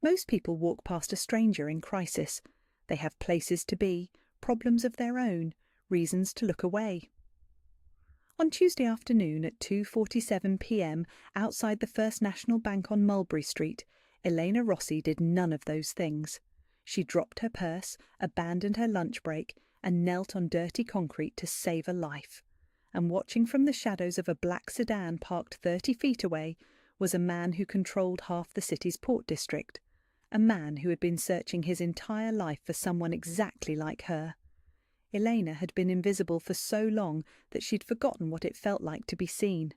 Most people walk past a stranger in crisis. They have places to be, problems of their own, reasons to look away. On Tuesday afternoon at 2:47 p.m. outside the First National Bank on Mulberry Street, Elena Rossi did none of those things. She dropped her purse, abandoned her lunch break, and knelt on dirty concrete to save a life. And watching from the shadows of a black sedan parked 30 feet away was a man who controlled half the city's port district. A man who had been searching his entire life for someone exactly like her. Elena had been invisible for so long that she'd forgotten what it felt like to be seen.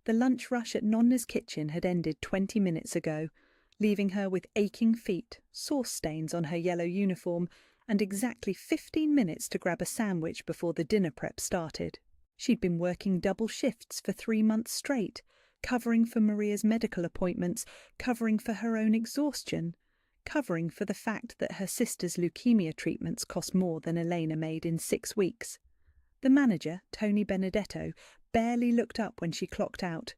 The lunch rush at Nonna's kitchen had ended 20 minutes ago, leaving her with aching feet, sauce stains on her yellow uniform, and exactly 15 minutes to grab a sandwich before the dinner prep started. She'd been working double shifts for 3 months straight, covering for Maria's medical appointments, covering for her own exhaustion, covering for the fact that her sister's leukemia treatments cost more than Elena made in 6 weeks. The manager, Tony Benedetto, barely looked up when she clocked out.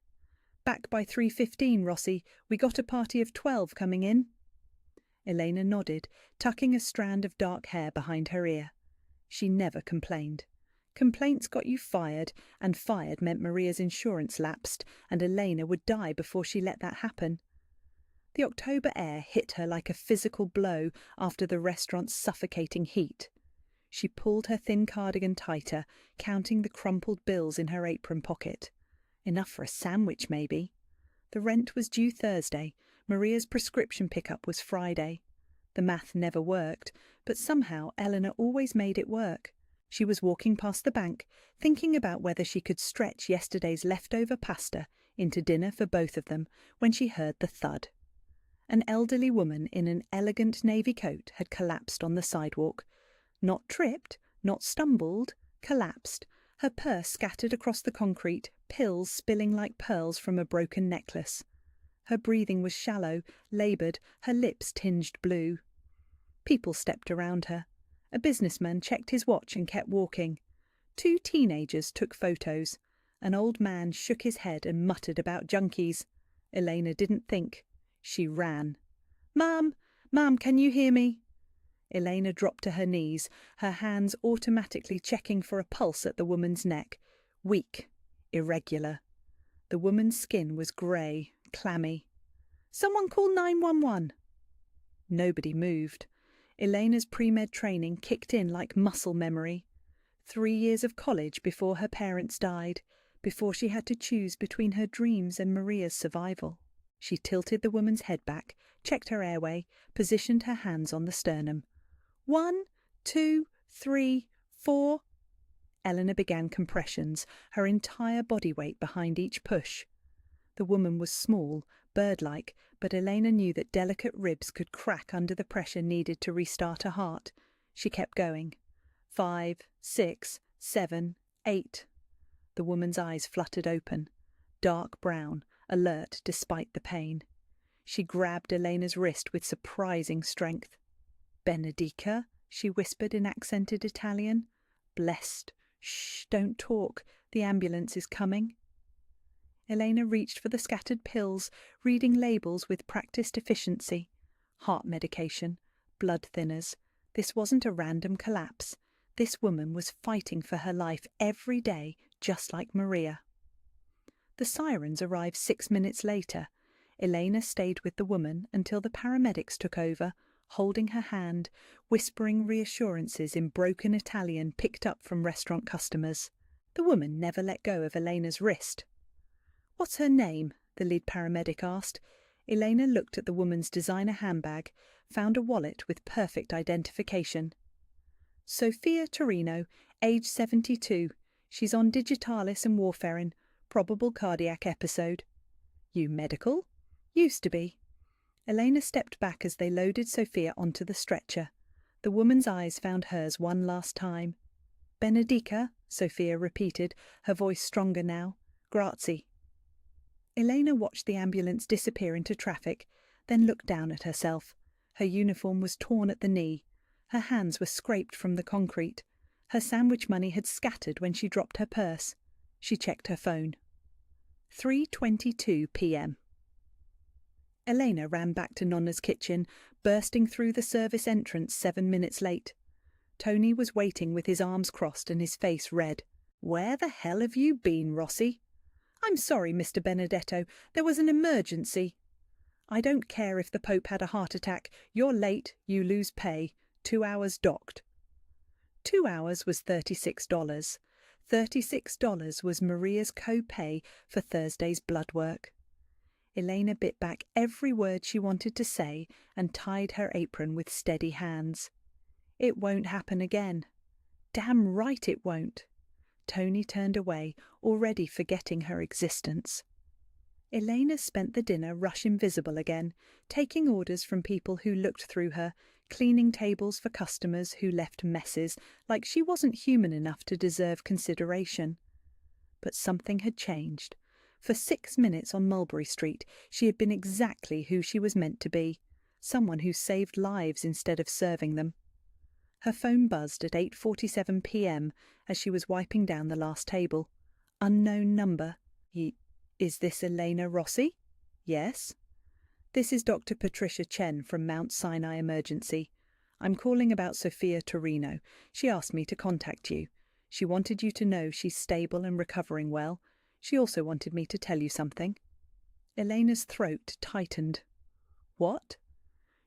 "Back by 3:15, Rossi. We got a party of 12 coming in." Elena nodded, tucking a strand of dark hair behind her ear. She never complained. Complaints got you fired, and fired meant Maria's insurance lapsed, and Elena would die before she let that happen. The October air hit her like a physical blow after the restaurant's suffocating heat. She pulled her thin cardigan tighter, counting the crumpled bills in her apron pocket. Enough for a sandwich, maybe. The rent was due Thursday. Maria's prescription pickup was Friday. The math never worked, but somehow Eleanor always made it work. She was walking past the bank, thinking about whether she could stretch yesterday's leftover pasta into dinner for both of them, when she heard the thud. An elderly woman in an elegant navy coat had collapsed on the sidewalk. Not tripped, not stumbled, collapsed, her purse scattered across the concrete, pills spilling like pearls from a broken necklace. Her breathing was shallow, laboured, her lips tinged blue. People stepped around her. A businessman checked his watch and kept walking. 2 teenagers took photos. An old man shook his head and muttered about junkies. Elena didn't think. She ran. "Ma'am! Ma'am, can you hear me?" Elena dropped to her knees, her hands automatically checking for a pulse at the woman's neck. Weak. Irregular. The woman's skin was grey, clammy. "Someone call 911." Nobody moved. Elena's pre-med training kicked in like muscle memory. 3 years of college before her parents died, before she had to choose between her dreams and Maria's survival. She tilted the woman's head back, checked her airway, positioned her hands on the sternum. 1, 2, 3, 4. Eleanor began compressions, her entire body weight behind each push. The woman was small, bird-like, but Elena knew that delicate ribs could crack under the pressure needed to restart a heart. She kept going. 5, 6, 7, 8. The woman's eyes fluttered open, dark brown, alert despite the pain. She grabbed Elena's wrist with surprising strength. "Benedica," she whispered in accented Italian. "Blessed. Shh, don't talk. The ambulance is coming." Elena reached for the scattered pills, reading labels with practiced efficiency. Heart medication, blood thinners. This wasn't a random collapse. This woman was fighting for her life every day, just like Maria. The sirens arrived 6 minutes later. Elena stayed with the woman until the paramedics took over, holding her hand, whispering reassurances in broken Italian picked up from restaurant customers. The woman never let go of Elena's wrist. "What's her name?" the lead paramedic asked. Elena looked at the woman's designer handbag, found a wallet with perfect identification. "Sophia Torino, age 72. She's on digitalis and warfarin. Probable cardiac episode." "You medical?" "Used to be." Elena stepped back as they loaded Sophia onto the stretcher. The woman's eyes found hers one last time. "Benedica," Sophia repeated, her voice stronger now. "Grazie." Elena watched the ambulance disappear into traffic, then looked down at herself. Her uniform was torn at the knee. Her hands were scraped from the concrete. Her sandwich money had scattered when she dropped her purse. She checked her phone. 3:22 p.m. Elena ran back to Nonna's kitchen, bursting through the service entrance 7 minutes late. Tony was waiting with his arms crossed and his face red. "Where the hell have you been, Rossi?" "I'm sorry, Mr. Benedetto. There was an emergency." "I don't care if the Pope had a heart attack. You're late, you lose pay. 2 hours docked." 2 hours was $36. $36 was Maria's co-pay for Thursday's blood work. Elena bit back every word she wanted to say and tied her apron with steady hands. It won't happen again. Damn right it won't. Tony turned away, already forgetting her existence. Elena spent the dinner rush invisible again, taking orders from people who looked through her, cleaning tables for customers who left messes like she wasn't human enough to deserve consideration. But something had changed. For 6 minutes on Mulberry Street, she had been exactly who she was meant to be, someone who saved lives instead of serving them. Her phone buzzed at 8:47 p.m. as she was wiping down the last table. Unknown number. Is this Elena Rossi? Yes. This is Dr. Patricia Chen from Mount Sinai Emergency. I'm calling about Sophia Torino. She asked me to contact you. She wanted you to know she's stable and recovering well. She also wanted me to tell you something. Elena's throat tightened. What?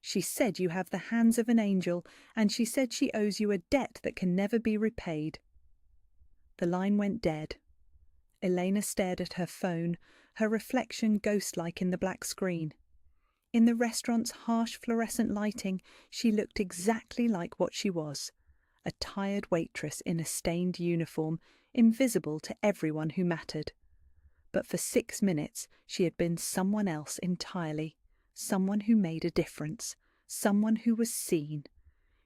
She said you have the hands of an angel, and she said she owes you a debt that can never be repaid. The line went dead. Elena stared at her phone, her reflection ghost-like in the black screen. In the restaurant's harsh fluorescent lighting, she looked exactly like what she was, a tired waitress in a stained uniform, invisible to everyone who mattered. But for 6 minutes she had been someone else entirely, someone who made a difference, someone who was seen.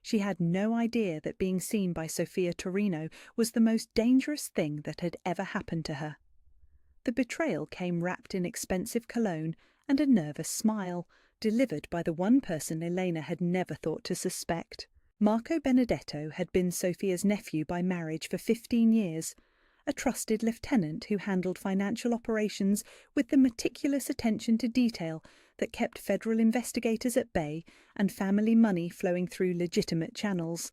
She had no idea that being seen by Sophia Torino was the most dangerous thing that had ever happened to her. The betrayal came wrapped in expensive cologne and a nervous smile, delivered by the one person Elena had never thought to suspect. Marco Benedetto had been Sophia's nephew by marriage for 15 years, a trusted lieutenant who handled financial operations with the meticulous attention to detail that kept federal investigators at bay and family money flowing through legitimate channels.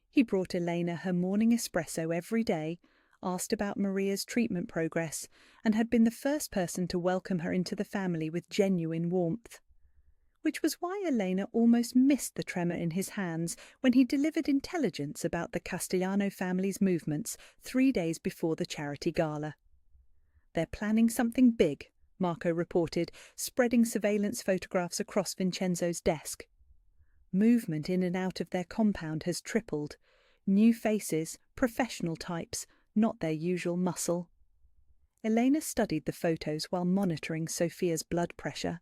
He brought Elena her morning espresso every day, asked about Maria's treatment progress, and had been the first person to welcome her into the family with genuine warmth. Which was why Elena almost missed the tremor in his hands when he delivered intelligence about the Castellano family's movements 3 days before the charity gala. "They're planning something big," Marco reported, spreading surveillance photographs across Vincenzo's desk. "Movement in and out of their compound has tripled. New faces, professional types, not their usual muscle." Elena studied the photos while monitoring Sophia's blood pressure,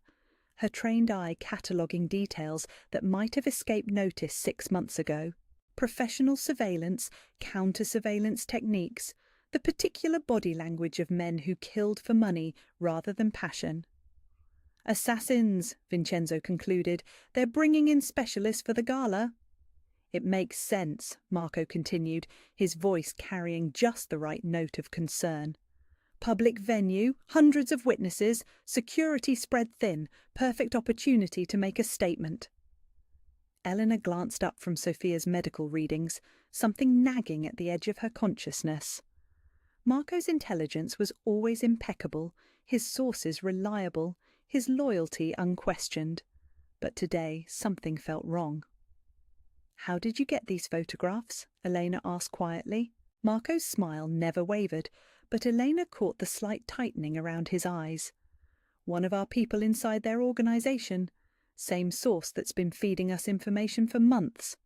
her trained eye cataloguing details that might have escaped notice 6 months ago. Professional surveillance, counter-surveillance techniques, the particular body language of men who killed for money rather than passion. "Assassins," Vincenzo concluded. "They're bringing in specialists for the gala." "It makes sense," Marco continued, his voice carrying just the right note of concern. "Public venue, hundreds of witnesses, security spread thin, perfect opportunity to make a statement." Eleanor glanced up from Sophia's medical readings, something nagging at the edge of her consciousness. Marco's intelligence was always impeccable, his sources reliable, his loyalty unquestioned. But today something felt wrong. "How did you get these photographs?" Elena asked quietly. Marco's smile never wavered, but Elena caught the slight tightening around his eyes. "One of our people inside their organisation. Same source that's been feeding us information for months.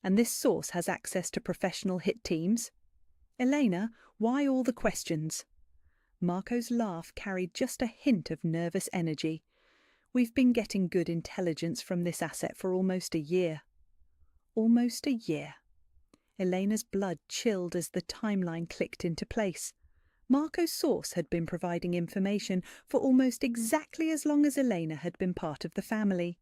And this source has access to professional hit teams?" "Elena, why all the questions?" Marco's laugh carried just a hint of nervous energy. "We've been getting good intelligence from this asset for almost a year." Almost a year. Elena's blood chilled as the timeline clicked into place. Marco's source had been providing information for almost exactly as long as Elena had been part of the family.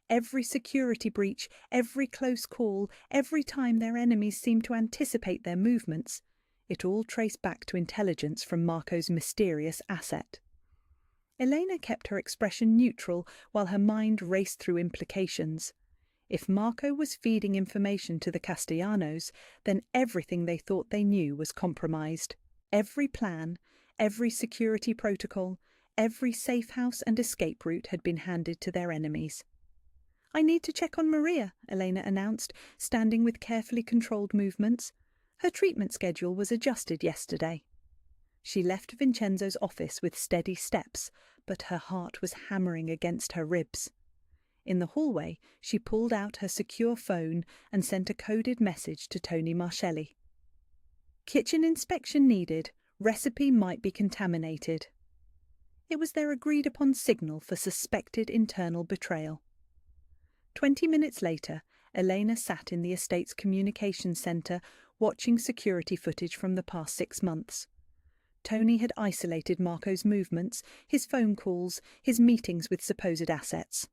Every security breach, every close call, every time their enemies seemed to anticipate their movements, it all traced back to intelligence from Marco's mysterious asset. Elena kept her expression neutral while her mind raced through implications. If Marco was feeding information to the Castellanos, then everything they thought they knew was compromised. Every plan, every security protocol, every safe house and escape route had been handed to their enemies. "I need to check on Maria," Elena announced, standing with carefully controlled movements. Her treatment schedule was adjusted yesterday. She left Vincenzo's office with steady steps, but her heart was hammering against her ribs. In the hallway, she pulled out her secure phone and sent a coded message to Tony Marcelli. "Kitchen inspection needed. Recipe might be contaminated." It was their agreed-upon signal for suspected internal betrayal. 20 minutes later, Elena sat in the estate's communications centre watching security footage from the past 6 months. Tony had isolated Marco's movements, his phone calls, his meetings with supposed assets.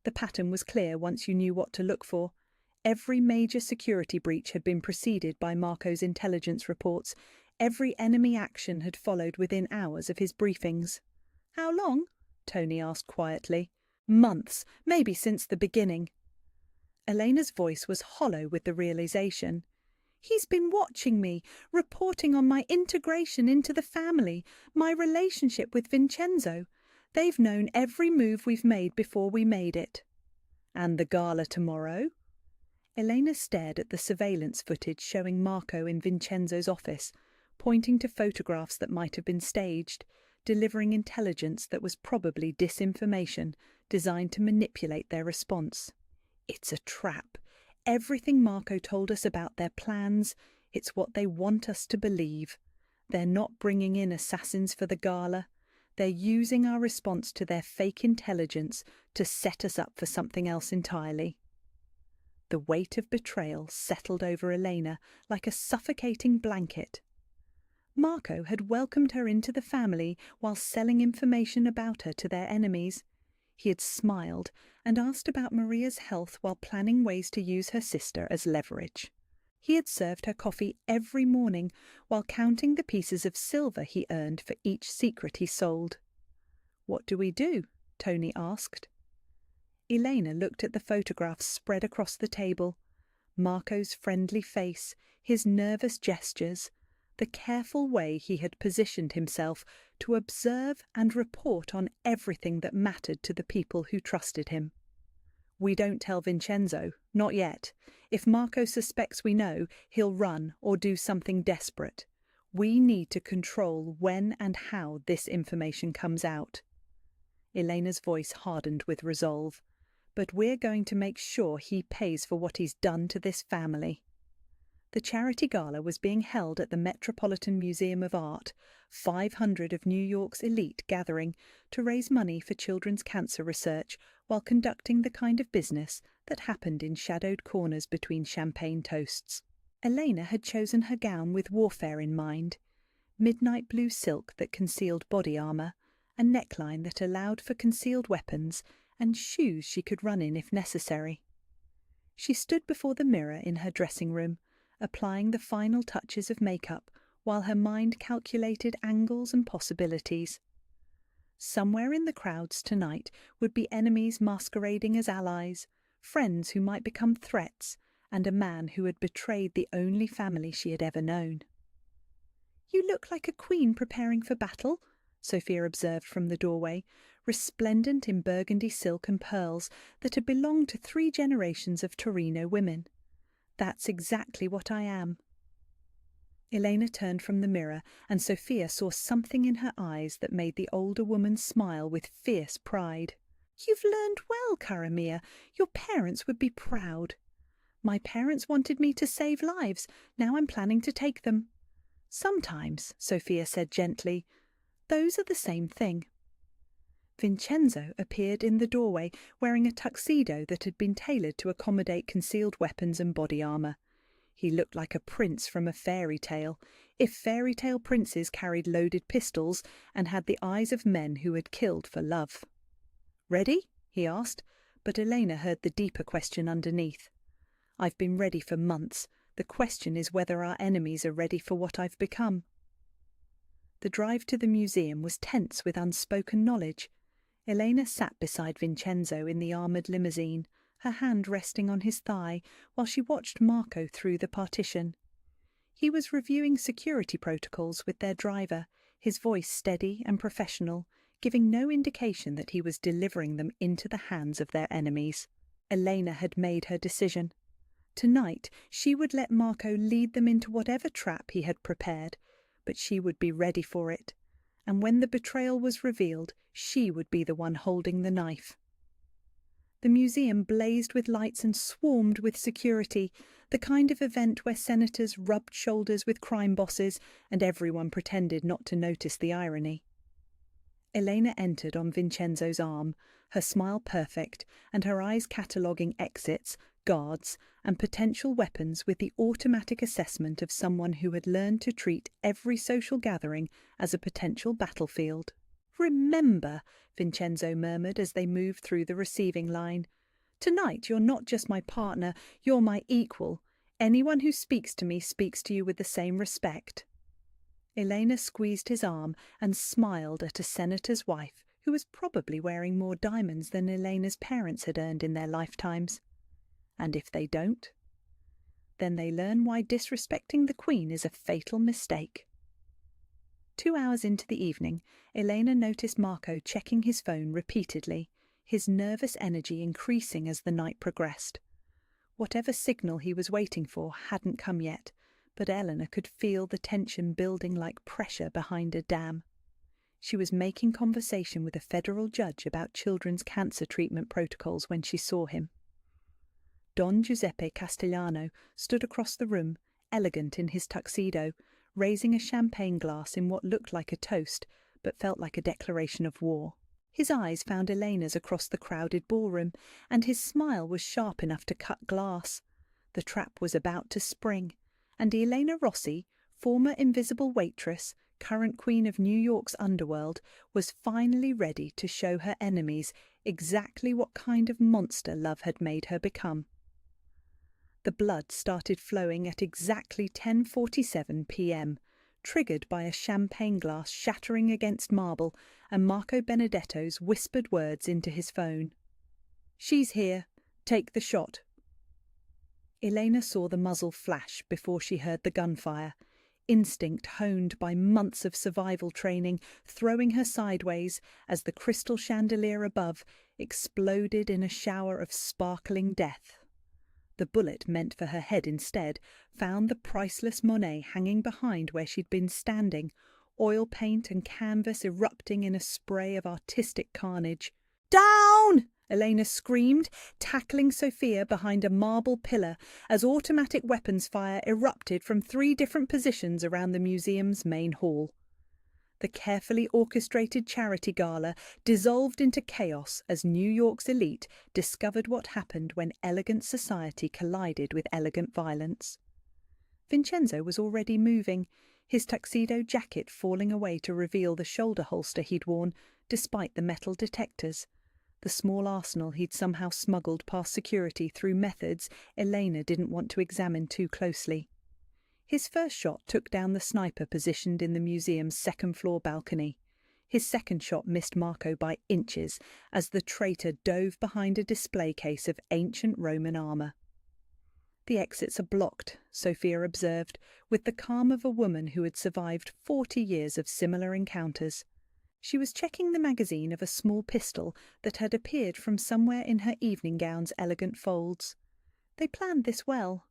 The pattern was clear once you knew what to look for. Every major security breach had been preceded by Marco's intelligence reports. Every enemy action had followed within hours of his briefings. "How long?" Tony asked quietly. "Months, maybe since the beginning." Elena's voice was hollow with the realization. "He's been watching me, reporting on my integration into the family, my relationship with Vincenzo. They've known every move we've made before we made it." "And the gala tomorrow?" Elena stared at the surveillance footage showing Marco in Vincenzo's office, pointing to photographs that might have been staged, delivering intelligence that was probably disinformation designed to manipulate their response. "It's a trap. Everything Marco told us about their plans, it's what they want us to believe. They're not bringing in assassins for the gala. They're using our response to their fake intelligence to set us up for something else entirely." The weight of betrayal settled over Elena like a suffocating blanket. Marco had welcomed her into the family while selling information about her to their enemies. He had smiled and asked about Maria's health while planning ways to use her sister as leverage. He had served her coffee every morning while counting the pieces of silver he earned for each secret he sold. "What do we do?" Tony asked. Elena looked at the photographs spread across the table. Marco's friendly face, his nervous gestures, the careful way he had positioned himself to observe and report on everything that mattered to the people who trusted him. "We don't tell Vincenzo, not yet. If Marco suspects we know, he'll run or do something desperate. We need to control when and how this information comes out." Elena's voice hardened with resolve. "But we're going to make sure he pays for what he's done to this family." The charity gala was being held at the Metropolitan Museum of Art, 500 of New York's elite gathering to raise money for children's cancer research while conducting the kind of business that happened in shadowed corners between champagne toasts. Elena had chosen her gown with warfare in mind: midnight blue silk that concealed body armour, a neckline that allowed for concealed weapons, and shoes she could run in if necessary. She stood before the mirror in her dressing room, applying the final touches of makeup while her mind calculated angles and possibilities. Somewhere in the crowds tonight would be enemies masquerading as allies, friends who might become threats, and a man who had betrayed the only family she had ever known. "You look like a queen preparing for battle," Sophia observed from the doorway, resplendent in burgundy silk and pearls that had belonged to 3 generations of Torino women. "That's exactly what I am." Elena turned from the mirror, and Sophia saw something in her eyes that made the older woman smile with fierce pride. "You've learned well, cara mia. Your parents would be proud." "My parents wanted me to save lives. Now I'm planning to take them." "Sometimes," Sophia said gently. "Those are the same thing." Vincenzo appeared in the doorway wearing a tuxedo that had been tailored to accommodate concealed weapons and body armour. He looked like a prince from a fairy tale, if fairy tale princes carried loaded pistols and had the eyes of men who had killed for love. "Ready?" he asked, but Elena heard the deeper question underneath. "I've been ready for months. The question is whether our enemies are ready for what I've become." The drive to the museum was tense with unspoken knowledge. Elena sat beside Vincenzo in the armoured limousine, her hand resting on his thigh, while she watched Marco through the partition. He was reviewing security protocols with their driver, his voice steady and professional, giving no indication that he was delivering them into the hands of their enemies. Elena had made her decision. Tonight she would let Marco lead them into whatever trap he had prepared, but she would be ready for it, and when the betrayal was revealed, she would be the one holding the knife. The museum blazed with lights and swarmed with security, the kind of event where senators rubbed shoulders with crime bosses and everyone pretended not to notice the irony. Elena entered on Vincenzo's arm, her smile perfect and her eyes cataloguing exits, guards, and potential weapons with the automatic assessment of someone who had learned to treat every social gathering as a potential battlefield. "Remember," Vincenzo murmured as they moved through the receiving line, "tonight you're not just my partner, you're my equal. Anyone who speaks to me speaks to you with the same respect." Elena squeezed his arm and smiled at a senator's wife who was probably wearing more diamonds than Elena's parents had earned in their lifetimes. And if they don't, then they learn why disrespecting the Queen is a fatal mistake. 2 hours into the evening, Elena noticed Marco checking his phone repeatedly, his nervous energy increasing as the night progressed. Whatever signal he was waiting for hadn't come yet, but Elena could feel the tension building like pressure behind a dam. She was making conversation with a federal judge about children's cancer treatment protocols when she saw him. Don Giuseppe Castellano stood across the room, elegant in his tuxedo, raising a champagne glass in what looked like a toast, but felt like a declaration of war. His eyes found Elena's across the crowded ballroom, and his smile was sharp enough to cut glass. The trap was about to spring, and Elena Rossi, former invisible waitress, current queen of New York's underworld, was finally ready to show her enemies exactly what kind of monster love had made her become. The blood started flowing at exactly 10:47 p.m., triggered by a champagne glass shattering against marble and Marco Benedetto's whispered words into his phone. "She's here. Take the shot." Elena saw the muzzle flash before she heard the gunfire, instinct honed by months of survival training throwing her sideways as the crystal chandelier above exploded in a shower of sparkling death. The bullet meant for her head instead found the priceless Monet hanging behind where she'd been standing, oil paint and canvas erupting in a spray of artistic carnage. "Down!" Elena screamed, tackling Sophia behind a marble pillar as automatic weapons fire erupted from 3 different positions around the museum's main hall. The carefully orchestrated charity gala dissolved into chaos as New York's elite discovered what happened when elegant society collided with elegant violence. Vincenzo was already moving, his tuxedo jacket falling away to reveal the shoulder holster he'd worn, despite the metal detectors, the small arsenal he'd somehow smuggled past security through methods Elena didn't want to examine too closely. His first shot took down the sniper positioned in the museum's second-floor balcony. His second shot missed Marco by inches as the traitor dove behind a display case of ancient Roman armour. "The exits are blocked," Sophia observed, with the calm of a woman who had survived 40 years of similar encounters. She was checking the magazine of a small pistol that had appeared from somewhere in her evening gown's elegant folds. "They planned this well."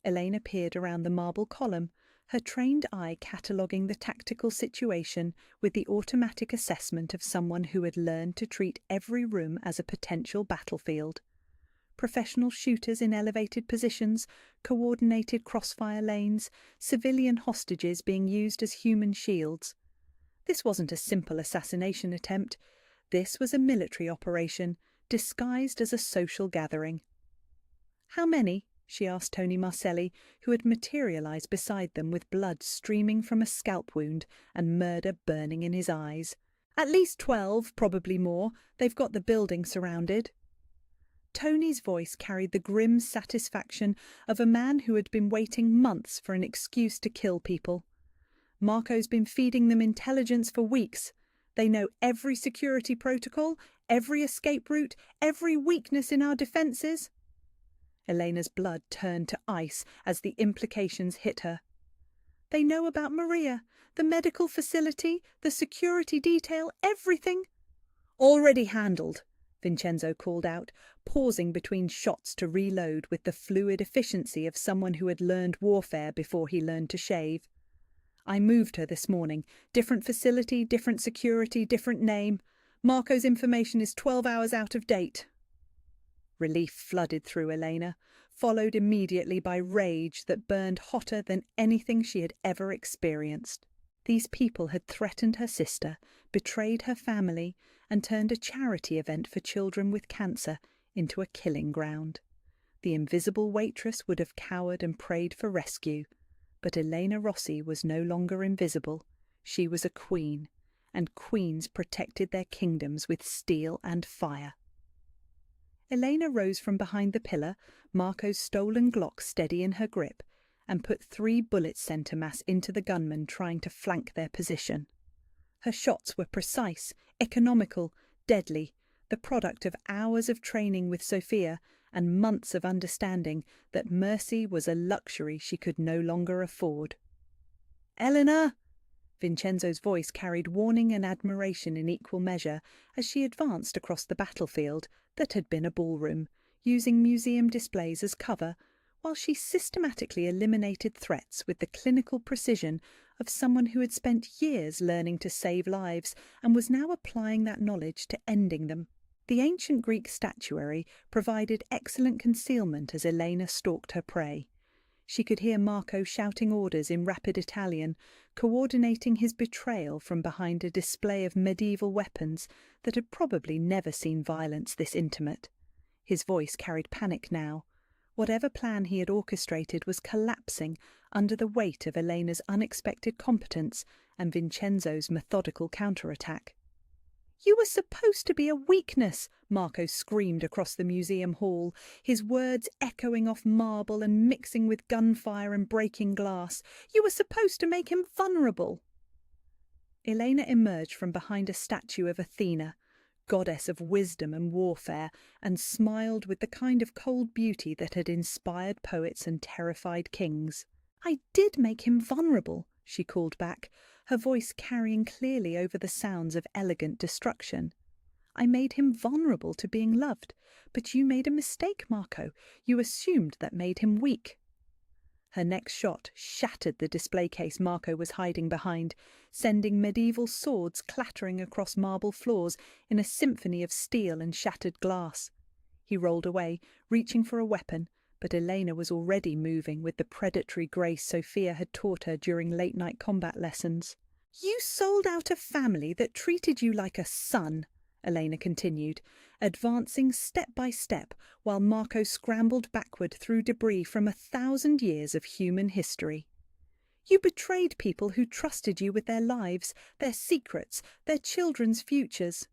Elena peered around the marble column, her trained eye cataloguing the tactical situation with the automatic assessment of someone who had learned to treat every room as a potential battlefield. Professional shooters in elevated positions, coordinated crossfire lanes, civilian hostages being used as human shields. This wasn't a simple assassination attempt. This was a military operation, disguised as a social gathering. "How many?" she asked Tony Marcelli, who had materialised beside them with blood streaming from a scalp wound and murder burning in his eyes. "At least 12, probably more. They've got the building surrounded." Tony's voice carried the grim satisfaction of a man who had been waiting months for an excuse to kill people. "Marco's been feeding them intelligence for weeks. They know every security protocol, every escape route, every weakness in our defences. Elena's blood turned to ice as the implications hit her. They know about Maria, the medical facility, the security detail, everything. Already handled, Vincenzo called out, pausing between shots to reload with the fluid efficiency of someone who had learned warfare before he learned to shave. I moved her this morning. Different facility, different security, different name. Marco's information is 12 hours out of date. Relief flooded through Elena, followed immediately by rage that burned hotter than anything she had ever experienced. These people had threatened her sister, betrayed her family, and turned a charity event for children with cancer into a killing ground. The invisible waitress would have cowered and prayed for rescue, but Elena Rossi was no longer invisible. She was a queen, and queens protected their kingdoms with steel and fire. Elena rose from behind the pillar, Marco's stolen Glock steady in her grip, and put 3 bullet center mass into the gunmen trying to flank their position. Her shots were precise, economical, deadly, the product of hours of training with Sophia and months of understanding that mercy was a luxury she could no longer afford. "Eleanor!" Vincenzo's voice carried warning and admiration in equal measure as she advanced across the battlefield that had been a ballroom, using museum displays as cover, while she systematically eliminated threats with the clinical precision of someone who had spent years learning to save lives and was now applying that knowledge to ending them. The ancient Greek statuary provided excellent concealment as Elena stalked her prey. She could hear Marco shouting orders in rapid Italian, coordinating his betrayal from behind a display of medieval weapons that had probably never seen violence this intimate. His voice carried panic now. Whatever plan he had orchestrated was collapsing under the weight of Elena's unexpected competence and Vincenzo's methodical counterattack. "You were supposed to be a weakness," Marco screamed across the museum hall, his words echoing off marble and mixing with gunfire and breaking glass. "You were supposed to make him vulnerable." Elena emerged from behind a statue of Athena, goddess of wisdom and warfare, and smiled with the kind of cold beauty that had inspired poets and terrified kings. "I did make him vulnerable," she called back, her voice carrying clearly over the sounds of elegant destruction. "I made him vulnerable to being loved, but you made a mistake, Marco. You assumed that made him weak." Her next shot shattered the display case Marco was hiding behind, sending medieval swords clattering across marble floors in a symphony of steel and shattered glass. He rolled away, reaching for a weapon, but Elena was already moving with the predatory grace Sophia had taught her during late-night combat lessons. "You sold out a family that treated you like a son," Elena continued, advancing step by step while Marco scrambled backward through debris from 1,000 years of human history. "You betrayed people who trusted you with their lives, their secrets, their children's futures."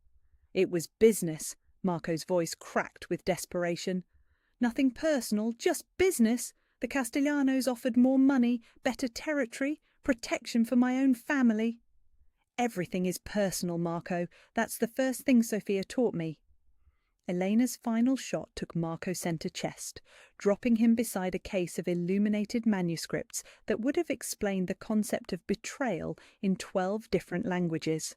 "It was business," Marco's voice cracked with desperation. "Nothing personal, just business. The Castellanos offered more money, better territory, protection for my own family." "Everything is personal, Marco. That's the first thing Sophia taught me." Elena's final shot took Marco centre chest, dropping him beside a case of illuminated manuscripts that would have explained the concept of betrayal in 12 different languages.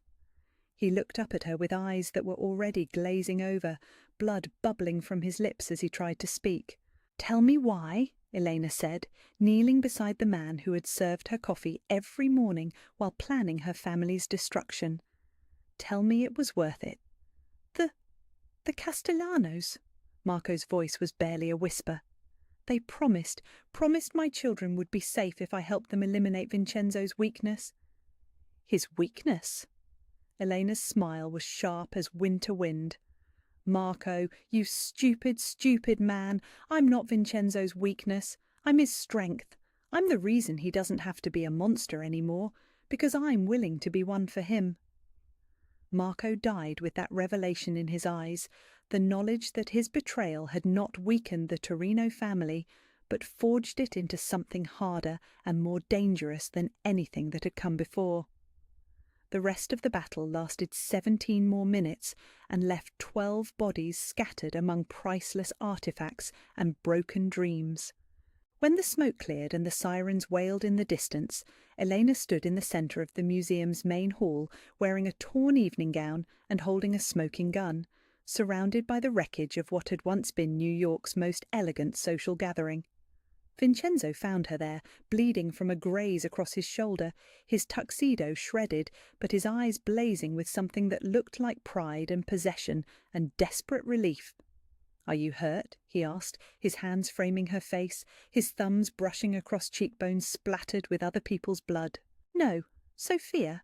He looked up at her with eyes that were already glazing over, blood bubbling from his lips as he tried to speak. "Tell me why," Elena said, kneeling beside the man who had served her coffee every morning while planning her family's destruction. "Tell me it was worth it." The Castellanos," Marco's voice was barely a whisper. "They promised my children would be safe if I helped them eliminate Vincenzo's weakness." "His weakness?" Elena's smile was sharp as winter wind. "Marco, you stupid, stupid man. I'm not Vincenzo's weakness. I'm his strength. I'm the reason he doesn't have to be a monster anymore, because I'm willing to be one for him." Marco died with that revelation in his eyes, the knowledge that his betrayal had not weakened the Torino family, but forged it into something harder and more dangerous than anything that had come before. The rest of the battle lasted 17 more minutes and left 12 bodies scattered among priceless artifacts and broken dreams. When the smoke cleared and the sirens wailed in the distance, Elena stood in the centre of the museum's main hall, wearing a torn evening gown and holding a smoking gun, surrounded by the wreckage of what had once been New York's most elegant social gathering. Vincenzo found her there, bleeding from a graze across his shoulder, his tuxedo shredded, but his eyes blazing with something that looked like pride and possession and desperate relief. "Are you hurt?" he asked, his hands framing her face, his thumbs brushing across cheekbones splattered with other people's blood. "No, Sophia."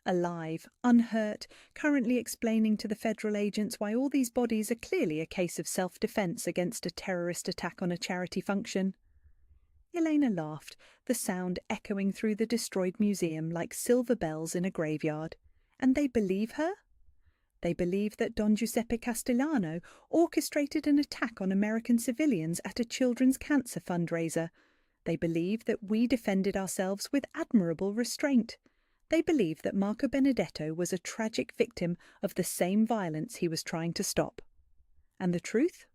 Alive, unhurt, currently explaining to the federal agents why all these bodies are clearly a case of self-defense against a terrorist attack on a charity function. Elena laughed, the sound echoing through the destroyed museum like silver bells in a graveyard. And they believe her? They believe that Don Giuseppe Castellano orchestrated an attack on American civilians at a children's cancer fundraiser. They believe that we defended ourselves with admirable restraint. They believe that Marco Benedetto was a tragic victim of the same violence he was trying to stop. And the truth?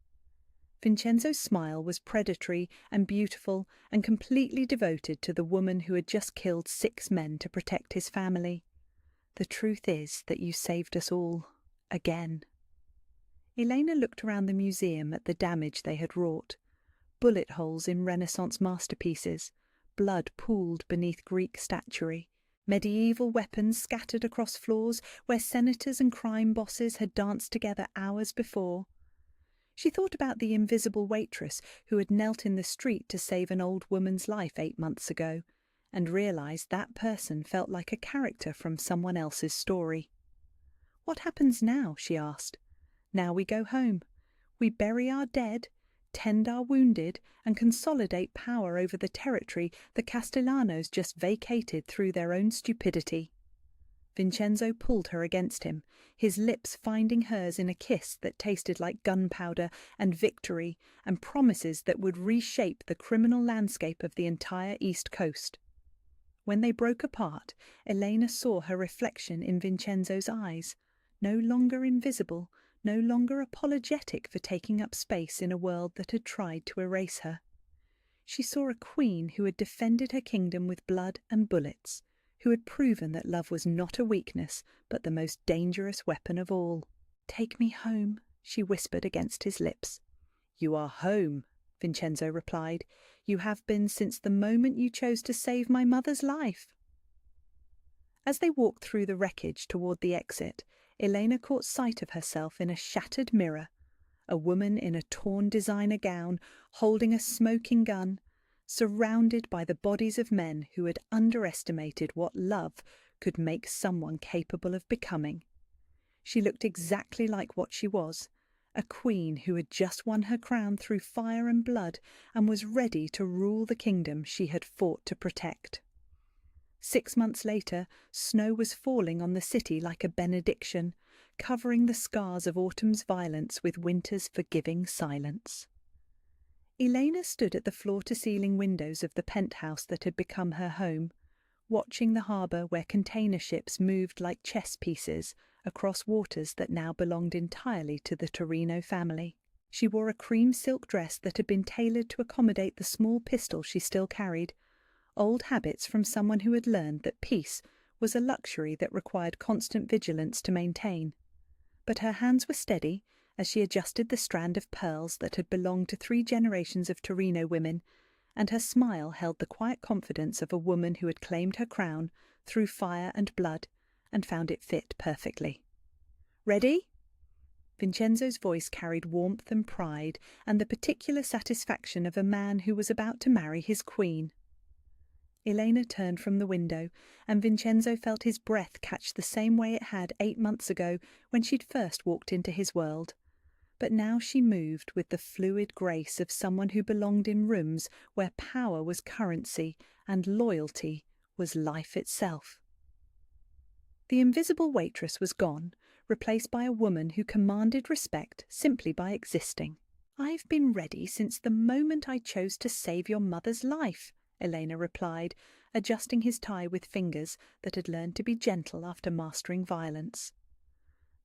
Vincenzo's smile was predatory and beautiful and completely devoted to the woman who had just killed 6 men to protect his family. The truth is that you saved us all. Again. Elena looked around the museum at the damage they had wrought. Bullet holes in Renaissance masterpieces, blood pooled beneath Greek statuary, medieval weapons scattered across floors where senators and crime bosses had danced together hours before. She thought about the invisible waitress who had knelt in the street to save an old woman's life 8 months ago, and realised that person felt like a character from someone else's story. "What happens now?" she asked. "Now we go home. We bury our dead, tend our wounded, and consolidate power over the territory the Castellanos just vacated through their own stupidity." Vincenzo pulled her against him, his lips finding hers in a kiss that tasted like gunpowder and victory and promises that would reshape the criminal landscape of the entire East Coast. When they broke apart, Elena saw her reflection in Vincenzo's eyes, no longer invisible, no longer apologetic for taking up space in a world that had tried to erase her. She saw a queen who had defended her kingdom with blood and bullets, who had proven that love was not a weakness, but the most dangerous weapon of all. "Take me home," she whispered against his lips. "You are home," Vincenzo replied. "You have been since the moment you chose to save my mother's life." As they walked through the wreckage toward the exit, Elena caught sight of herself in a shattered mirror, a woman in a torn designer gown, holding a smoking gun, surrounded by the bodies of men who had underestimated what love could make someone capable of becoming. She looked exactly like what she was, a queen who had just won her crown through fire and blood and was ready to rule the kingdom she had fought to protect. 6 months later, snow was falling on the city like a benediction, covering the scars of autumn's violence with winter's forgiving silence. Elena stood at the floor-to-ceiling windows of the penthouse that had become her home, watching the harbour where container ships moved like chess pieces across waters that now belonged entirely to the Torino family. She wore a cream silk dress that had been tailored to accommodate the small pistol she still carried, old habits from someone who had learned that peace was a luxury that required constant vigilance to maintain. But her hands were steady as she adjusted the strand of pearls that had belonged to 3 generations of Torino women, and her smile held the quiet confidence of a woman who had claimed her crown through fire and blood and found it fit perfectly. "Ready?" Vincenzo's voice carried warmth and pride and the particular satisfaction of a man who was about to marry his queen. Elena turned from the window, and Vincenzo felt his breath catch the same way it had 8 months ago when she'd first walked into his world. But now she moved with the fluid grace of someone who belonged in rooms where power was currency and loyalty was life itself. The invisible waitress was gone, replaced by a woman who commanded respect simply by existing. "I've been ready since the moment I chose to save your mother's life," Elena replied, adjusting his tie with fingers that had learned to be gentle after mastering violence.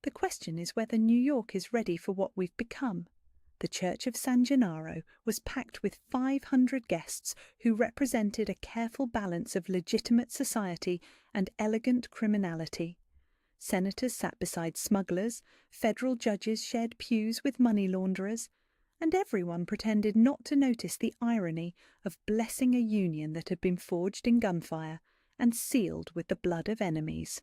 The question is whether New York is ready for what we've become. The Church of San Gennaro was packed with 500 guests who represented a careful balance of legitimate society and elegant criminality. Senators sat beside smugglers, federal judges shared pews with money launderers, and everyone pretended not to notice the irony of blessing a union that had been forged in gunfire and sealed with the blood of enemies.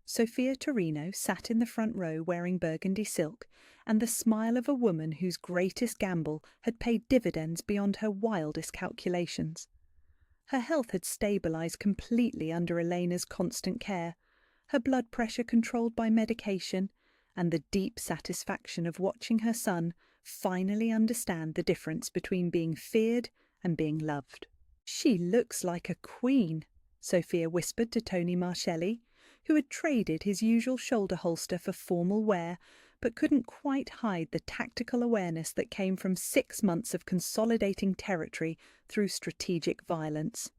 Sophia Torino sat in the front row wearing burgundy silk and the smile of a woman whose greatest gamble had paid dividends beyond her wildest calculations. Her health had stabilized completely under Elena's constant care, her blood pressure controlled by medication, and the deep satisfaction of watching her son finally understand the difference between being feared and being loved. "She looks like a queen," Sophia whispered to Tony Marcelli, who had traded his usual shoulder holster for formal wear, but couldn't quite hide the tactical awareness that came from 6 months of consolidating territory through strategic violence.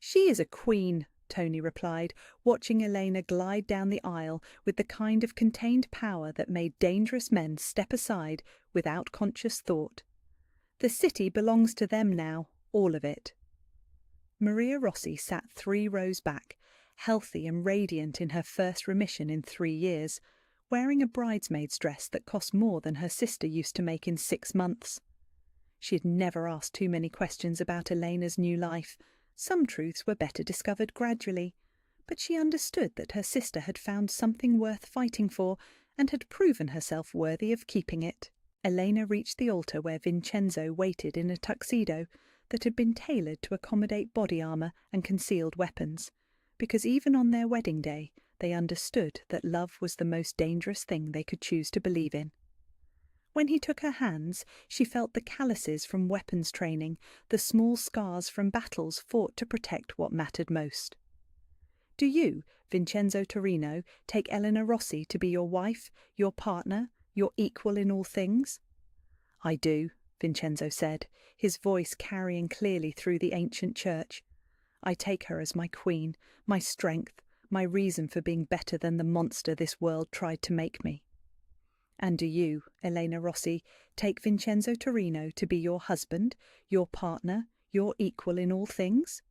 "She is a queen," Tony replied, watching Elena glide down the aisle with the kind of contained power that made dangerous men step aside without conscious thought. "The city belongs to them now, all of it." Maria Rossi sat 3 rows back, healthy and radiant in her first remission in 3 years, wearing a bridesmaid's dress that cost more than her sister used to make in 6 months. She had never asked too many questions about Elena's new life. Some truths were better discovered gradually, but she understood that her sister had found something worth fighting for and had proven herself worthy of keeping it. Elena reached the altar where Vincenzo waited in a tuxedo that had been tailored to accommodate body armor and concealed weapons, because even on their wedding day they understood that love was the most dangerous thing they could choose to believe in. When he took her hands, she felt the calluses from weapons training, the small scars from battles fought to protect what mattered most. "Do you, Vincenzo Torino, take Elena Rossi to be your wife, your partner, your equal in all things?" "I do," Vincenzo said, his voice carrying clearly through the ancient church. "I take her as my queen, my strength, my reason for being better than the monster this world tried to make me." "And do you, Elena Rossi, take Vincenzo Torino to be your husband, your partner, your equal in all things?"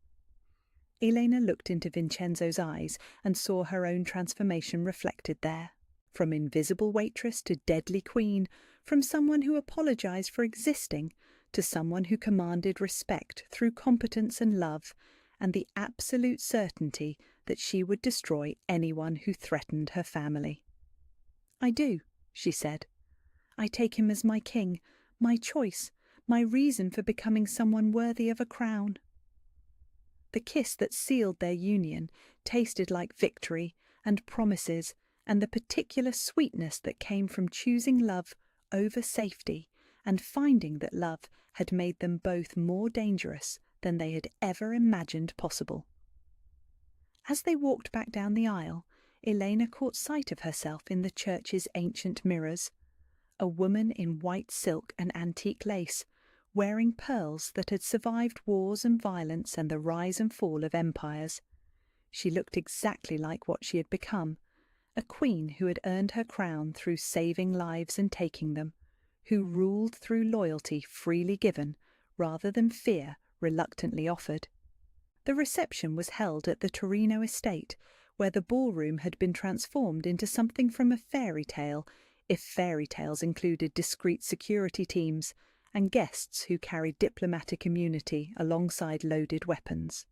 Elena looked into Vincenzo's eyes and saw her own transformation reflected there. From invisible waitress to deadly queen, from someone who apologized for existing to someone who commanded respect through competence and love, and the absolute certainty that she would destroy anyone who threatened her family. "I do," she said. "I take him as my king, my choice, my reason for becoming someone worthy of a crown." The kiss that sealed their union tasted like victory and promises and the particular sweetness that came from choosing love over safety and finding that love had made them both more dangerous than they had ever imagined possible. As they walked back down the aisle, Elena caught sight of herself in the church's ancient mirrors, a woman in white silk and antique lace, wearing pearls that had survived wars and violence and the rise and fall of empires. She looked exactly like what she had become, a queen who had earned her crown through saving lives and taking them, who ruled through loyalty freely given rather than fear reluctantly offered. The reception was held at the Torino estate, where the ballroom had been transformed into something from a fairy tale, if fairy tales included discreet security teams and guests who carried diplomatic immunity alongside loaded weapons.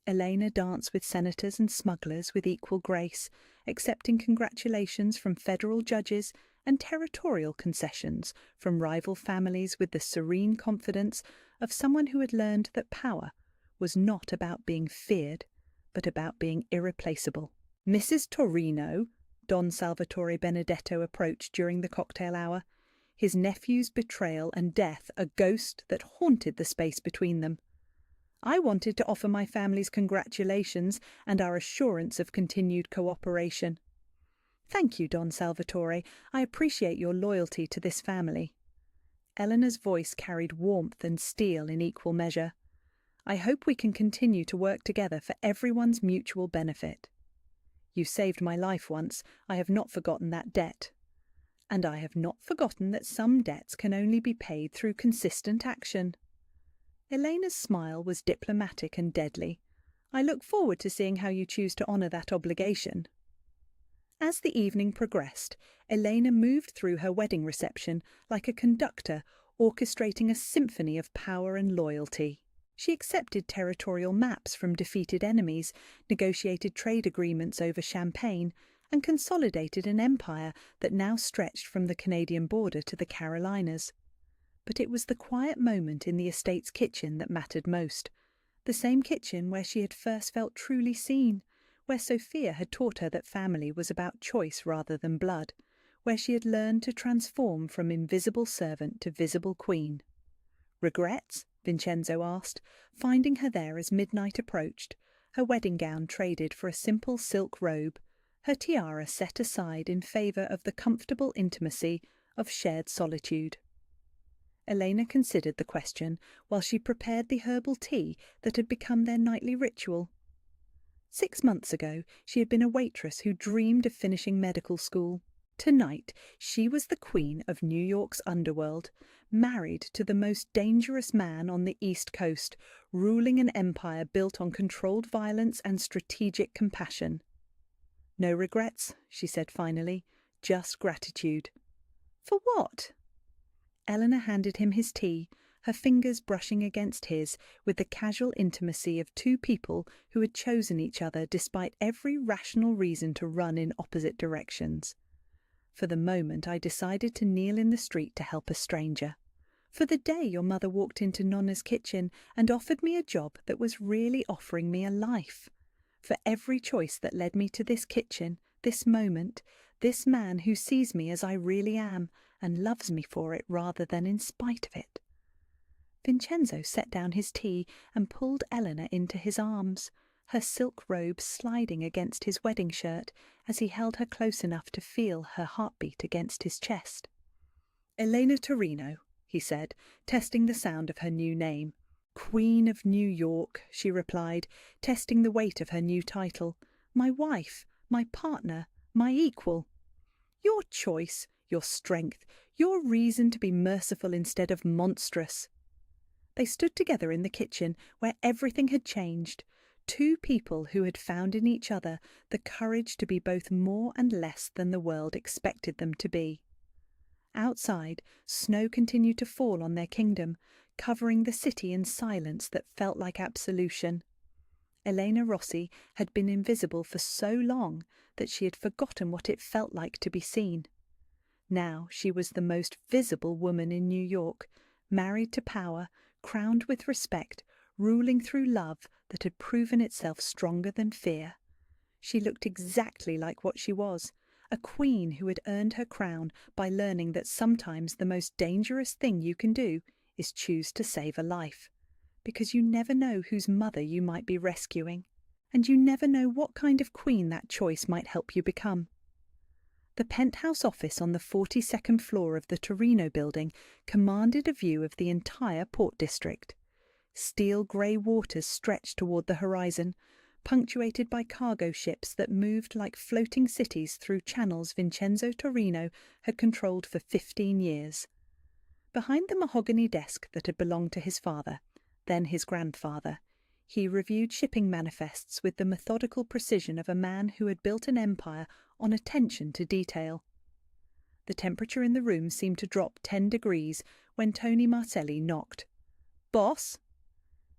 Elena danced with senators and smugglers with equal grace, accepting congratulations from federal judges and territorial concessions from rival families with the serene confidence of someone who had learned that power was not about being feared, but about being irreplaceable. "Mrs. Torino," Don Salvatore Benedetto approached during the cocktail hour, his nephew's betrayal and death a ghost that haunted the space between them. "I wanted to offer my family's congratulations and our assurance of continued cooperation." "Thank you, Don Salvatore. I appreciate your loyalty to this family." Eleanor's voice carried warmth and steel in equal measure. I hope we can continue to work together for everyone's mutual benefit. You saved my life once. I have not forgotten that debt. And I have not forgotten that some debts can only be paid through consistent action." Elena's smile was diplomatic and deadly. "I look forward to seeing how you choose to honour that obligation." As the evening progressed, Elena moved through her wedding reception like a conductor orchestrating a symphony of power and loyalty. She accepted territorial maps from defeated enemies, negotiated trade agreements over champagne, and consolidated an empire that now stretched from the Canadian border to the Carolinas. But it was the quiet moment in the estate's kitchen that mattered most. The same kitchen where she had first felt truly seen, where Sophia had taught her that family was about choice rather than blood, where she had learned to transform from invisible servant to visible queen. "Regrets?" Vincenzo asked, finding her there as midnight approached, her wedding gown traded for a simple silk robe, her tiara set aside in favour of the comfortable intimacy of shared solitude. Elena considered the question while she prepared the herbal tea that had become their nightly ritual. 6 months ago she had been a waitress who dreamed of finishing medical school. Tonight she was the queen of New York's underworld, married to the most dangerous man on the East Coast, ruling an empire built on controlled violence and strategic compassion. "No regrets," she said finally, "just gratitude." "For what?" Eleanor handed him his tea, her fingers brushing against his with the casual intimacy of two people who had chosen each other despite every rational reason to run in opposite directions. "For the moment I decided to kneel in the street to help a stranger. For the day your mother walked into Nonna's kitchen and offered me a job that was really offering me a life. For every choice that led me to this kitchen, this moment, this man who sees me as I really am and loves me for it rather than in spite of it." Vincenzo set down his tea and pulled Eleanor into his arms, her silk robe sliding against his wedding shirt as he held her close enough to feel her heartbeat against his chest. "Elena Torino," he said, testing the sound of her new name. "Queen of New York," she replied, testing the weight of her new title. "My wife, my partner, my equal. Your choice, your strength, your reason to be merciful instead of monstrous." They stood together in the kitchen where everything had changed, two people who had found in each other the courage to be both more and less than the world expected them to be. Outside, snow continued to fall on their kingdom, covering the city in silence that felt like absolution. Elena Rossi had been invisible for so long that she had forgotten what it felt like to be seen. Now she was the most visible woman in New York, married to power, crowned with respect, ruling through love that had proven itself stronger than fear. She looked exactly like what she was, a queen who had earned her crown by learning that sometimes the most dangerous thing you can do is choose to save a life, because you never know whose mother you might be rescuing, and you never know what kind of queen that choice might help you become. The penthouse office on the 42nd floor of the Torino building commanded a view of the entire port district. Steel grey waters stretched toward the horizon, punctuated by cargo ships that moved like floating cities through channels Vincenzo Torino had controlled for 15 years. Behind the mahogany desk that had belonged to his father, then his grandfather, he reviewed shipping manifests with the methodical precision of a man who had built an empire on attention to detail. The temperature in the room seemed to drop 10 degrees when Tony Marcelli knocked. "Boss?"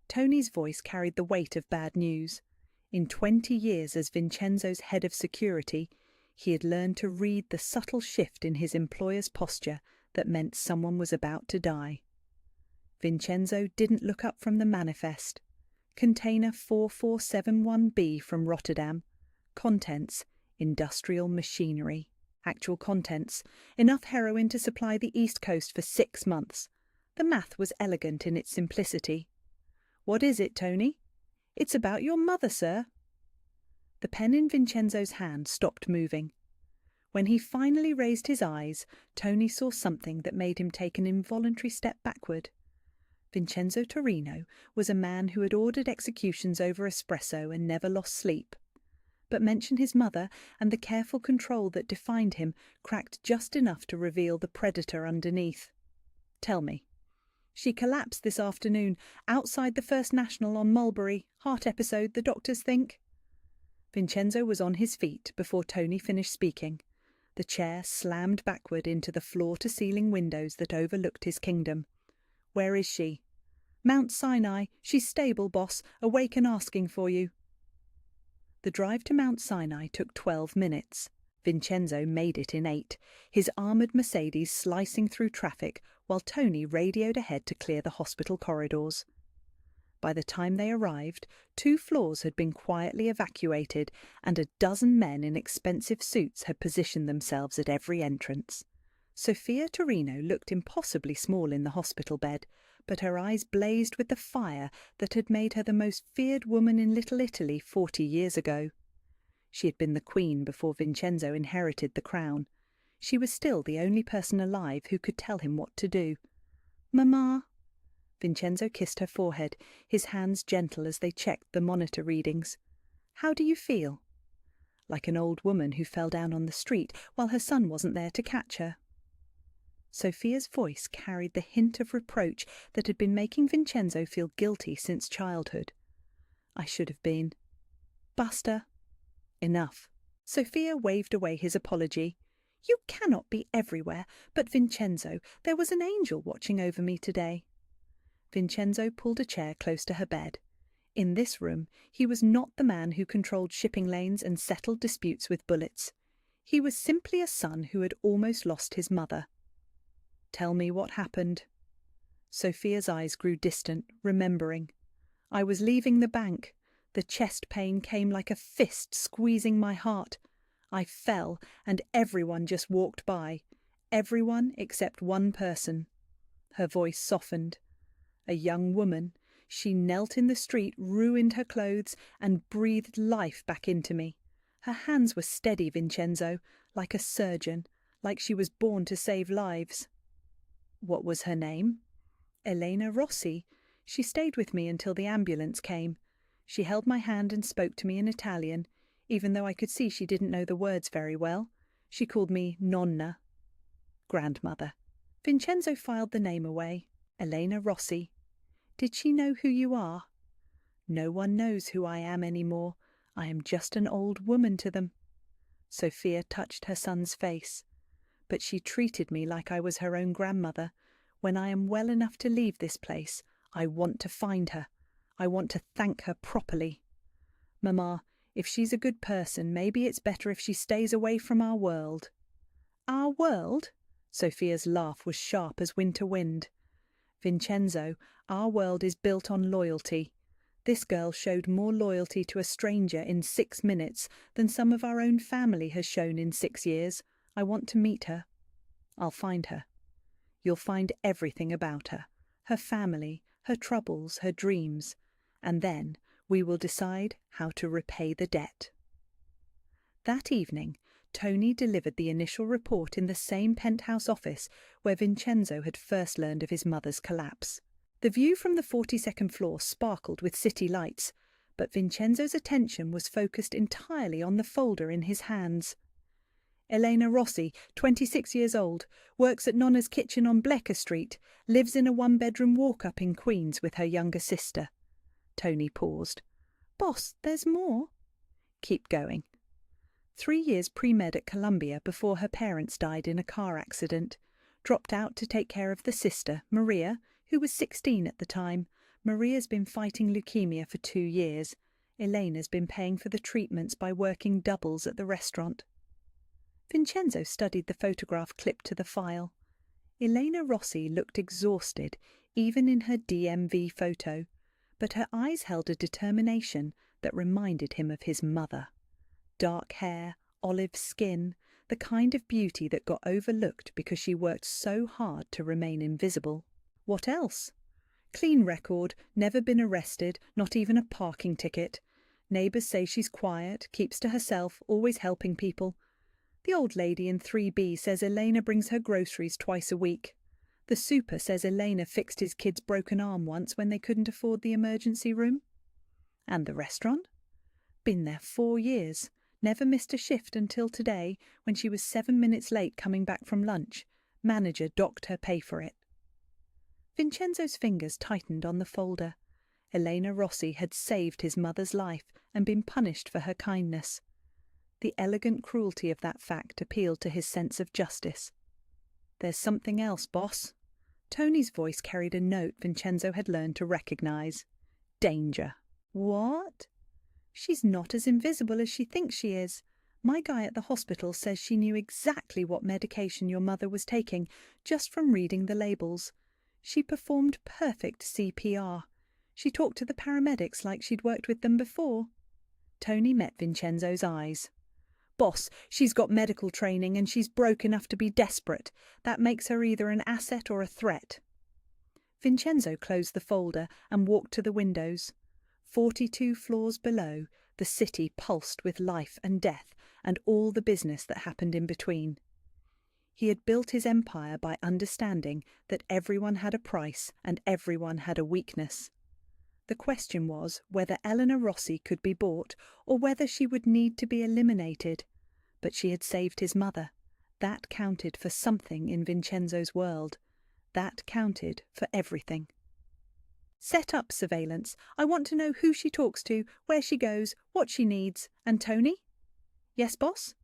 Tony's voice carried the weight of bad news. In 20 years as Vincenzo's head of security, he had learned to read the subtle shift in his employer's posture that meant someone was about to die. Vincenzo didn't look up from the manifest. Container 4471B from Rotterdam. Contents: industrial machinery. Actual contents: enough heroin to supply the East Coast for 6 months. The math was elegant in its simplicity. "What is it, Tony?" "It's about your mother, sir." The pen in Vincenzo's hand stopped moving. When he finally raised his eyes, Tony saw something that made him take an involuntary step backward. Vincenzo Torino was a man who had ordered executions over espresso and never lost sleep. But mention his mother, and the careful control that defined him cracked just enough to reveal the predator underneath. Tell me. She collapsed this afternoon, outside the First National on Mulberry. Heart episode, the doctors think. Vincenzo was on his feet before Tony finished speaking. The chair slammed backward into the floor-to-ceiling windows that overlooked his kingdom. Where is she? Mount Sinai. She's stable, boss. Awake and asking for you. The drive to Mount Sinai took 12 minutes. Vincenzo made it in 8, his armoured Mercedes slicing through traffic while Tony radioed ahead to clear the hospital corridors. By the time they arrived, 2 floors had been quietly evacuated and a dozen men in expensive suits had positioned themselves at every entrance. Sophia Torino looked impossibly small in the hospital bed, but her eyes blazed with the fire that had made her the most feared woman in Little Italy 40 years ago. She had been the queen before Vincenzo inherited the crown. She was still the only person alive who could tell him what to do. "Mamma." Vincenzo kissed her forehead, his hands gentle as they checked the monitor readings. "How do you feel?" Like an old woman who fell down on the street while her son wasn't there to catch her. Sophia's voice carried the hint of reproach that had been making Vincenzo feel guilty since childhood. "I should have been. Buster." "Enough." Sophia waved away his apology. "You cannot be everywhere, but Vincenzo, there was an angel watching over me today." Vincenzo pulled a chair close to her bed. In this room, he was not the man who controlled shipping lanes and settled disputes with bullets. He was simply a son who had almost lost his mother. "Tell me what happened." Sophia's eyes grew distant, remembering. "I was leaving the bank. The chest pain came like a fist squeezing my heart. I fell, and everyone just walked by. Everyone except one person." Her voice softened. A young woman. She knelt in the street, ruined her clothes, and breathed life back into me. Her hands were steady, Vincenzo, like a surgeon, like she was born to save lives. "What was her name?" "Elena Rossi. She stayed with me until the ambulance came. She held my hand and spoke to me in Italian, even though I could see she didn't know the words very well. She called me Nonna." "Grandmother." Vincenzo filed the name away. "Elena Rossi. Did she know who you are?" "No one knows who I am anymore. I am just an old woman to them." Sophia touched her son's face. "But she treated me like I was her own grandmother. When I am well enough to leave this place, I want to find her. I want to thank her properly. Mamma, if she's a good person, maybe it's better if she stays away from our world." "Our world?" Sophia's laugh was sharp as winter wind. "Vincenzo, our world is built on loyalty. This girl showed more loyalty to a stranger in 6 minutes than some of our own family has shown in 6 years. I want to meet her. I'll find her. You'll find everything about her, her family, her troubles, her dreams, and then we will decide how to repay the debt." That evening, Tony delivered the initial report in the same penthouse office where Vincenzo had first learned of his mother's collapse. The view from the 42nd floor sparkled with city lights, but Vincenzo's attention was focused entirely on the folder in his hands. "Elena Rossi, 26 years old, works at Nonna's Kitchen on Bleecker Street, lives in a 1-bedroom walk-up in Queens with her younger sister." Tony paused. "Boss, there's more." "Keep going." 3 years pre-med at Columbia before her parents died in a car accident. Dropped out to take care of the sister, Maria, who was 16 at the time. Maria's been fighting leukemia for 2 years. Elena's been paying for the treatments by working doubles at the restaurant. Vincenzo studied the photograph clipped to the file. Elena Rossi looked exhausted, even in her DMV photo, but her eyes held a determination that reminded him of his mother. Dark hair, olive skin, the kind of beauty that got overlooked because she worked so hard to remain invisible. What else? Clean record, never been arrested, not even a parking ticket. Neighbours say she's quiet, keeps to herself, always helping people. The old lady in 3B says Elena brings her groceries twice a week. The super says Elena fixed his kid's broken arm once when they couldn't afford the emergency room. And the restaurant? Been there 4 years, never missed a shift until today when she was 7 minutes late coming back from lunch. Manager docked her pay for it. Vincenzo's fingers tightened on the folder. Elena Rossi had saved his mother's life and been punished for her kindness. The elegant cruelty of that fact appealed to his sense of justice. "There's something else, boss." Tony's voice carried a note Vincenzo had learned to recognize. Danger. "What?" "She's not as invisible as she thinks she is. My guy at the hospital says she knew exactly what medication your mother was taking just from reading the labels. She performed perfect CPR. She talked to the paramedics like she'd worked with them before." Tony met Vincenzo's eyes. "Boss, she's got medical training and she's broke enough to be desperate. That makes her either an asset or a threat." Vincenzo closed the folder and walked to the windows. 42 floors below, the city pulsed with life and death and all the business that happened in between. He had built his empire by understanding that everyone had a price and everyone had a weakness. The question was whether Elena Rossi could be bought or whether she would need to be eliminated. But she had saved his mother. That counted for something in Vincenzo's world. That counted for everything. "Set up surveillance. I want to know who she talks to, where she goes, what she needs. And Tony?" "Yes, boss?"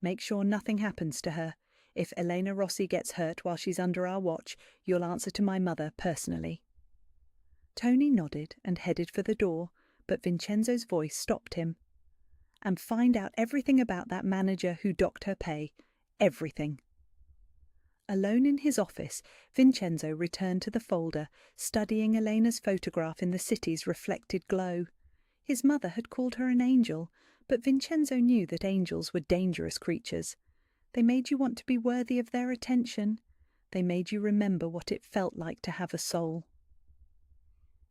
"Make sure nothing happens to her. If Elena Rossi gets hurt while she's under our watch, you'll answer to my mother personally." Tony nodded and headed for the door, but Vincenzo's voice stopped him. "And find out everything about that manager who docked her pay. Everything." Alone in his office, Vincenzo returned to the folder, studying Elena's photograph in the city's reflected glow. His mother had called her an angel, but Vincenzo knew that angels were dangerous creatures. They made you want to be worthy of their attention. They made you remember what it felt like to have a soul.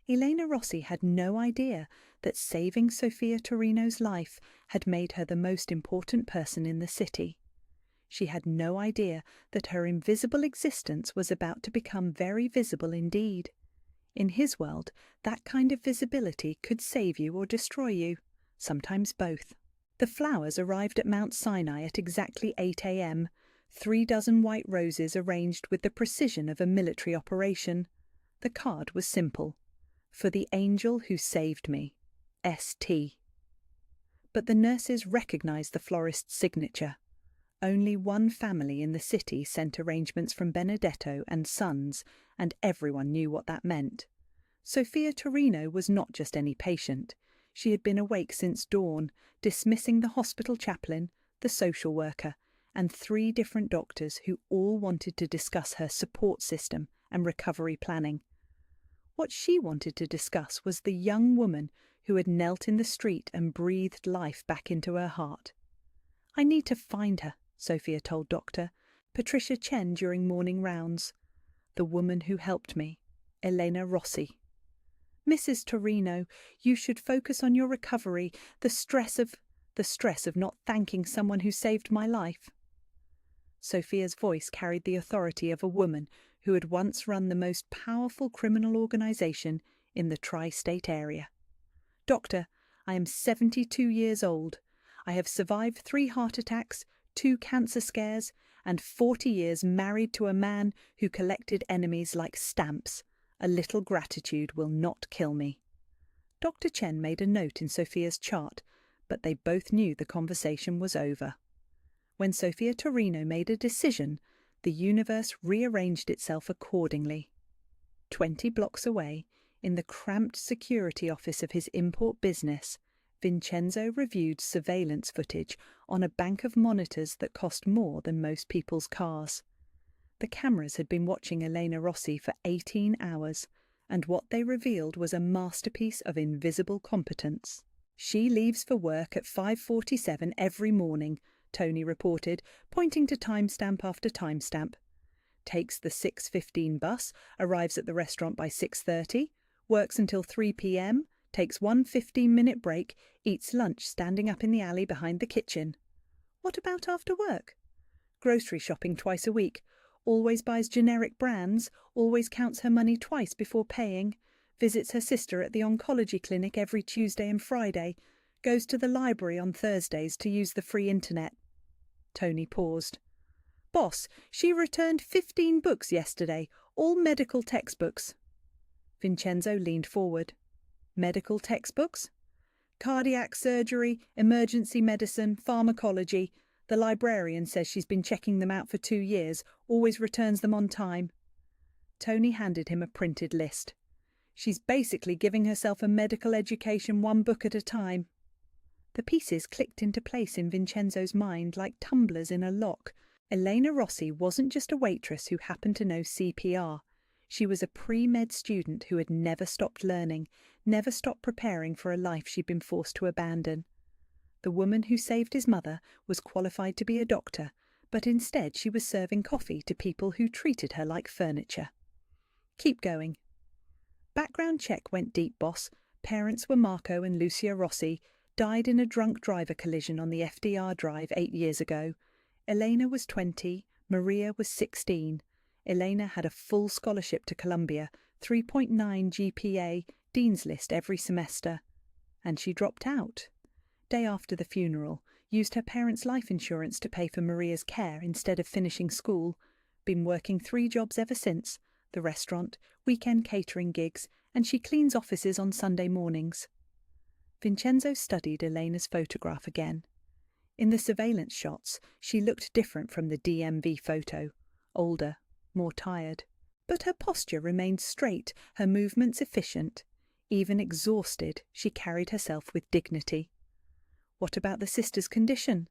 Elena Rossi had no idea that saving Sophia Torino's life had made her the most important person in the city. She had no idea that her invisible existence was about to become very visible indeed. In his world, that kind of visibility could save you or destroy you, sometimes both. The flowers arrived at Mount Sinai at exactly 8 a.m., 3 dozen white roses arranged with the precision of a military operation. The card was simple. "For the angel who saved me. S.T." But the nurses recognized the florist's signature. Only one family in the city sent arrangements from Benedetto and Sons, and everyone knew what that meant. Sophia Torino was not just any patient. She had been awake since dawn, dismissing the hospital chaplain, the social worker, and 3 different doctors who all wanted to discuss her support system and recovery planning. What she wanted to discuss was the young woman who had knelt in the street and breathed life back into her heart. "I need to find her," Sophia told Dr. Patricia Chen during morning rounds. "The woman who helped me, Elena Rossi." "Mrs. Torino, you should focus on your recovery, the stress of not thanking someone who saved my life." Sophia's voice carried the authority of a woman who had once run the most powerful criminal organization in the tri-state area. "Doctor, I am 72 years old. I have survived 3 heart attacks, 2 cancer scares, and 40 years married to a man who collected enemies like stamps. A little gratitude will not kill me." Dr. Chen made a note in Sophia's chart, but they both knew the conversation was over. When Sophia Torino made a decision, the universe rearranged itself accordingly. 20 blocks away, in the cramped security office of his import business, Vincenzo reviewed surveillance footage on a bank of monitors that cost more than most people's cars. The cameras had been watching Elena Rossi for 18 hours, and what they revealed was a masterpiece of invisible competence. "She leaves for work at 5:47 every morning," Tony reported, pointing to timestamp after timestamp. "Takes the 6:15 bus, arrives at the restaurant by 6:30, works until 3 p.m, takes 1 15-minute break, eats lunch standing up in the alley behind the kitchen." "What about after work?" "Grocery shopping twice a week. always buys generic brands, always counts her money twice before paying, visits her sister at the oncology clinic every Tuesday and Friday, goes to the library on Thursdays to use the free internet. Tony paused. Boss, she returned 15 books yesterday, all medical textbooks. Vincenzo leaned forward. Medical textbooks? Cardiac surgery, emergency medicine, pharmacology. The librarian says she's been checking them out for 2 years, always returns them on time. Tony handed him a printed list. She's basically giving herself a medical education 1 book at a time. The pieces clicked into place in Vincenzo's mind like tumblers in a lock. Elena Rossi wasn't just a waitress who happened to know CPR. She was a pre-med student who had never stopped learning, never stopped preparing for a life she'd been forced to abandon. The woman who saved his mother was qualified to be a doctor, but instead she was serving coffee to people who treated her like furniture. Keep going. Background check went deep, boss. Parents were Marco and Lucia Rossi, died in a drunk driver collision on the FDR Drive 8 years ago. Elena was 20, Maria was 16. Elena had a full scholarship to Columbia, 3.9 GPA, Dean's List every semester. And she dropped out. Day after the funeral, used her parents' life insurance to pay for Maria's care instead of finishing school. Been working 3 jobs ever since, the restaurant, weekend catering gigs, and she cleans offices on Sunday mornings. Vincenzo studied Elena's photograph again. In the surveillance shots, she looked different from the DMV photo. Older, more tired. But her posture remained straight, her movements efficient. Even exhausted, she carried herself with dignity. What about the sister's condition?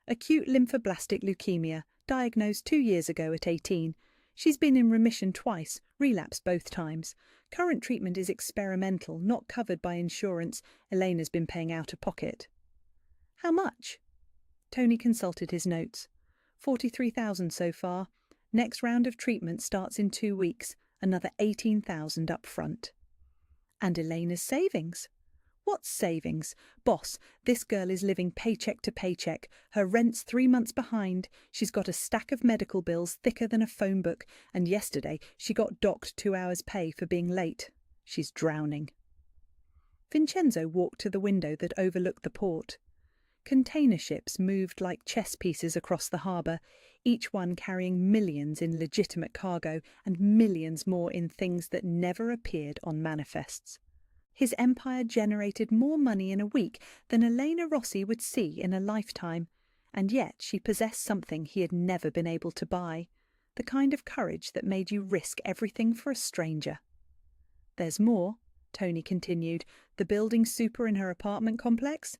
Acute lymphoblastic leukemia, diagnosed 2 years ago at 18. She's been in remission twice, relapsed both times. Current treatment is experimental, not covered by insurance. Elena's been paying out of pocket. How much? Tony consulted his notes. 43,000 so far. Next round of treatment starts in 2 weeks. Another 18,000 up front. And Elena's savings? What savings? Boss, this girl is living paycheck to paycheck. Her rent's 3 months behind. She's got a stack of medical bills thicker than a phone book. And yesterday she got docked 2 hours' pay for being late. She's drowning. Vincenzo walked to the window that overlooked the port. Container ships moved like chess pieces across the harbour, each one carrying millions in legitimate cargo and millions more in things that never appeared on manifests. His empire generated more money in a week than Elena Rossi would see in a lifetime, and yet she possessed something he had never been able to buy, the kind of courage that made you risk everything for a stranger. There's more, Tony continued, the building super in her apartment complex.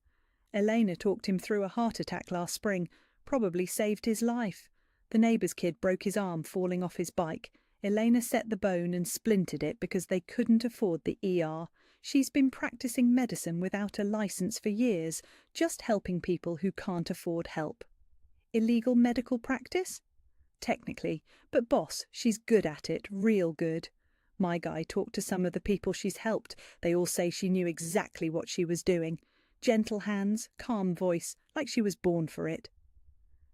Elena talked him through a heart attack last spring, probably saved his life. The neighbour's kid broke his arm falling off his bike. Elena set the bone and splintered it because they couldn't afford the ER. She's been practicing medicine without a licence for years, just helping people who can't afford help. Illegal medical practice? Technically, but boss, she's good at it, real good. My guy talked to some of the people she's helped. They all say she knew exactly what she was doing. Gentle hands, calm voice, like she was born for it.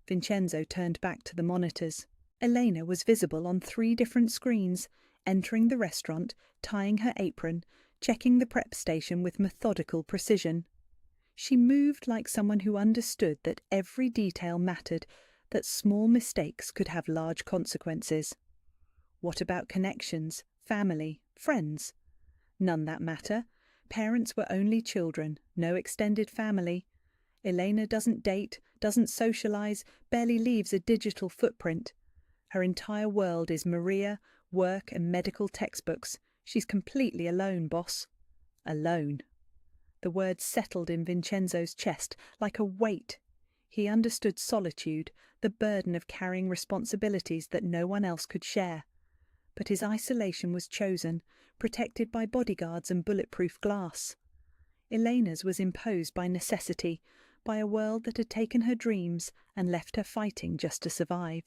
Vincenzo turned back to the monitors. Elena was visible on 3 different screens, entering the restaurant, tying her apron, checking the prep station with methodical precision. She moved like someone who understood that every detail mattered, that small mistakes could have large consequences. What about connections, family, friends? None that matter. Parents were only children, no extended family. Elena doesn't date, doesn't socialise, barely leaves a digital footprint. Her entire world is Maria, work and medical textbooks. She's completely alone, boss. Alone. The words settled in Vincenzo's chest like a weight. He understood solitude, the burden of carrying responsibilities that no one else could share. But his isolation was chosen, protected by bodyguards and bulletproof glass. Elena's was imposed by necessity, by a world that had taken her dreams and left her fighting just to survive.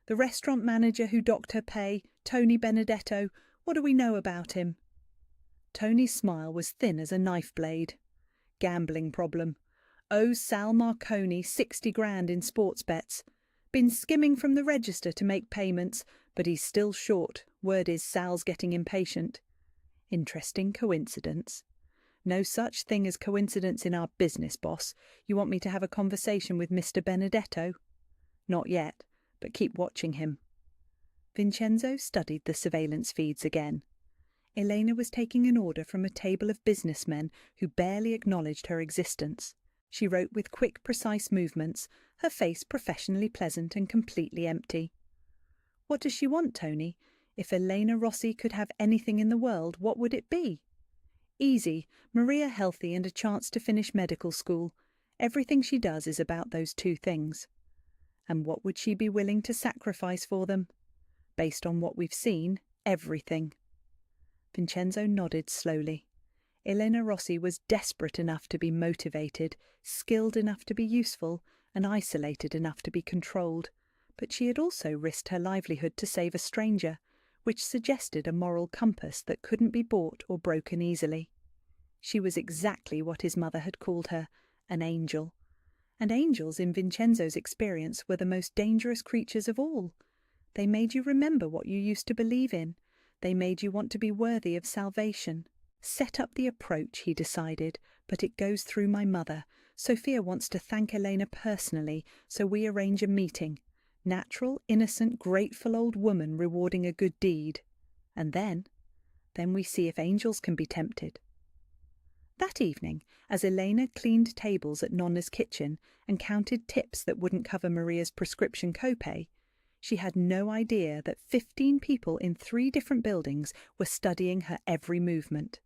The restaurant manager who docked her pay, Tony Benedetto, what do we know about him? Tony's smile was thin as a knife blade. Gambling problem. Owes Sal Marconi 60 grand in sports bets. Been skimming from the register to make payments, but he's still short. Word is Sal's getting impatient. Interesting coincidence. No such thing as coincidence in our business, boss. You want me to have a conversation with Mr. Benedetto? Not yet, but keep watching him. Vincenzo studied the surveillance feeds again. Elena was taking an order from a table of businessmen who barely acknowledged her existence. She wrote with quick, precise movements, her face professionally pleasant and completely empty. What does she want, Tony? If Elena Rossi could have anything in the world, what would it be? Easy, Maria healthy and a chance to finish medical school. Everything she does is about those two things. And what would she be willing to sacrifice for them? Based on what we've seen, everything. Vincenzo nodded slowly. Elena Rossi was desperate enough to be motivated, skilled enough to be useful, and isolated enough to be controlled. But she had also risked her livelihood to save a stranger, which suggested a moral compass that couldn't be bought or broken easily. She was exactly what his mother had called her, an angel. And angels, in Vincenzo's experience, were the most dangerous creatures of all. They made you remember what you used to believe in. They made you want to be worthy of salvation. Set up the approach, he decided, but it goes through my mother. Sophia wants to thank Elena personally, so we arrange a meeting. Natural, innocent, grateful old woman rewarding a good deed. And then we see if angels can be tempted. That evening, as Elena cleaned tables at Nonna's kitchen and counted tips that wouldn't cover Maria's prescription copay, she had no idea that 15 people in 3 different buildings were studying her every movement.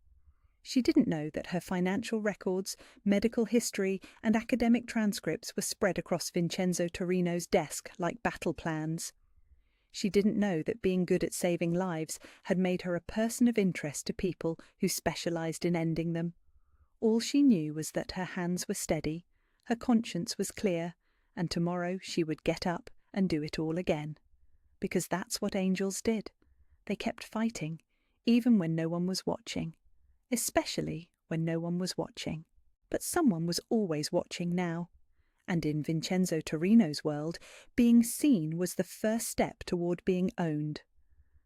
She didn't know that her financial records, medical history, and academic transcripts were spread across Vincenzo Torino's desk like battle plans. She didn't know that being good at saving lives had made her a person of interest to people who specialized in ending them. All she knew was that her hands were steady, her conscience was clear, and tomorrow she would get up and do it all again. Because that's what angels did. They kept fighting, even when no one was watching. Especially when no one was watching. But someone was always watching now. And in Vincenzo Torino's world, being seen was the first step toward being owned.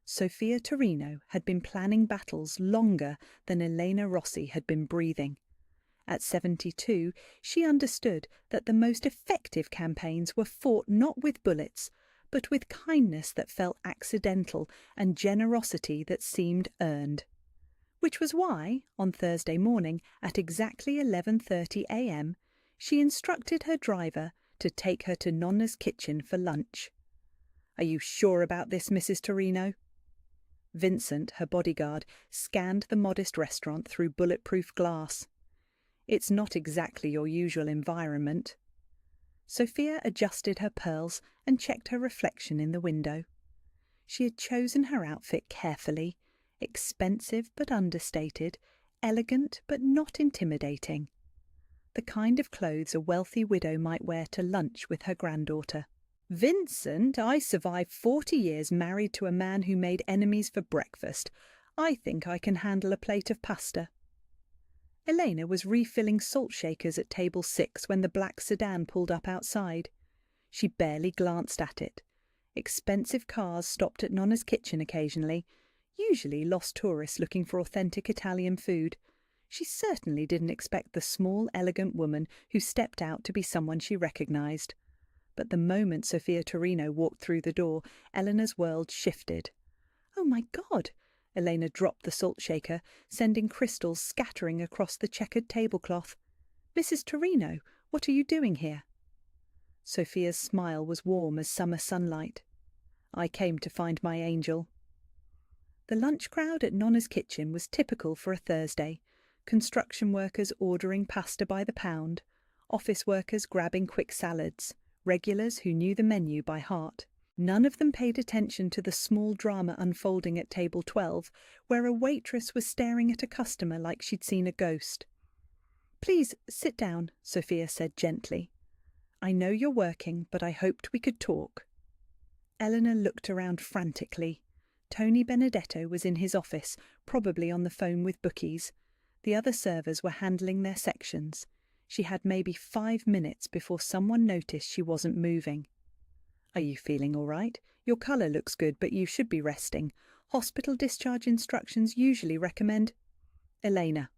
Sophia Torino had been planning battles longer than Elena Rossi had been breathing. At 72, she understood that the most effective campaigns were fought not with bullets, but with kindness that felt accidental and generosity that seemed earned. Which was why, on Thursday morning at exactly 11:30 a.m., she instructed her driver to take her to Nonna's kitchen for lunch. "Are you sure about this, Mrs. Torino?" Vincent, her bodyguard, scanned the modest restaurant through bulletproof glass. "It's not exactly your usual environment." Sophia adjusted her pearls and checked her reflection in the window. She had chosen her outfit carefully, expensive but understated, elegant but not intimidating. The kind of clothes a wealthy widow might wear to lunch with her granddaughter. "Vincent, I survived 40 years married to a man who made enemies for breakfast. I think I can handle a plate of pasta." Elena was refilling salt shakers at table 6 when the black sedan pulled up outside. She barely glanced at it. Expensive cars stopped at Nonna's kitchen occasionally, usually lost tourists looking for authentic Italian food. She certainly didn't expect the small, elegant woman who stepped out to be someone she recognized. But the moment Sophia Torino walked through the door, Eleanor's world shifted. "Oh, my God!" Elena dropped the salt shaker, sending crystals scattering across the checkered tablecloth. "Mrs. Torino, what are you doing here?" Sophia's smile was warm as summer sunlight. "I came to find my angel." The lunch crowd at Nonna's kitchen was typical for a Thursday. Construction workers ordering pasta by the pound, office workers grabbing quick salads, regulars who knew the menu by heart. None of them paid attention to the small drama unfolding at table 12, where a waitress was staring at a customer like she'd seen a ghost. "Please, sit down," Sophia said gently. "I know you're working, but I hoped we could talk." Eleanor looked around frantically. Tony Benedetto was in his office, probably on the phone with bookies. The other servers were handling their sections. She had maybe 5 minutes before someone noticed she wasn't moving. Are you feeling all right? Your colour looks good, but you should be resting. Hospital discharge instructions usually recommend... Elena.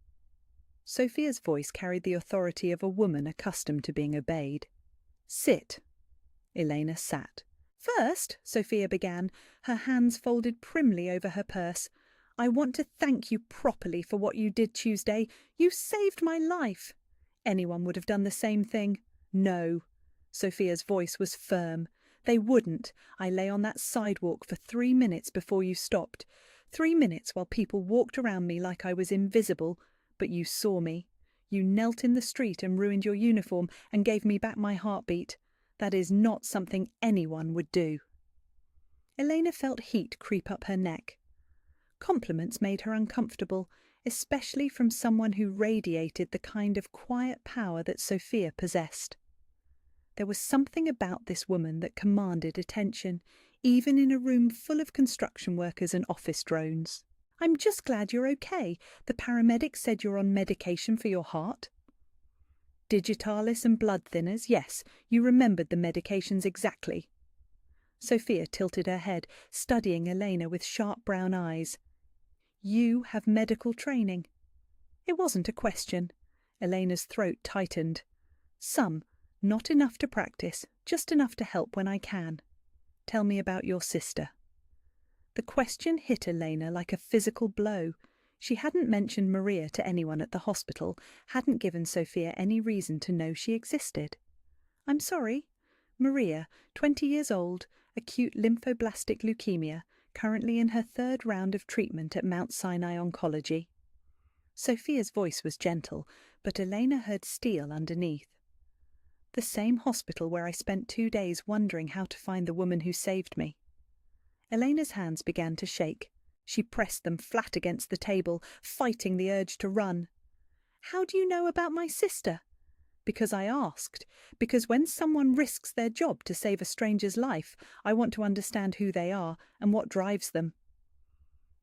Sophia's voice carried the authority of a woman accustomed to being obeyed. Sit. Elena sat. First, Sophia began, her hands folded primly over her purse, I want to thank you properly for what you did Tuesday. You saved my life. Anyone would have done the same thing. No. Sophia's voice was firm. They wouldn't. I lay on that sidewalk for 3 minutes before you stopped. 3 minutes while people walked around me like I was invisible, but you saw me. You knelt in the street and ruined your uniform and gave me back my heartbeat. That is not something anyone would do. Elena felt heat creep up her neck. Compliments made her uncomfortable, especially from someone who radiated the kind of quiet power that Sophia possessed. There was something about this woman that commanded attention, even in a room full of construction workers and office drones. I'm just glad you're okay. The paramedic said you're on medication for your heart. Digitalis and blood thinners, yes, you remembered the medications exactly. Sophia tilted her head, studying Elena with sharp brown eyes. You have medical training. It wasn't a question. Elena's throat tightened. Some, not enough to practice, just enough to help when I can. Tell me about your sister. The question hit Elena like a physical blow. She hadn't mentioned Maria to anyone at the hospital, hadn't given Sophia any reason to know she existed. I'm sorry. Maria, 20 years old, acute lymphoblastic leukemia, currently in her 3rd round of treatment at Mount Sinai Oncology. Sophia's voice was gentle, but Elena heard steel underneath. The same hospital where I spent 2 days wondering how to find the woman who saved me. Elena's hands began to shake. She pressed them flat against the table, fighting the urge to run. How do you know about my sister? Because I asked. Because when someone risks their job to save a stranger's life, I want to understand who they are and what drives them.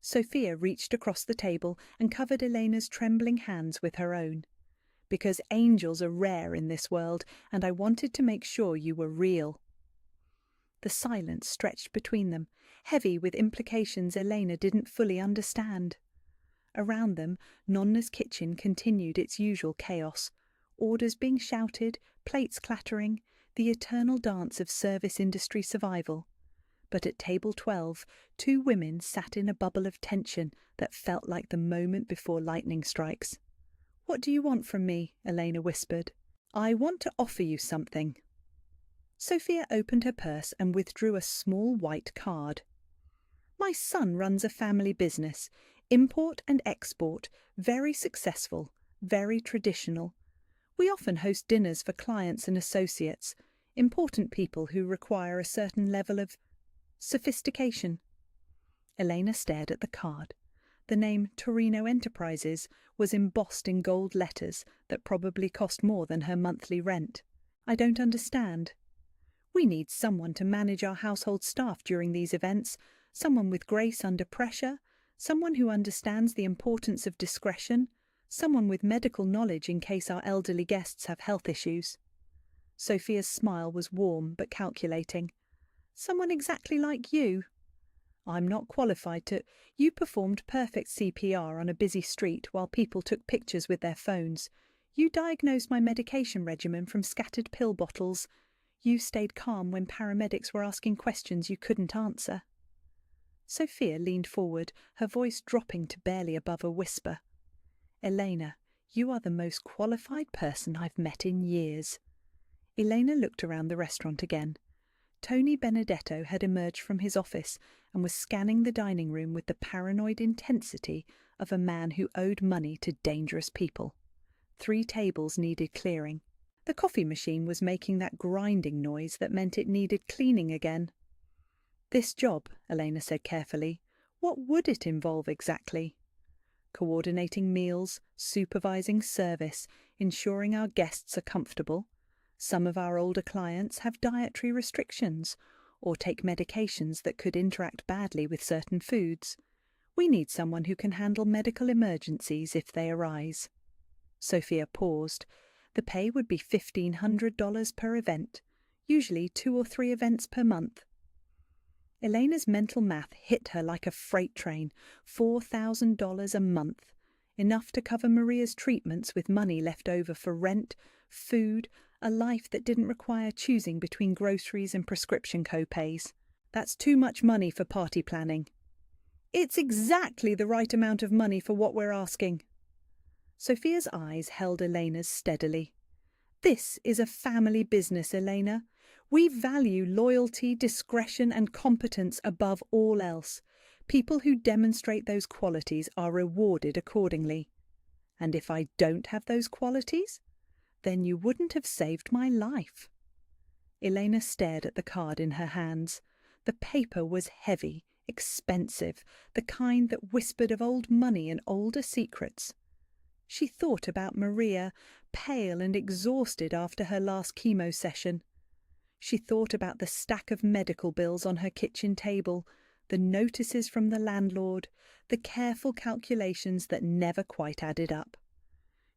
Sophia reached across the table and covered Elena's trembling hands with her own. Because angels are rare in this world, and I wanted to make sure you were real. The silence stretched between them, heavy with implications Elena didn't fully understand. Around them, Nonna's kitchen continued its usual chaos, orders being shouted, plates clattering, the eternal dance of service industry survival. But at table 12, 2 women sat in a bubble of tension that felt like the moment before lightning strikes. What do you want from me? Elena whispered. I want to offer you something. Sophia opened her purse and withdrew a small white card. My son runs a family business, import and export, very successful, very traditional. We often host dinners for clients and associates, important people who require a certain level of sophistication. Elena stared at the card. The name Torino Enterprises was embossed in gold letters that probably cost more than her monthly rent. I don't understand. We need someone to manage our household staff during these events, someone with grace under pressure, someone who understands the importance of discretion, someone with medical knowledge in case our elderly guests have health issues. Sophia's smile was warm but calculating. Someone exactly like you. I'm not qualified to... You performed perfect CPR on a busy street while people took pictures with their phones. You diagnosed my medication regimen from scattered pill bottles. You stayed calm when paramedics were asking questions you couldn't answer. Sophia leaned forward, her voice dropping to barely above a whisper. Elena, you are the most qualified person I've met in years. Elena looked around the restaurant again. Tony Benedetto had emerged from his office and was scanning the dining room with the paranoid intensity of a man who owed money to dangerous people. 3 tables needed clearing. The coffee machine was making that grinding noise that meant it needed cleaning again. This job, Elena said carefully, what would it involve exactly? Coordinating meals, supervising service, ensuring our guests are comfortable. Some of our older clients have dietary restrictions or take medications that could interact badly with certain foods. We need someone who can handle medical emergencies if they arise. Sophia paused. The pay would be $1,500 per event. usually 2 or 3 events per month. Elena's mental math hit her like a freight train. $4,000 a month, enough to cover Maria's treatments with money left over for rent, food, a life that didn't require choosing between groceries and prescription co-pays. That's too much money for party planning. It's exactly the right amount of money for what we're asking. Sophia's eyes held Elena's steadily. This is a family business, Elena. We value loyalty, discretion, and competence above all else. People who demonstrate those qualities are rewarded accordingly. And if I don't have those qualities, then you wouldn't have saved my life. Elena stared at the card in her hands. The paper was heavy, expensive, the kind that whispered of old money and older secrets. She thought about Maria, pale and exhausted after her last chemo session. She thought about the stack of medical bills on her kitchen table, the notices from the landlord, the careful calculations that never quite added up.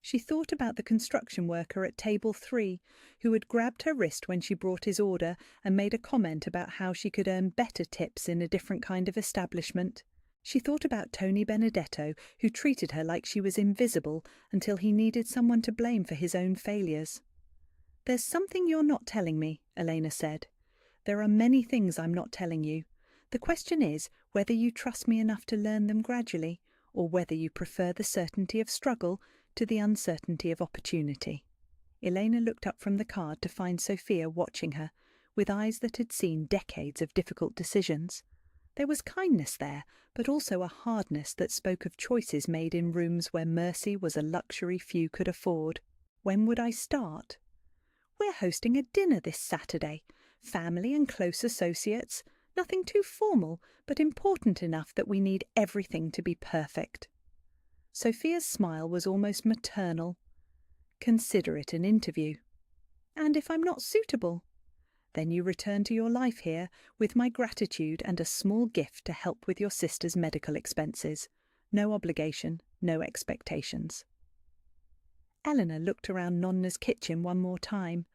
She thought about the construction worker at table 3 who had grabbed her wrist when she brought his order and made a comment about how she could earn better tips in a different kind of establishment. She thought about Tony Benedetto, who treated her like she was invisible until he needed someone to blame for his own failures. "There's something you're not telling me," Elena said. "There are many things I'm not telling you. The question is whether you trust me enough to learn them gradually, or whether you prefer the certainty of struggle to the uncertainty of opportunity." Elena looked up from the card to find Sophia watching her, with eyes that had seen decades of difficult decisions. There was kindness there, but also a hardness that spoke of choices made in rooms where mercy was a luxury few could afford. "When would I start?" "We're hosting a dinner this Saturday. Family and close associates. Nothing too formal, but important enough that we need everything to be perfect." Sophia's smile was almost maternal. "Consider it an interview." "And if I'm not suitable?" "Then you return to your life here with my gratitude and a small gift to help with your sister's medical expenses. No obligation, no expectations." Eleanor looked around Nonna's kitchen one more time.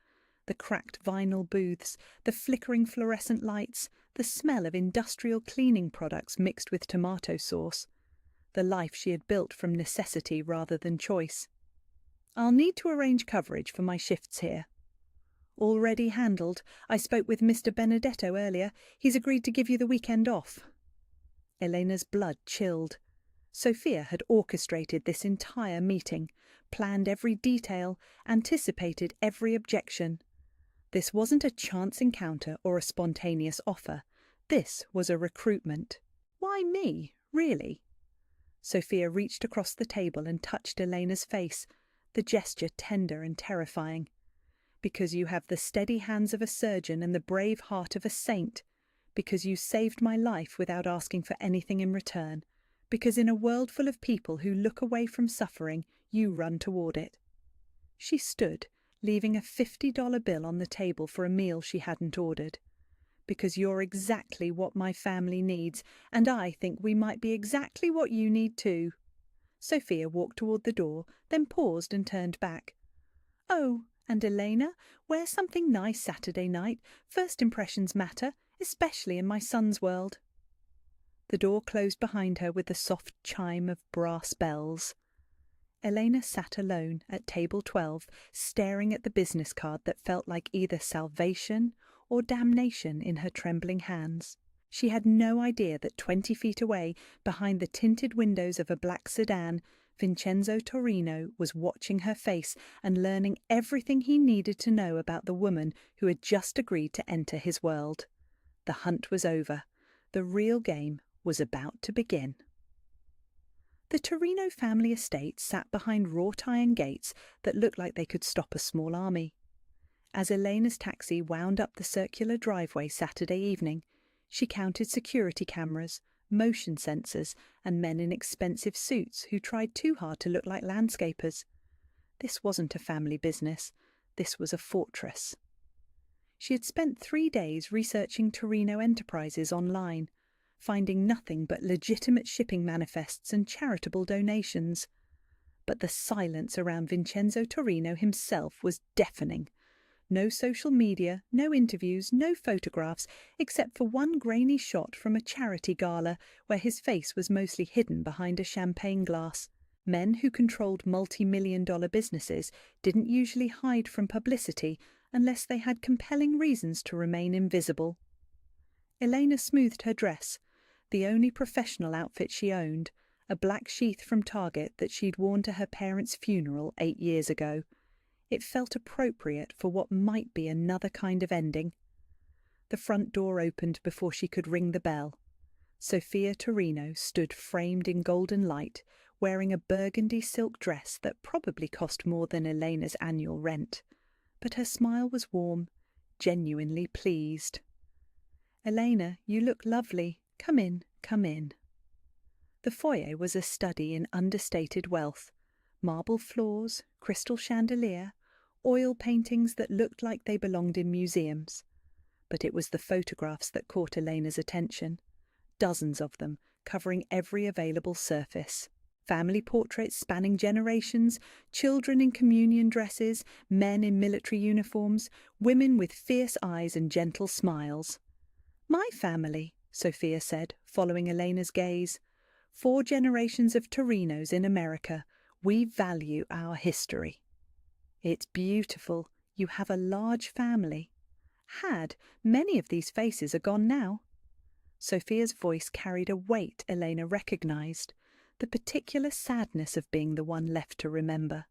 The cracked vinyl booths, the flickering fluorescent lights, the smell of industrial cleaning products mixed with tomato sauce. The life she had built from necessity rather than choice. "I'll need to arrange coverage for my shifts here." "Already handled. I spoke with Mr. Benedetto earlier. He's agreed to give you the weekend off." Elena's blood chilled. Sophia had orchestrated this entire meeting, planned every detail, anticipated every objection. This wasn't a chance encounter or a spontaneous offer. This was a recruitment. Why me, really? Sophia reached across the table and touched Elena's face, the gesture tender and terrifying. "Because you have the steady hands of a surgeon and the brave heart of a saint. Because you saved my life without asking for anything in return. Because in a world full of people who look away from suffering, you run toward it." She stood, leaving a $50 bill on the table for a meal she hadn't ordered. "Because you're exactly what my family needs, and I think we might be exactly what you need too." Sophia walked toward the door, then paused and turned back. "Oh, and Elena, wear something nice Saturday night. First impressions matter, especially in my son's world." The door closed behind her with the soft chime of brass bells. Elena sat alone at table 12, staring at the business card that felt like either salvation or damnation in her trembling hands. She had no idea that 20 feet away, behind the tinted windows of a black sedan, Vincenzo Torino was watching her face and learning everything he needed to know about the woman who had just agreed to enter his world. The hunt was over. The real game was about to begin. The Torino family estate sat behind wrought iron gates that looked like they could stop a small army. As Elena's taxi wound up the circular driveway Saturday evening, she counted security cameras, motion sensors, and men in expensive suits who tried too hard to look like landscapers. This wasn't a family business. This was a fortress. She had spent 3 days researching Torino enterprises online, finding nothing but legitimate shipping manifests and charitable donations. But the silence around Vincenzo Torino himself was deafening. No social media, no interviews, no photographs, except for one grainy shot from a charity gala where his face was mostly hidden behind a champagne glass. Men who controlled multi-million-dollar businesses didn't usually hide from publicity unless they had compelling reasons to remain invisible. Elena smoothed her dress, the only professional outfit she owned, a black sheath from Target that she'd worn to her parents' funeral 8 years ago. It felt appropriate for what might be another kind of ending. The front door opened before she could ring the bell. Sophia Torino stood framed in golden light, wearing a burgundy silk dress that probably cost more than Elena's annual rent. But her smile was warm, genuinely pleased. "Elena, you look lovely. Come in, come in." The foyer was a study in understated wealth. Marble floors, crystal chandelier, oil paintings that looked like they belonged in museums. But it was the photographs that caught Elena's attention. Dozens of them, covering every available surface. Family portraits spanning generations, children in communion dresses, men in military uniforms, women with fierce eyes and gentle smiles. "My family," Sophia said, following Elena's gaze. "4 generations of Torinos in America. We value our history." "It's beautiful. You have a large family." "Had. Many of these faces are gone now." Sophia's voice carried a weight Elena recognized, the particular sadness of being the one left to remember.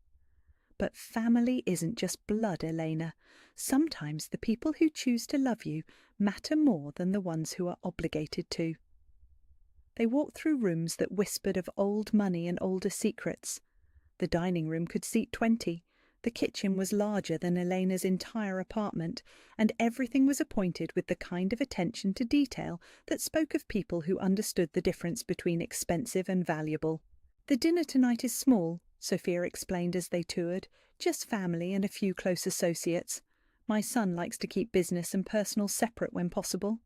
But family isn't just blood, Elena. Sometimes the people who choose to love you matter more than the ones who are obligated to. They walked through rooms that whispered of old money and older secrets. The dining room could seat 20. The kitchen was larger than Elena's entire apartment, and everything was appointed with the kind of attention to detail that spoke of people who understood the difference between expensive and valuable. "The dinner tonight is small," Sophia explained as they toured, "just family and a few close associates. My son likes to keep business and personal separate when possible."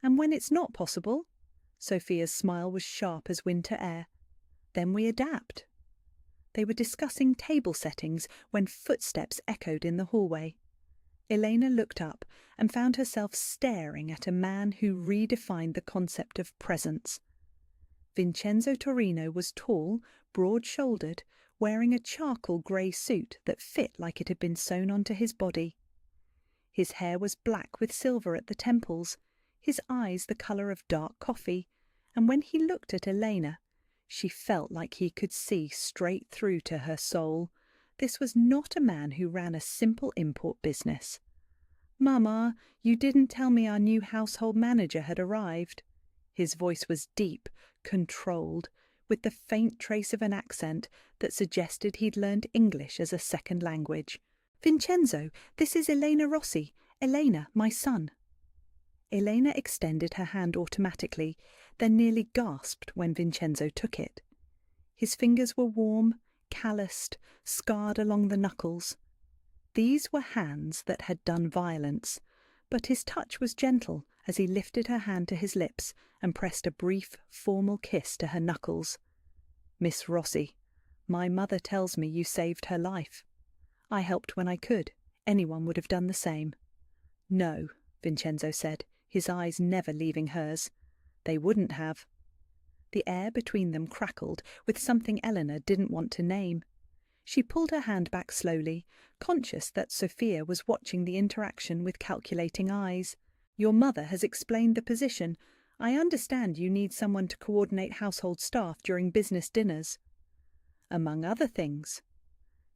"And when it's not possible?" Sophia's smile was sharp as winter air. "Then we adapt." They were discussing table settings when footsteps echoed in the hallway. Elena looked up and found herself staring at a man who redefined the concept of presence. Vincenzo Torino was tall, broad-shouldered, wearing a charcoal grey suit that fit like it had been sewn onto his body. His hair was black with silver at the temples, his eyes the colour of dark coffee, and when he looked at Elena, she felt like he could see straight through to her soul. This was not a man who ran a simple import business. "Mama, you didn't tell me our new household manager had arrived." His voice was deep, controlled, with the faint trace of an accent that suggested he'd learned English as a second language. "Vincenzo, this is Elena Rossi. Elena, my son." Elena extended her hand automatically, then nearly gasped when Vincenzo took it. His fingers were warm, calloused, scarred along the knuckles. These were hands that had done violence, but his touch was gentle as he lifted her hand to his lips and pressed a brief, formal kiss to her knuckles. "Miss Rossi, my mother tells me you saved her life. I helped when I could. Anyone would have done the same." "No," Vincenzo said, his eyes never leaving hers. "They wouldn't have." The air between them crackled with something Eleanor didn't want to name. She pulled her hand back slowly, conscious that Sophia was watching the interaction with calculating eyes. "Your mother has explained the position. I understand you need someone to coordinate household staff during business dinners." "Among other things."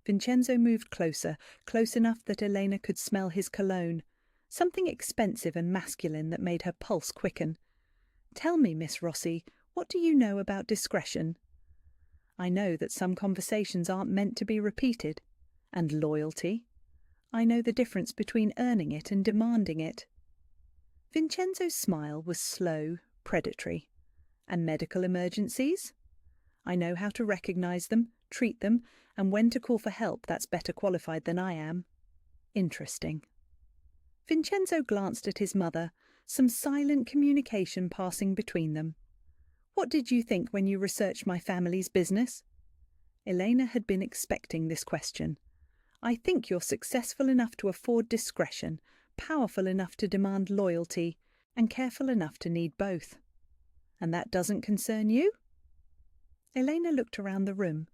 Vincenzo moved closer, close enough that Elena could smell his cologne, something expensive and masculine that made her pulse quicken. "Tell me, Miss Rossi, what do you know about discretion?" "I know that some conversations aren't meant to be repeated. And loyalty? I know the difference between earning it and demanding it." Vincenzo's smile was slow, predatory. "And medical emergencies? I know how to recognize them, treat them, and when to call for help that's better qualified than I am." "Interesting." Vincenzo glanced at his mother, some silent communication passing between them. "What did you think when you researched my family's business?" Elena had been expecting this question. I think you're successful enough to afford discretion, powerful enough to demand loyalty, and careful enough to need both. And that doesn't concern you?" Elena looked around the room,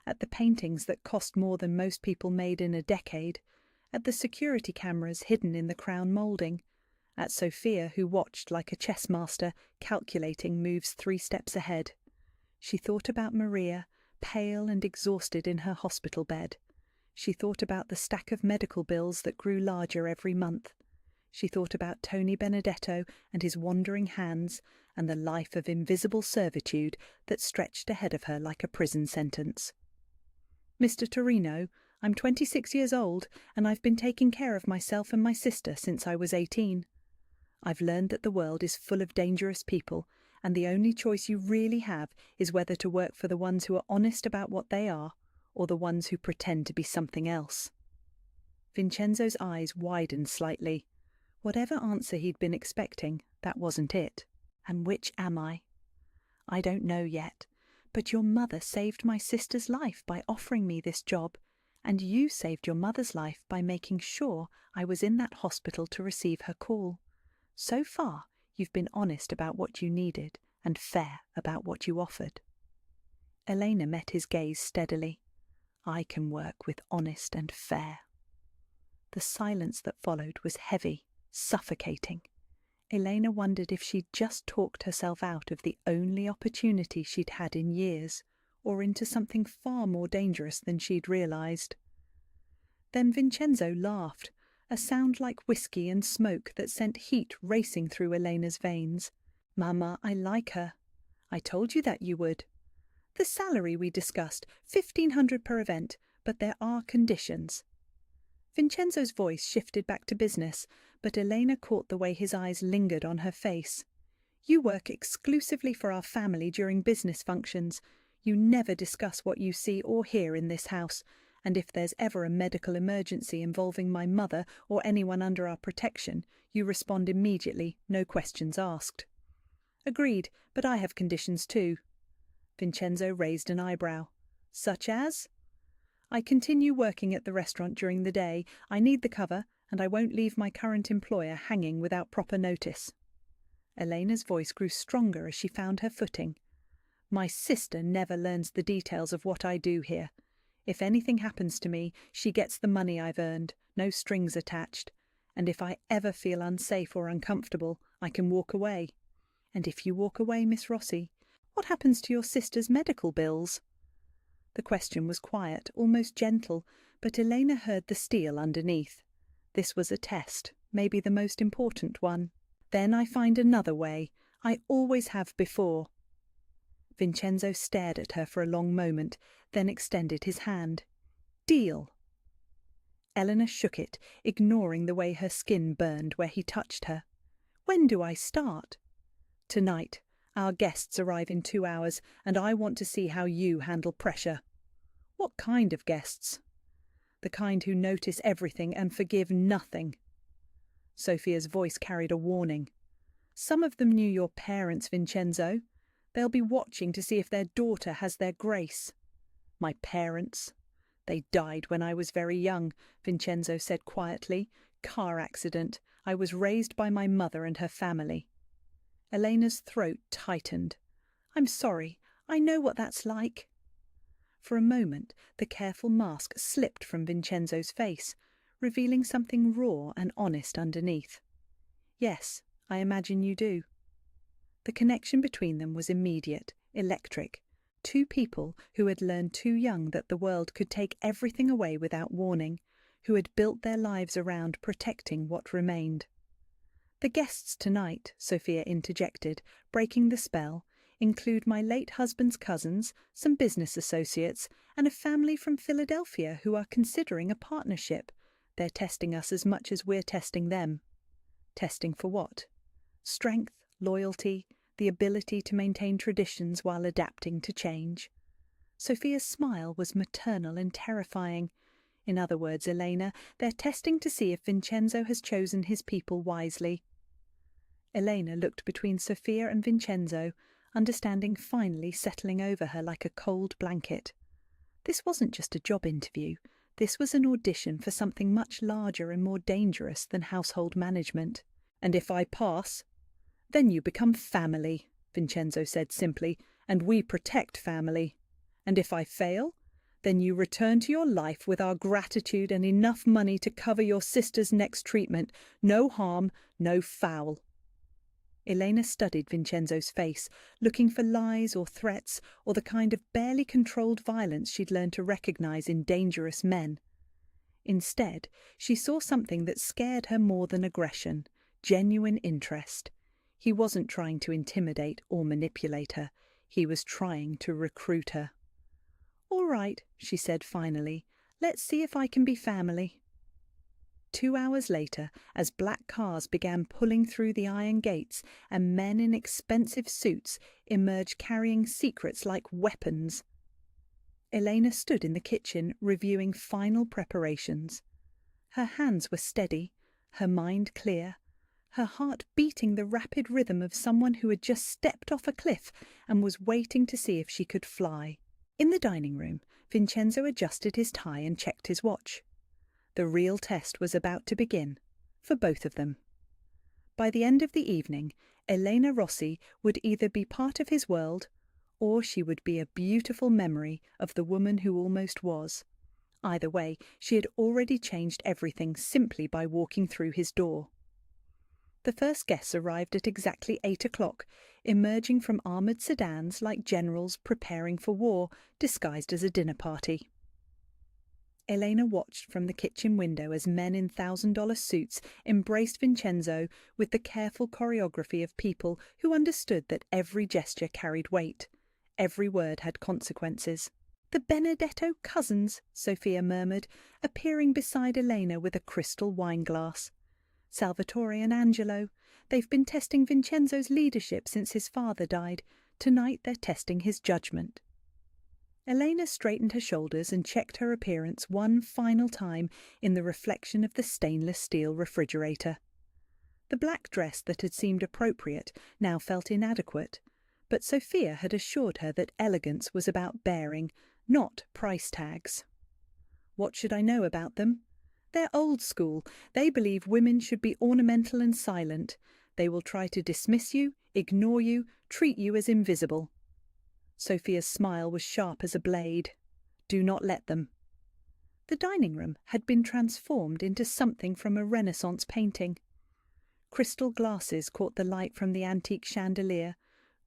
at the paintings that cost more than most people made in a decade, at the security cameras hidden in the crown moulding, at Sophia, who watched like a chess master, calculating moves 3 steps ahead. She thought about Maria, pale and exhausted in her hospital bed. She thought about the stack of medical bills that grew larger every month. She thought about Tony Benedetto and his wandering hands, and the life of invisible servitude that stretched ahead of her like a prison sentence. "Mr. Torino, I'm 26 years old, and I've been taking care of myself and my sister since I was 18. I've learned that the world is full of dangerous people, and the only choice you really have is whether to work for the ones who are honest about what they are, or the ones who pretend to be something else." Vincenzo's eyes widened slightly. Whatever answer he'd been expecting, that wasn't it. "And which am I?" "I don't know yet, but your mother saved my sister's life by offering me this job, and you saved your mother's life by making sure I was in that hospital to receive her call. So far, you've been honest about what you needed and fair about what you offered." Elena met his gaze steadily. "I can work with honest and fair." The silence that followed was heavy, suffocating. Elena wondered if she'd just talked herself out of the only opportunity she'd had in years, or into something far more dangerous than she'd realized. Then Vincenzo laughed, a sound like whiskey and smoke that sent heat racing through Elena's veins. "Mama, I like her. I told you that you would. The salary we discussed, 1,500 per event, but there are conditions." Vincenzo's voice shifted back to business, but Elena caught the way his eyes lingered on her face. "You work exclusively for our family during business functions. You never discuss what you see or hear in this house, and if there's ever a medical emergency involving my mother or anyone under our protection, you respond immediately, no questions asked." "Agreed, but I have conditions too." Vincenzo raised an eyebrow. "Such as?" "I continue working at the restaurant during the day. I need the cover, and I won't leave my current employer hanging without proper notice." Elena's voice grew stronger as she found her footing. "My sister never learns the details of what I do here. If anything happens to me, she gets the money I've earned, no strings attached. And if I ever feel unsafe or uncomfortable, I can walk away. And if you walk away, Miss Rossi, what happens to your sister's medical bills?" The question was quiet, almost gentle, but Elena heard the steel underneath. This was a test, maybe the most important one. "Then I find another way. I always have before." Vincenzo stared at her for a long moment, then extended his hand. "Deal." Eleanor shook it, ignoring the way her skin burned where he touched her. "When do I start?" "Tonight. Our guests arrive in 2 hours, and I want to see how you handle pressure." "What kind of guests?" "The kind who notice everything and forgive nothing." Sophia's voice carried a warning. "Some of them knew your parents, Vincenzo. They'll be watching to see if their daughter has their grace." "My parents? They died when I was very young," Vincenzo said quietly. "Car accident. I was raised by my mother and her family." Elena's throat tightened. "I'm sorry. I know what that's like." For a moment, the careful mask slipped from Vincenzo's face, revealing something raw and honest underneath. "Yes, I imagine you do." The connection between them was immediate, electric. Two people who had learned too young that the world could take everything away without warning, who had built their lives around protecting what remained. "The guests tonight," Sophia interjected, breaking the spell, "include my late husband's cousins, some business associates, and a family from Philadelphia who are considering a partnership. They're testing us as much as we're testing them." "Testing for what?" "Strength, loyalty, the ability to maintain traditions while adapting to change." Sophia's smile was maternal and terrifying. "In other words, Elena, they're testing to see if Vincenzo has chosen his people wisely." Elena looked between Sophia and Vincenzo, understanding finally settling over her like a cold blanket. This wasn't just a job interview. This was an audition for something much larger and more dangerous than household management. "And if I pass, then you become family," Vincenzo said simply, "and we protect family. And if I fail, then you return to your life with our gratitude and enough money to cover your sister's next treatment. No harm, no foul." Elena studied Vincenzo's face, looking for lies or threats or the kind of barely controlled violence she'd learned to recognize in dangerous men. Instead, she saw something that scared her more than aggression, genuine interest. He wasn't trying to intimidate or manipulate her. He was trying to recruit her. "All right," she said finally. "Let's see if I can be family." 2 hours later, as black cars began pulling through the iron gates and men in expensive suits emerged carrying secrets like weapons, Elena stood in the kitchen reviewing final preparations. Her hands were steady, her mind clear, her heart beating the rapid rhythm of someone who had just stepped off a cliff and was waiting to see if she could fly. In the dining room, Vincenzo adjusted his tie and checked his watch. The real test was about to begin, for both of them. By the end of the evening, Elena Rossi would either be part of his world, or she would be a beautiful memory of the woman who almost was. Either way, she had already changed everything simply by walking through his door. The first guests arrived at exactly 8 o'clock, emerging from armoured sedans like generals preparing for war, disguised as a dinner party. Elena watched from the kitchen window as men in $1,000 suits embraced Vincenzo with the careful choreography of people who understood that every gesture carried weight. Every word had consequences. "The Benedetto cousins," Sophia murmured, appearing beside Elena with a crystal wine glass. "Salvatore and Angelo. They've been testing Vincenzo's leadership since his father died. Tonight they're testing his judgment." Elena straightened her shoulders and checked her appearance one final time in the reflection of the stainless steel refrigerator. The black dress that had seemed appropriate now felt inadequate, but Sophia had assured her that elegance was about bearing, not price tags. "What should I know about them? They're old school. They believe women should be ornamental and silent. They will try to dismiss you, ignore you, treat you as invisible." Sophia's smile was sharp as a blade. "Do not let them." The dining room had been transformed into something from a Renaissance painting. Crystal glasses caught the light from the antique chandelier,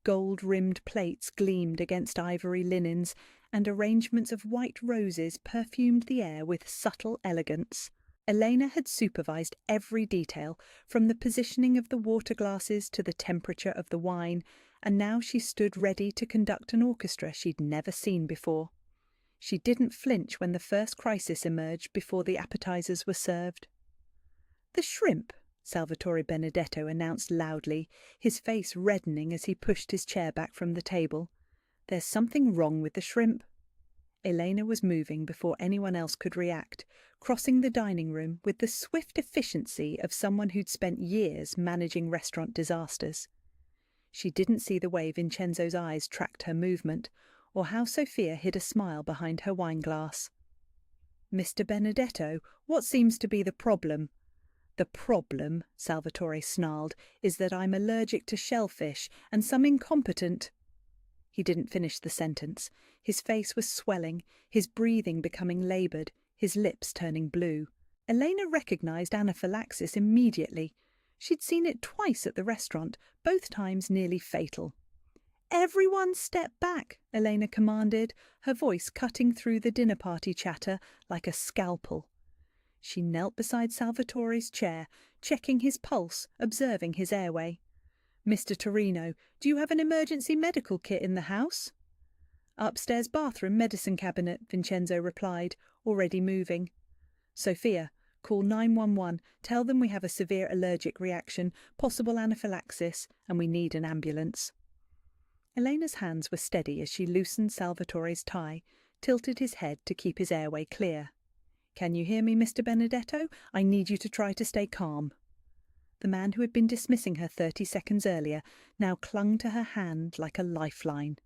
gold-rimmed plates gleamed against ivory linens, and arrangements of white roses perfumed the air with subtle elegance. Elena had supervised every detail, from the positioning of the water glasses to the temperature of the wine, and now she stood ready to conduct an orchestra she'd never seen before. She didn't flinch when the first crisis emerged before the appetizers were served. "The shrimp," Salvatore Benedetto announced loudly, his face reddening as he pushed his chair back from the table. "There's something wrong with the shrimp." Elena was moving before anyone else could react, crossing the dining room with the swift efficiency of someone who'd spent years managing restaurant disasters. She didn't see the way Vincenzo's eyes tracked her movement, or how Sophia hid a smile behind her wineglass. "Mr. Benedetto, what seems to be the problem?" "The problem," Salvatore snarled, "is that I'm allergic to shellfish, and some incompetent—" He didn't finish the sentence. His face was swelling, his breathing becoming laboured, his lips turning blue. Elena recognised anaphylaxis immediately. She'd seen it twice at the restaurant, both times nearly fatal. "Everyone step back," Elena commanded, her voice cutting through the dinner party chatter like a scalpel. She knelt beside Salvatore's chair, checking his pulse, observing his airway. "Mr. Torino, do you have an emergency medical kit in the house?" "Upstairs bathroom medicine cabinet," Vincenzo replied, already moving. "Sophia, call 911. Tell them we have a severe allergic reaction, possible anaphylaxis, and we need an ambulance." Elena's hands were steady as she loosened Salvatore's tie, tilted his head to keep his airway clear. "Can you hear me, Mr. Benedetto? I need you to try to stay calm." The man who had been dismissing her 30 seconds earlier now clung to her hand like a lifeline.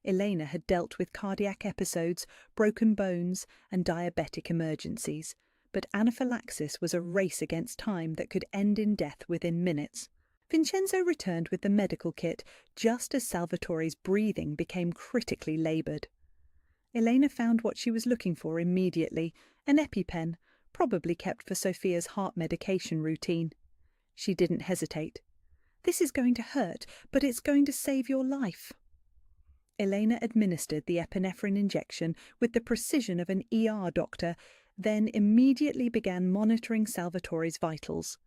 Elena had dealt with cardiac episodes, broken bones, and diabetic emergencies, but anaphylaxis was a race against time that could end in death within minutes. Vincenzo returned with the medical kit just as Salvatore's breathing became critically laboured. Elena found what she was looking for immediately, an EpiPen, probably kept for Sophia's heart medication routine. She didn't hesitate. "This is going to hurt, but it's going to save your life." Elena administered the epinephrine injection with the precision of an ER doctor, then immediately began monitoring Salvatore's vitals.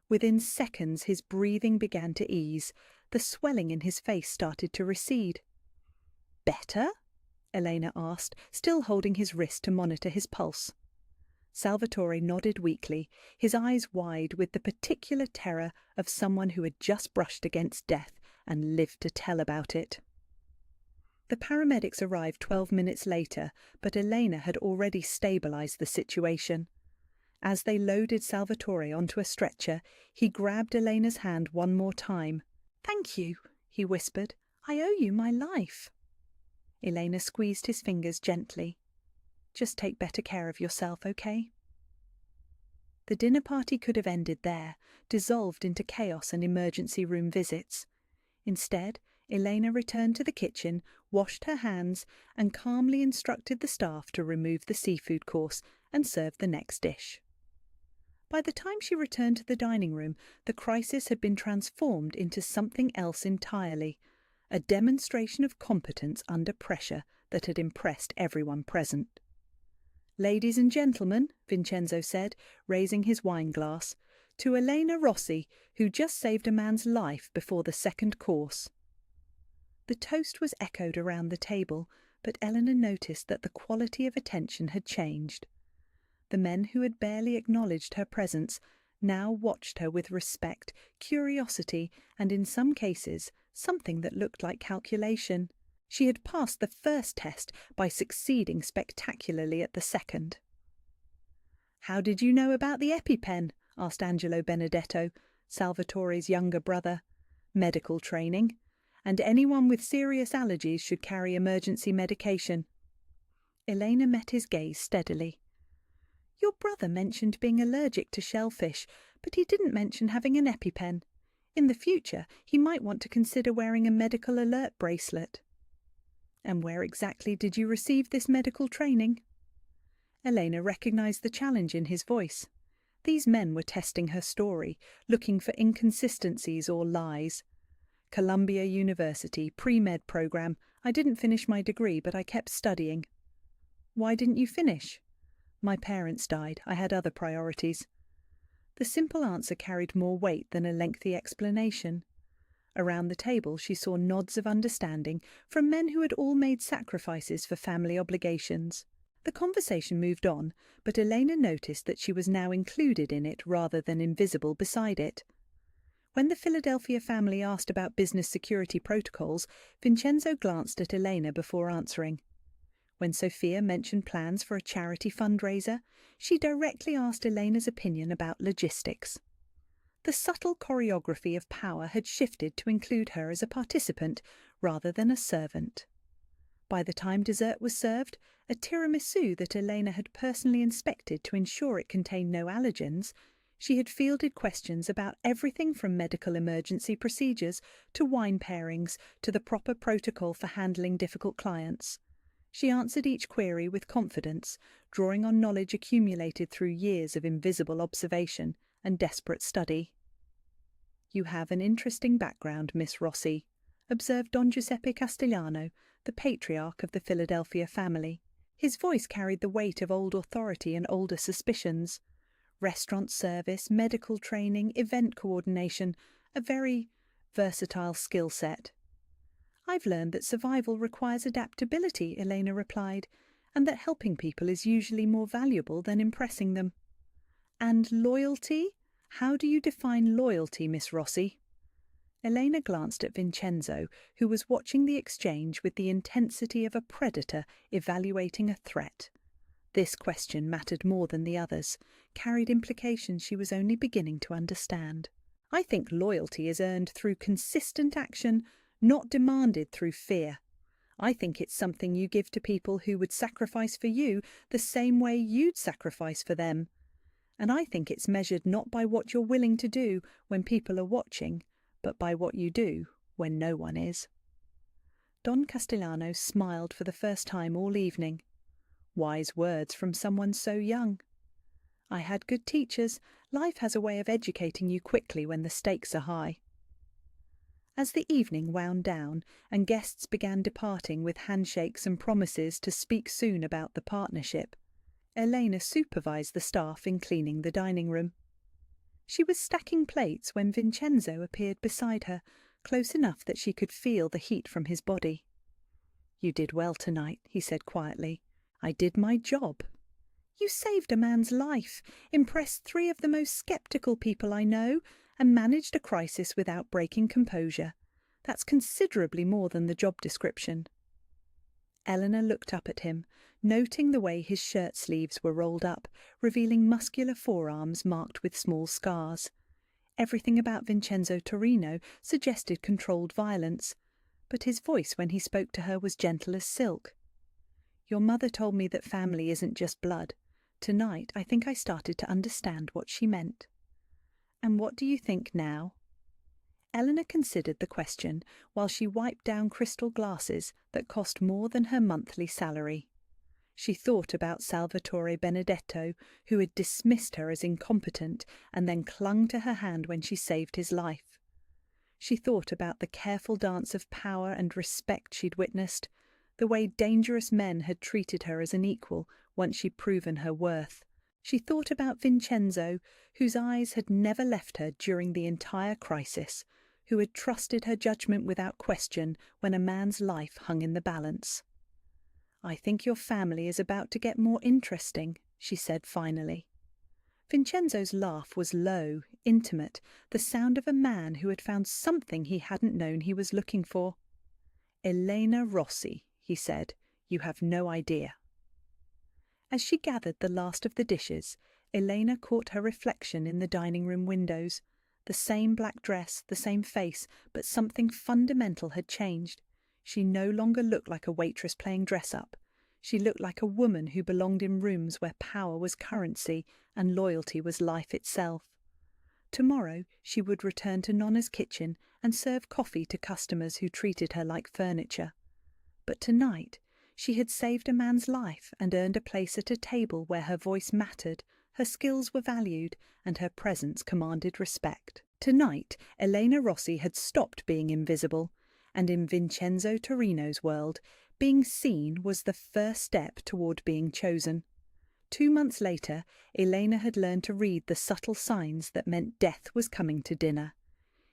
Within seconds his breathing began to ease. The swelling in his face started to recede. "Better?" Elena asked, still holding his wrist to monitor his pulse. Salvatore nodded weakly, his eyes wide with the particular terror of someone who had just brushed against death and lived to tell about it. The paramedics arrived 12 minutes later, but Elena had already stabilized the situation. As they loaded Salvatore onto a stretcher, he grabbed Elena's hand one more time. "Thank you," he whispered. "I owe you my life." Elena squeezed his fingers gently. "Just take better care of yourself, okay?" The dinner party could have ended there, dissolved into chaos and emergency room visits. Instead, Elena returned to the kitchen, washed her hands, and calmly instructed the staff to remove the seafood course and serve the next dish. By the time she returned to the dining room, the crisis had been transformed into something else entirely, a demonstration of competence under pressure that had impressed everyone present. "Ladies and gentlemen," Vincenzo said, raising his wine glass, "to Elena Rossi, who just saved a man's life before the second course." The toast was echoed around the table, but Eleanor noticed that the quality of attention had changed. The men who had barely acknowledged her presence now watched her with respect, curiosity, and in some cases, something that looked like calculation. She had passed the first test by succeeding spectacularly at the second. "How did you know about the EpiPen?" asked Angelo Benedetto, Salvatore's younger brother. "Medical training. And anyone with serious allergies should carry emergency medication." Elena met his gaze steadily. "Your brother mentioned being allergic to shellfish, but he didn't mention having an EpiPen. In the future, he might want to consider wearing a medical alert bracelet." "And where exactly did you receive this medical training?" Elena recognized the challenge in his voice. These men were testing her story, looking for inconsistencies or lies. "Columbia University, pre-med program. I didn't finish my degree, but I kept studying." "Why didn't you finish?" "My parents died. I had other priorities." The simple answer carried more weight than a lengthy explanation. Around the table she saw nods of understanding from men who had all made sacrifices for family obligations. The conversation moved on, but Elena noticed that she was now included in it rather than invisible beside it. When the Philadelphia family asked about business security protocols, Vincenzo glanced at Elena before answering. When Sophia mentioned plans for a charity fundraiser, she directly asked Elena's opinion about logistics. The subtle choreography of power had shifted to include her as a participant rather than a servant. By the time dessert was served, a tiramisu that Elena had personally inspected to ensure it contained no allergens, she had fielded questions about everything from medical emergency procedures to wine pairings to the proper protocol for handling difficult clients. She answered each query with confidence, drawing on knowledge accumulated through years of invisible observation and desperate study. "You have an interesting background, Miss Rossi," observed Don Giuseppe Castellano, the patriarch of the Philadelphia family. His voice carried the weight of old authority and older suspicions. Restaurant service, medical training, event coordination, a very versatile skill set. "I've learned that survival requires adaptability," Elena replied, "and that helping people is usually more valuable than impressing them." "And loyalty? How do you define loyalty, Miss Rossi?" Elena glanced at Vincenzo, who was watching the exchange with the intensity of a predator evaluating a threat. This question mattered more than the others, carried implications she was only beginning to understand. "I think loyalty is earned through consistent action, not demanded through fear. I think it's something you give to people who would sacrifice for you the same way you'd sacrifice for them. And I think it's measured not by what you're willing to do when people are watching, but by what you do when no one is." Don Castellano smiled for the first time all evening. Wise words from someone so young. I had good teachers. Life has a way of educating you quickly when the stakes are high. As the evening wound down and guests began departing with handshakes and promises to speak soon about the partnership, Elena supervised the staff in cleaning the dining room. She was stacking plates when Vincenzo appeared beside her, close enough that she could feel the heat from his body. "You did well tonight," he said quietly. "I did my job. You saved a man's life, impressed 3 of the most sceptical people I know, and managed a crisis without breaking composure. That's considerably more than the job description." Eleanor looked up at him, noting the way his shirt sleeves were rolled up, revealing muscular forearms marked with small scars. Everything about Vincenzo Torino suggested controlled violence, but his voice when he spoke to her was gentle as silk. "Your mother told me that family isn't just blood. Tonight I think I started to understand what she meant." "And what do you think now?" Eleanor considered the question while she wiped down crystal glasses that cost more than her monthly salary. She thought about Salvatore Benedetto, who had dismissed her as incompetent and then clung to her hand when she saved his life. She thought about the careful dance of power and respect she'd witnessed, the way dangerous men had treated her as an equal once she'd proven her worth. She thought about Vincenzo, whose eyes had never left her during the entire crisis, who had trusted her judgment without question when a man's life hung in the balance. "I think your family is about to get more interesting," she said finally. Vincenzo's laugh was low, intimate, the sound of a man who had found something he hadn't known he was looking for. "Elena Rossi," he said, "you have no idea." As she gathered the last of the dishes, Elena caught her reflection in the dining room windows. The same black dress, the same face, but something fundamental had changed. She no longer looked like a waitress playing dress-up. She looked like a woman who belonged in rooms where power was currency and loyalty was life itself. Tomorrow she would return to Nonna's kitchen and serve coffee to customers who treated her like furniture. But tonight she had saved a man's life and earned a place at a table where her voice mattered, her skills were valued, and her presence commanded respect. Tonight Elena Rossi had stopped being invisible, and in Vincenzo Torino's world, being seen was the first step toward being chosen. 2 months later, Elena had learned to read the subtle signs that meant death was coming to dinner.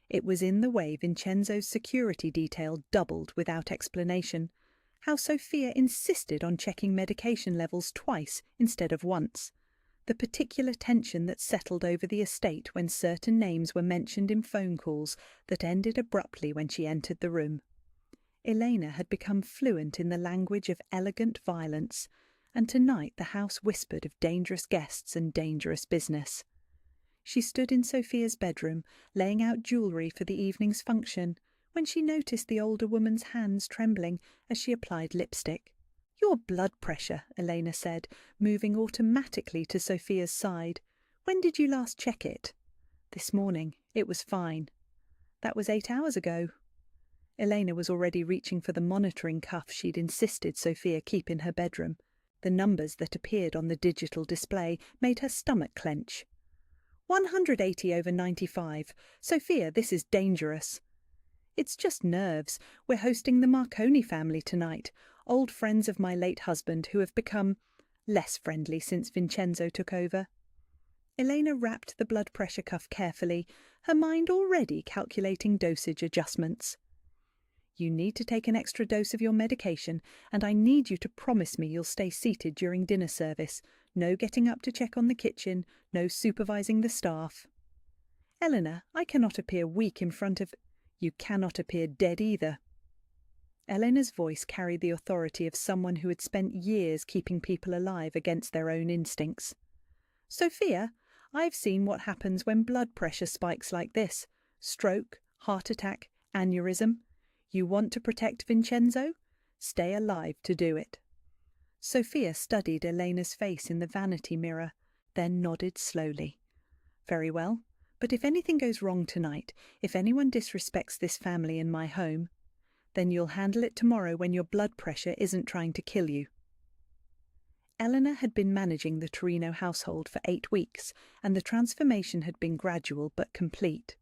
It was in the way Vincenzo's security detail doubled without explanation, how Sophia insisted on checking medication levels twice instead of once, the particular tension that settled over the estate when certain names were mentioned in phone calls that ended abruptly when she entered the room. Elena had become fluent in the language of elegant violence, and tonight the house whispered of dangerous guests and dangerous business. She stood in Sophia's bedroom, laying out jewellery for the evening's function, when she noticed the older woman's hands trembling as she applied lipstick. "Your blood pressure," Elena said, moving automatically to Sophia's side. "When did you last check it?" "This morning. It was fine." "That was 8 hours ago." Elena was already reaching for the monitoring cuff she'd insisted Sophia keep in her bedroom. The numbers that appeared on the digital display made her stomach clench. 180/95. "Sophia, this is dangerous." "It's just nerves. We're hosting the Marconi family tonight, old friends of my late husband who have become less friendly since Vincenzo took over." Elena wrapped the blood pressure cuff carefully, her mind already calculating dosage adjustments. "You need to take an extra dose of your medication, and I need you to promise me you'll stay seated during dinner service. No getting up to check on the kitchen, no supervising the staff." "Eleanor, I cannot appear weak in front of—" "You cannot appear dead either." Eleanor's voice carried the authority of someone who had spent years keeping people alive against their own instincts. "Sophia, I've seen what happens when blood pressure spikes like this. Stroke, heart attack, aneurysm. You want to protect Vincenzo? Stay alive to do it. Sophia studied Elena's face in the vanity mirror, then nodded slowly. Very well, but if anything goes wrong tonight, if anyone disrespects this family and my home, then you'll handle it tomorrow when your blood pressure isn't trying to kill you. Eleanor had been managing the Torino household for 8 weeks, and the transformation had been gradual but complete.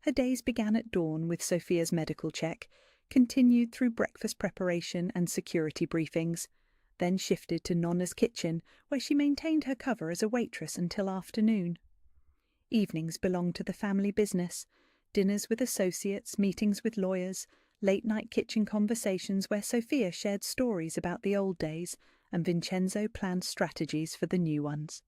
Her days began at dawn with Sophia's medical check, continued through breakfast preparation and security briefings, then shifted to Nonna's kitchen, where she maintained her cover as a waitress until afternoon. Evenings belonged to the family business, dinners with associates, meetings with lawyers, late-night kitchen conversations where Sophia shared stories about the old days and Vincenzo planned strategies for the new ones.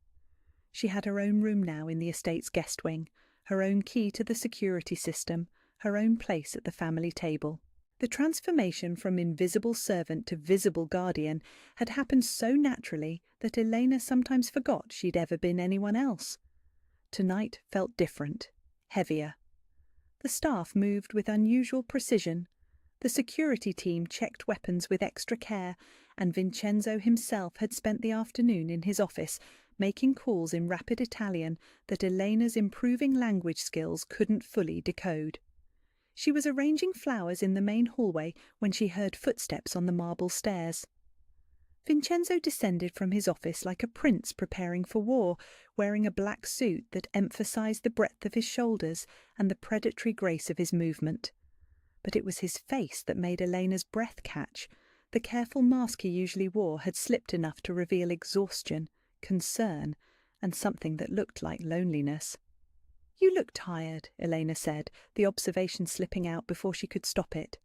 She had her own room now in the estate's guest wing, her own key to the security system, her own place at the family table. The transformation from invisible servant to visible guardian had happened so naturally that Elena sometimes forgot she'd ever been anyone else. Tonight felt different, heavier. The staff moved with unusual precision. The security team checked weapons with extra care, and Vincenzo himself had spent the afternoon in his office making calls in rapid Italian that Elena's improving language skills couldn't fully decode. She was arranging flowers in the main hallway when she heard footsteps on the marble stairs. Vincenzo descended from his office like a prince preparing for war, wearing a black suit that emphasized the breadth of his shoulders and the predatory grace of his movement. But it was his face that made Elena's breath catch. The careful mask he usually wore had slipped enough to reveal exhaustion, concern, and something that looked like loneliness. "You look tired," Elena said, the observation slipping out before she could stop it.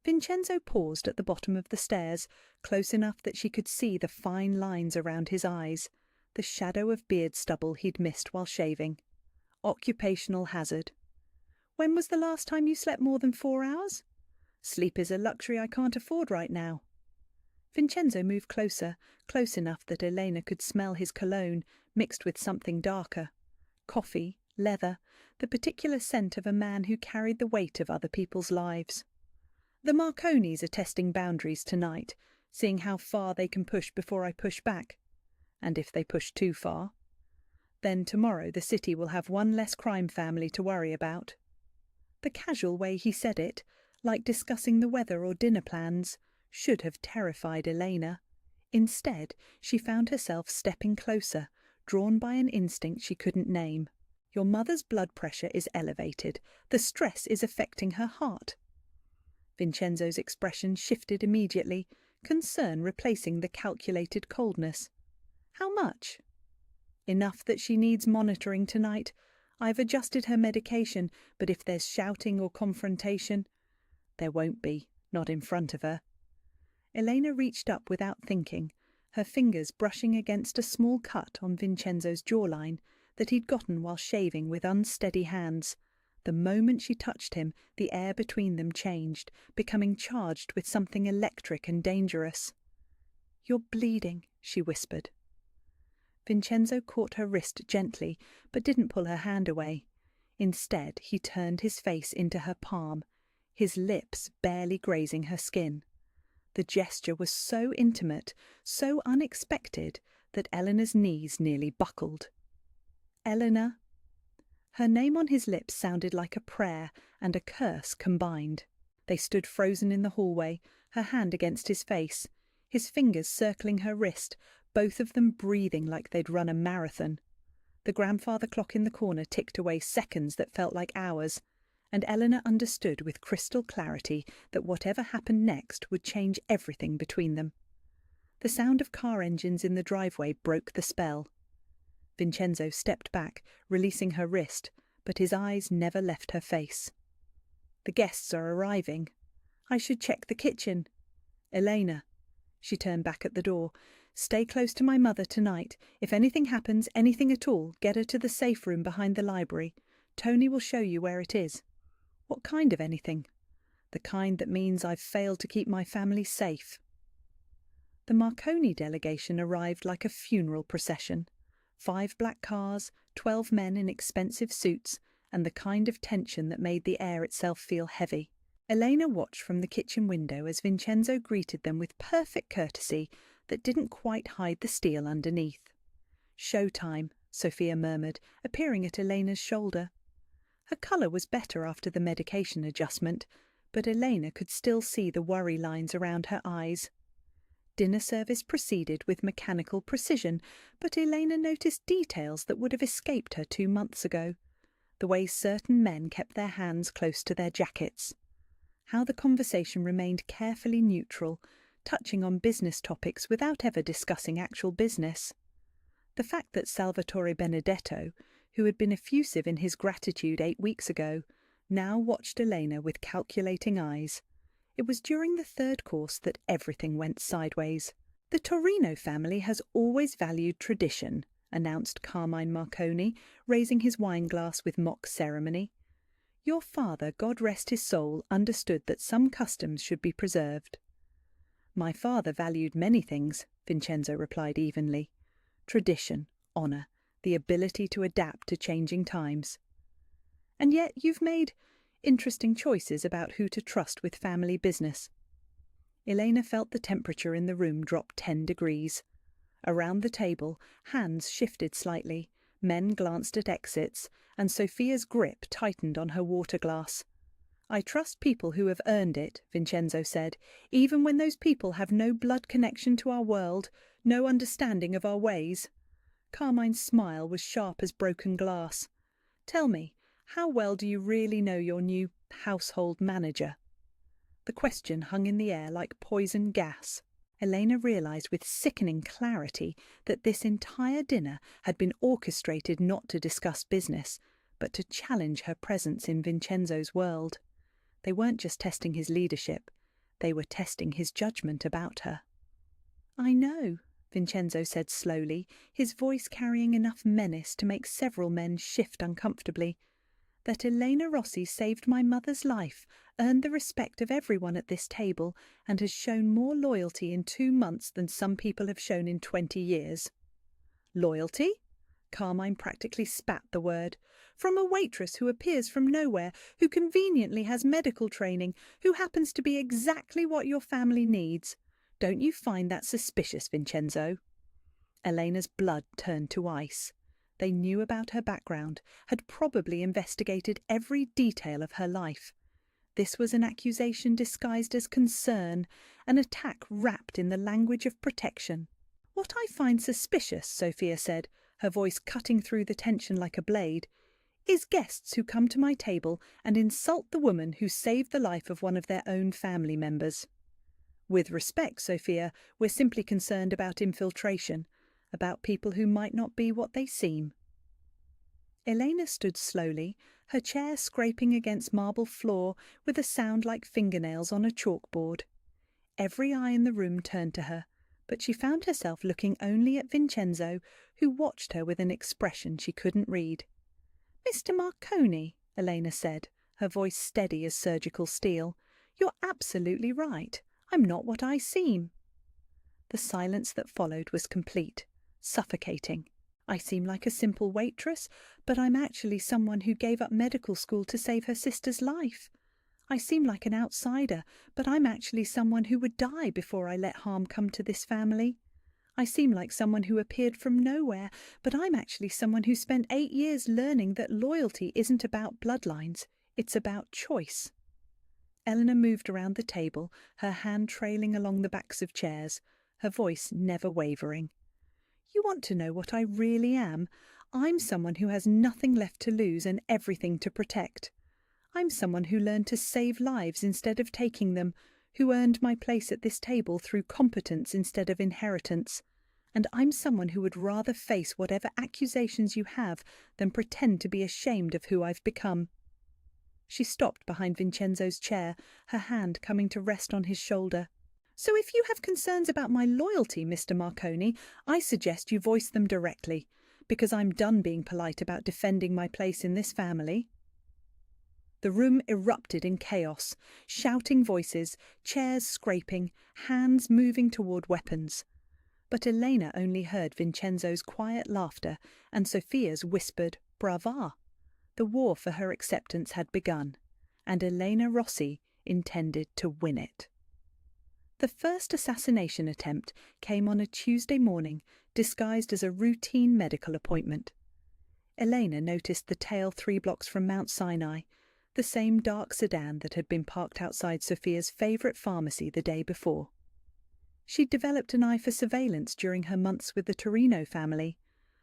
Vincenzo paused at the bottom of the stairs, close enough that she could see the fine lines around his eyes, the shadow of beard stubble he'd missed while shaving. Occupational hazard. "When was the last time you slept more than 4 hours? Sleep is a luxury I can't afford right now." Vincenzo moved closer, close enough that Elena could smell his cologne, mixed with something darker. Coffee, leather, the particular scent of a man who carried the weight of other people's lives. "The Marconis are testing boundaries tonight, seeing how far they can push before I push back. And if they push too far, then tomorrow the city will have one less crime family to worry about." The casual way he said it, like discussing the weather or dinner plans, should have terrified Elena. Instead, she found herself stepping closer, drawn by an instinct she couldn't name. "Your mother's blood pressure is elevated. The stress is affecting her heart." Vincenzo's expression shifted immediately, concern replacing the calculated coldness. "How much?" "Enough that she needs monitoring tonight. I've adjusted her medication, but if there's shouting or confrontation—" "There won't be, not in front of her." Elena reached up without thinking, her fingers brushing against a small cut on Vincenzo's jawline that he'd gotten while shaving with unsteady hands. The moment she touched him, the air between them changed, becoming charged with something electric and dangerous. "You're bleeding," she whispered. Vincenzo caught her wrist gently, but didn't pull her hand away. Instead, he turned his face into her palm, his lips barely grazing her skin. The gesture was so intimate, so unexpected, that Eleanor's knees nearly buckled. "Eleanor." Her name on his lips sounded like a prayer and a curse combined. They stood frozen in the hallway, her hand against his face, his fingers circling her wrist, both of them breathing like they'd run a marathon. The grandfather clock in the corner ticked away seconds that felt like hours, and Eleanor understood with crystal clarity that whatever happened next would change everything between them. The sound of car engines in the driveway broke the spell. Vincenzo stepped back, releasing her wrist, but his eyes never left her face. "The guests are arriving. I should check the kitchen. Elena." She turned back at the door. "Stay close to my mother tonight. If anything happens, anything at all, get her to the safe room behind the library. Tony will show you where it is." "What kind of anything?" "The kind that means I've failed to keep my family safe." The Marconi delegation arrived like a funeral procession. 5 black cars, 12 men in expensive suits, and the kind of tension that made the air itself feel heavy. Elena watched from the kitchen window as Vincenzo greeted them with perfect courtesy that didn't quite hide the steel underneath. "Showtime," Sophia murmured, appearing at Elena's shoulder. Her colour was better after the medication adjustment, but Elena could still see the worry lines around her eyes. Dinner service proceeded with mechanical precision, but Elena noticed details that would have escaped her 2 months ago. The way certain men kept their hands close to their jackets. How the conversation remained carefully neutral, touching on business topics without ever discussing actual business. The fact that Salvatore Benedetto, who had been effusive in his gratitude 8 weeks ago, now watched Elena with calculating eyes. It was during the third course that everything went sideways. "The Torino family has always valued tradition," announced Carmine Marconi, raising his wineglass with mock ceremony. "Your father, God rest his soul, understood that some customs should be preserved." "My father valued many things," Vincenzo replied evenly. "Tradition, honour, the ability to adapt to changing times." "And yet you've made interesting choices about who to trust with family business." Elena felt the temperature in the room drop 10 degrees. Around the table, hands shifted slightly, men glanced at exits, and Sophia's grip tightened on her water glass. "I trust people who have earned it," Vincenzo said, "even when those people have no blood connection to our world, no understanding of our ways." Carmine's smile was sharp as broken glass. "Tell me, how well do you really know your new household manager?" The question hung in the air like poison gas. Elena realised with sickening clarity that this entire dinner had been orchestrated not to discuss business, but to challenge her presence in Vincenzo's world. They weren't just testing his leadership, they were testing his judgment about her. "I know," Vincenzo said slowly, his voice carrying enough menace to make several men shift uncomfortably, "that Elena Rossi saved my mother's life, earned the respect of everyone at this table, and has shown more loyalty in 2 months than some people have shown in 20 years. "Loyalty?" Carmine practically spat the word. "From a waitress who appears from nowhere, who conveniently has medical training, who happens to be exactly what your family needs. Don't you find that suspicious, Vincenzo?" Elena's blood turned to ice. They knew about her background, had probably investigated every detail of her life. This was an accusation disguised as concern, an attack wrapped in the language of protection. "What I find suspicious," Sophia said, her voice cutting through the tension like a blade, "is guests who come to my table and insult the woman who saved the life of one of their own family members. With respect, Sophia, we're simply concerned about infiltration, about people who might not be what they seem." Elena stood slowly, her chair scraping against marble floor with a sound like fingernails on a chalkboard. Every eye in the room turned to her, but she found herself looking only at Vincenzo, who watched her with an expression she couldn't read. "Mr. Marconi," Elena said, her voice steady as surgical steel, "you're absolutely right. I'm not what I seem." The silence that followed was complete, suffocating. "I seem like a simple waitress, but I'm actually someone who gave up medical school to save her sister's life. I seem like an outsider, but I'm actually someone who would die before I let harm come to this family. I seem like someone who appeared from nowhere, but I'm actually someone who spent 8 years learning that loyalty isn't about bloodlines, it's about choice." Eleanor moved around the table, her hand trailing along the backs of chairs, her voice never wavering. "You want to know what I really am? I'm someone who has nothing left to lose and everything to protect. I'm someone who learned to save lives instead of taking them, who earned my place at this table through competence instead of inheritance. And I'm someone who would rather face whatever accusations you have than pretend to be ashamed of who I've become." She stopped behind Vincenzo's chair, her hand coming to rest on his shoulder. "So if you have concerns about my loyalty, Mr. Marconi, I suggest you voice them directly, because I'm done being polite about defending my place in this family." The room erupted in chaos, shouting voices, chairs scraping, hands moving toward weapons. But Elena only heard Vincenzo's quiet laughter and Sophia's whispered "brava." The war for her acceptance had begun, and Elena Rossi, intended to win it. The first assassination attempt came on a Tuesday morning, disguised as a routine medical appointment. Elena noticed the tail 3 blocks from Mount Sinai, the same dark sedan that had been parked outside Sophia's favourite pharmacy the day before. She'd developed an eye for surveillance during her months with the Torino family,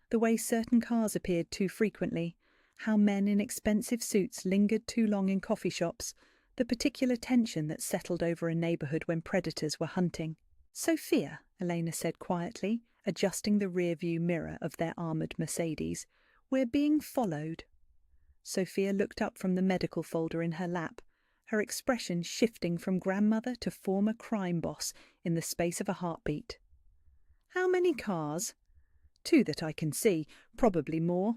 the way certain cars appeared too frequently, how men in expensive suits lingered too long in coffee shops, the particular tension that settled over a neighbourhood when predators were hunting. "Sophia," Elena said quietly, adjusting the rear-view mirror of their armoured Mercedes, "we're being followed." Sophia looked up from the medical folder in her lap, her expression shifting from grandmother to former crime boss in the space of a heartbeat. "How many cars?" "2 that I can see, probably more."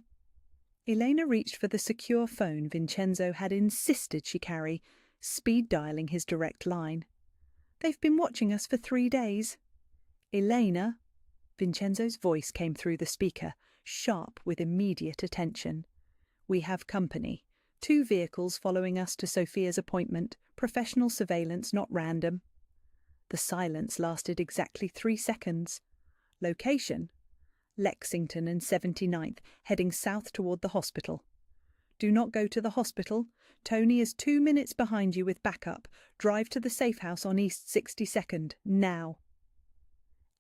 Elena reached for the secure phone Vincenzo had insisted she carry, speed-dialing his direct line. "They've been watching us for 3 days. "Elena," Vincenzo's voice came through the speaker, sharp with immediate attention. "We have company. 2 vehicles following us to Sophia's appointment, professional surveillance, not random." The silence lasted exactly 3 seconds. "Location?" "Lexington and 79th, heading south toward the hospital." "Do not go to the hospital. Tony is 2 minutes behind you with backup. Drive to the safe house on East 62nd, now."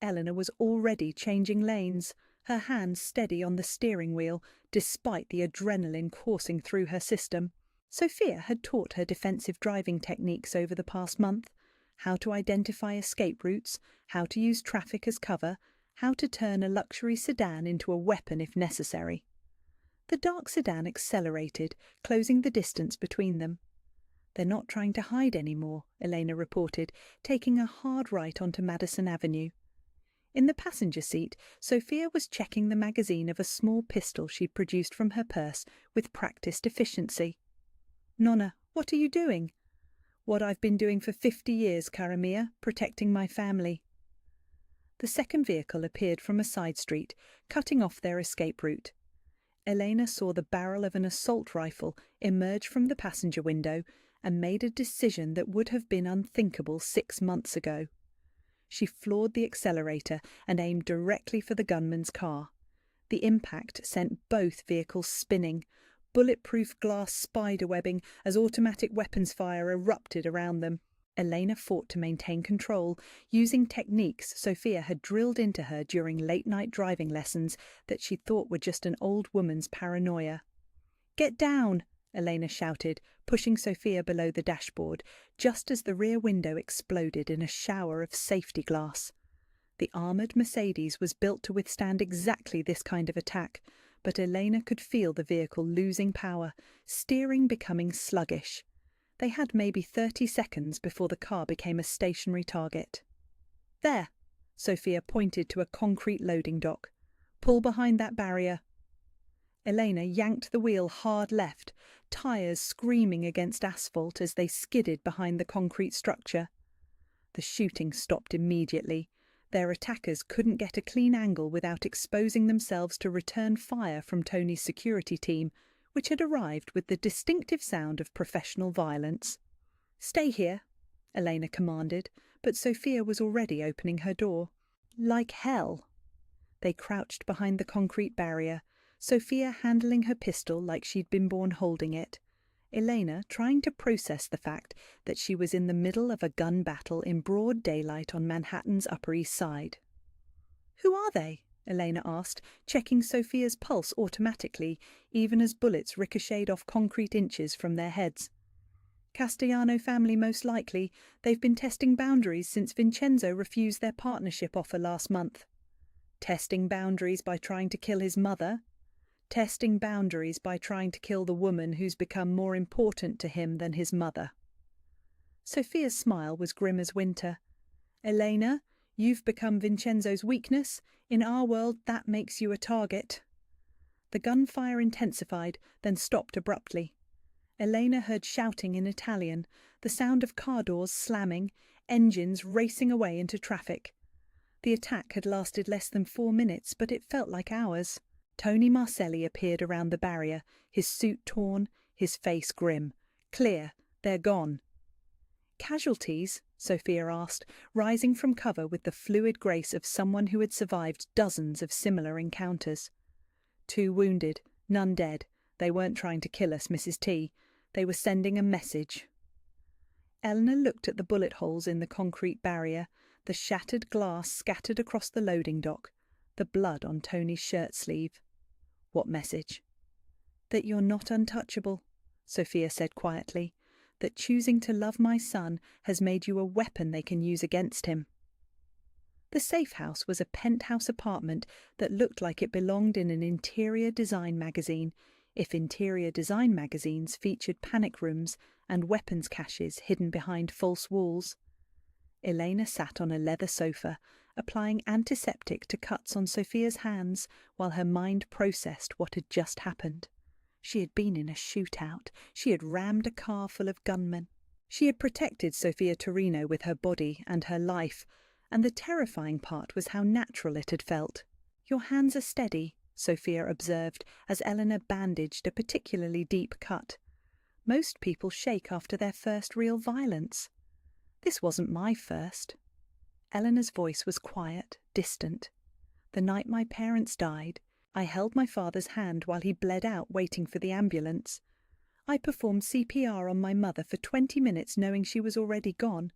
Eleanor was already changing lanes, her hands steady on the steering wheel, despite the adrenaline coursing through her system. Sophia had taught her defensive driving techniques over the past month, how to identify escape routes, how to use traffic as cover, how to turn a luxury sedan into a weapon if necessary. The dark sedan accelerated, closing the distance between them. "They're not trying to hide anymore," Elena reported, taking a hard right onto Madison Avenue. In the passenger seat, Sophia was checking the magazine of a small pistol she'd produced from her purse with practiced efficiency. "Nonna, what are you doing?" "What I've been doing for 50 years, cara mia, protecting my family." The second vehicle appeared from a side street, cutting off their escape route. Elena saw the barrel of an assault rifle emerge from the passenger window and made a decision that would have been unthinkable 6 months ago. She floored the accelerator and aimed directly for the gunman's car. The impact sent both vehicles spinning, bulletproof glass spiderwebbing as automatic weapons fire erupted around them. Elena fought to maintain control, using techniques Sophia had drilled into her during late-night driving lessons that she thought were just an old woman's paranoia. "Get down!" Elena shouted, pushing Sophia below the dashboard, just as the rear window exploded in a shower of safety glass. The armoured Mercedes was built to withstand exactly this kind of attack, but Elena could feel the vehicle losing power, steering becoming sluggish. They had maybe 30 seconds before the car became a stationary target. "There!" Sophia pointed to a concrete loading dock. "Pull behind that barrier." Elena yanked the wheel hard left, tyres screaming against asphalt as they skidded behind the concrete structure. The shooting stopped immediately. Their attackers couldn't get a clean angle without exposing themselves to return fire from Tony's security team, which had arrived with the distinctive sound of professional violence. "Stay here," Elena commanded, but Sophia was already opening her door. "Like hell." They crouched behind the concrete barrier, Sophia handling her pistol like she'd been born holding it, Elena trying to process the fact that she was in the middle of a gun battle in broad daylight on Manhattan's Upper East Side. "Who are they?" Elena asked, checking Sophia's pulse automatically, even as bullets ricocheted off concrete inches from their heads. "Castellano family, most likely. They've been testing boundaries since Vincenzo refused their partnership offer last month." "Testing boundaries by trying to kill his mother?" "Testing boundaries by trying to kill the woman who's become more important to him than his mother." Sophia's smile was grim as winter. "Elena, you've become Vincenzo's weakness. In our world, that makes you a target." The gunfire intensified, then stopped abruptly. Elena heard shouting in Italian, the sound of car doors slamming, engines racing away into traffic. The attack had lasted less than 4 minutes, but it felt like hours. Tony Marcelli appeared around the barrier, his suit torn, his face grim. "Clear. They're gone." Casualties? Sophia asked, rising from cover with the fluid grace of someone who had survived dozens of similar encounters. 2 wounded, none dead. They weren't trying to kill us, Mrs. T. They were sending a message. Eleanor looked at the bullet holes in the concrete barrier, the shattered glass scattered across the loading dock, the blood on Tony's shirt sleeve. What message? That you're not untouchable, Sophia said quietly. That choosing to love my son has made you a weapon they can use against him. The safe house was a penthouse apartment that looked like it belonged in an interior design magazine, if interior design magazines featured panic rooms and weapons caches hidden behind false walls. Elena sat on a leather sofa, applying antiseptic to cuts on Sophia's hands while her mind processed what had just happened. She had been in a shootout. She had rammed a car full of gunmen. She had protected Sophia Torino with her body and her life, and the terrifying part was how natural it had felt. Your hands are steady, Sophia observed as Eleanor bandaged a particularly deep cut. Most people shake after their first real violence. This wasn't my first. Eleanor's voice was quiet, distant. The night my parents died, I held my father's hand while he bled out waiting for the ambulance. I performed CPR on my mother for 20 minutes knowing she was already gone.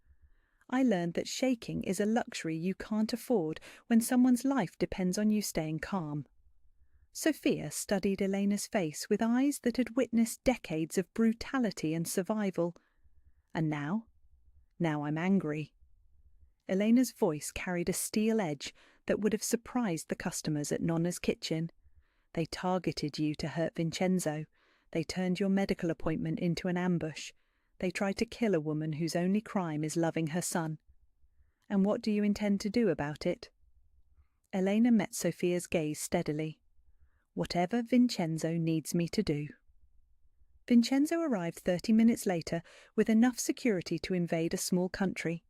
I learned that shaking is a luxury you can't afford when someone's life depends on you staying calm. Sophia studied Elena's face with eyes that had witnessed decades of brutality and survival. And now? Now I'm angry. Elena's voice carried a steel edge that would have surprised the customers at Nonna's kitchen. They targeted you to hurt Vincenzo. They turned your medical appointment into an ambush. They tried to kill a woman whose only crime is loving her son. And what do you intend to do about it? Elena met Sophia's gaze steadily. Whatever Vincenzo needs me to do. Vincenzo arrived 30 minutes later with enough security to invade a small country.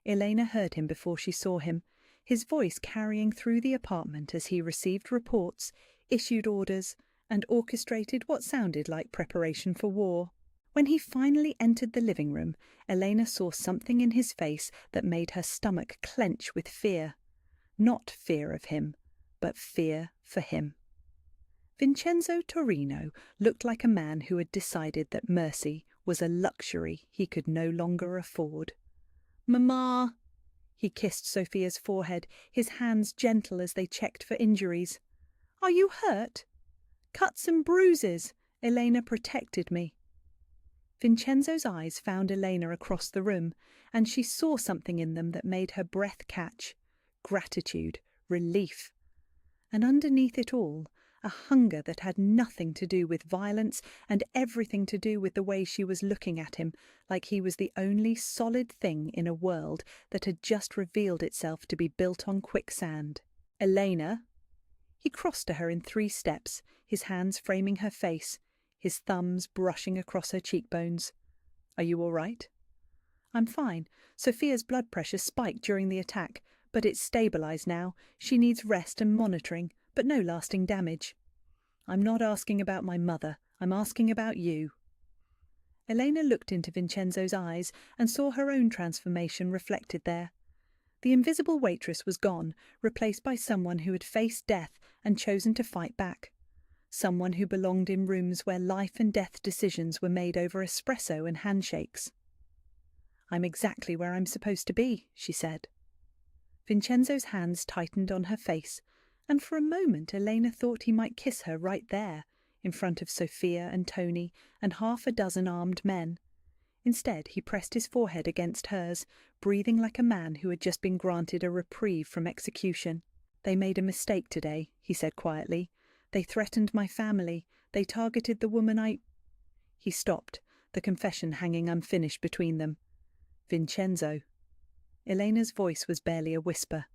Elena heard him before she saw him, his voice carrying through the apartment as he received reports, issued orders, and orchestrated what sounded like preparation for war. When he finally entered the living room, Elena saw something in his face that made her stomach clench with fear. Not fear of him, but fear for him. Vincenzo Torino looked like a man who had decided that mercy was a luxury he could no longer afford. "Mama!" He kissed Sophia's forehead, his hands gentle as they checked for injuries. "Are you hurt?" "Cuts and bruises. Elena protected me." Vincenzo's eyes found Elena across the room, and she saw something in them that made her breath catch. Gratitude, relief. And underneath it all, a hunger that had nothing to do with violence and everything to do with the way she was looking at him, like he was the only solid thing in a world that had just revealed itself to be built on quicksand. "Elena!" He crossed to her in 3 steps, his hands framing her face, his thumbs brushing across her cheekbones. "Are you all right?" "I'm fine. Sophia's blood pressure spiked during the attack, but it's stabilized now. She needs rest and monitoring, but no lasting damage." "I'm not asking about my mother. I'm asking about you." Elena looked into Vincenzo's eyes and saw her own transformation reflected there. The invisible waitress was gone, replaced by someone who had faced death and chosen to fight back. Someone who belonged in rooms where life and death decisions were made over espresso and handshakes. "I'm exactly where I'm supposed to be," she said. Vincenzo's hands tightened on her face, and for a moment Elena thought he might kiss her right there, in front of Sophia and Tony and 6 armed men. Instead, he pressed his forehead against hers, breathing like a man who had just been granted a reprieve from execution. "They made a mistake today," he said quietly. "They threatened my family. They targeted the woman I—" He stopped, the confession hanging unfinished between them. "Vincenzo." Elena's voice was barely a whisper.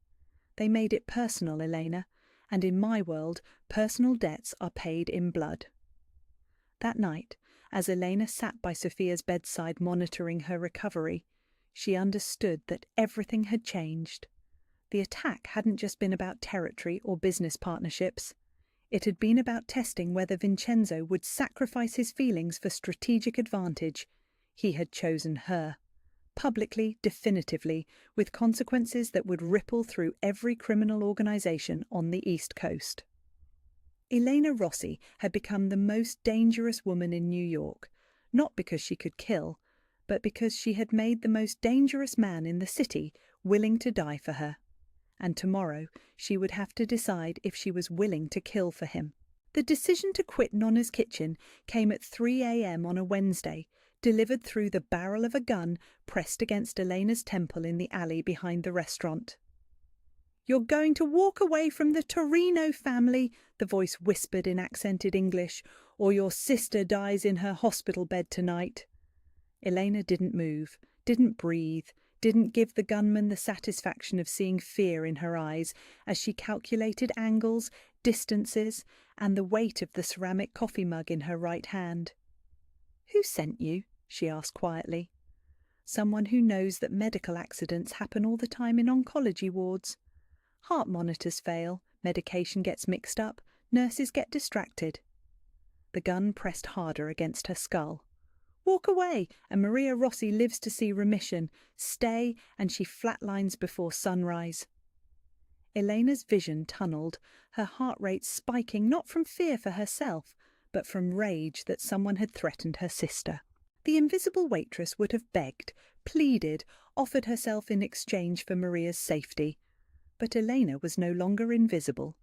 "They made it personal, Elena, and in my world, personal debts are paid in blood." That night, as Elena sat by Sophia's bedside monitoring her recovery, she understood that everything had changed. The attack hadn't just been about territory or business partnerships. It had been about testing whether Vincenzo would sacrifice his feelings for strategic advantage. He had chosen her. publicly, definitively, with consequences that would ripple through every criminal organization on the East Coast. Elena Rossi had become the most dangerous woman in New York, not because she could kill, but because she had made the most dangerous man in the city willing to die for her. And tomorrow she would have to decide if she was willing to kill for him. The decision to quit Nonna's kitchen came at 3 a.m. on a Wednesday, delivered through the barrel of a gun pressed against Elena's temple in the alley behind the restaurant. "You're going to walk away from the Torino family," the voice whispered in accented English, "or your sister dies in her hospital bed tonight." Elena didn't move, didn't breathe, didn't give the gunman the satisfaction of seeing fear in her eyes as she calculated angles, distances, and the weight of the ceramic coffee mug in her right hand. "Who sent you?" she asked quietly. "Someone who knows that medical accidents happen all the time in oncology wards. Heart monitors fail, medication gets mixed up, nurses get distracted." The gun pressed harder against her skull. "Walk away, and Maria Rossi lives to see remission. Stay, and she flatlines before sunrise." Elena's vision tunneled, her heart rate spiking not from fear for herself, but from rage that someone had threatened her sister. The invisible waitress would have begged, pleaded, offered herself in exchange for Maria's safety. But Elena was no longer invisible.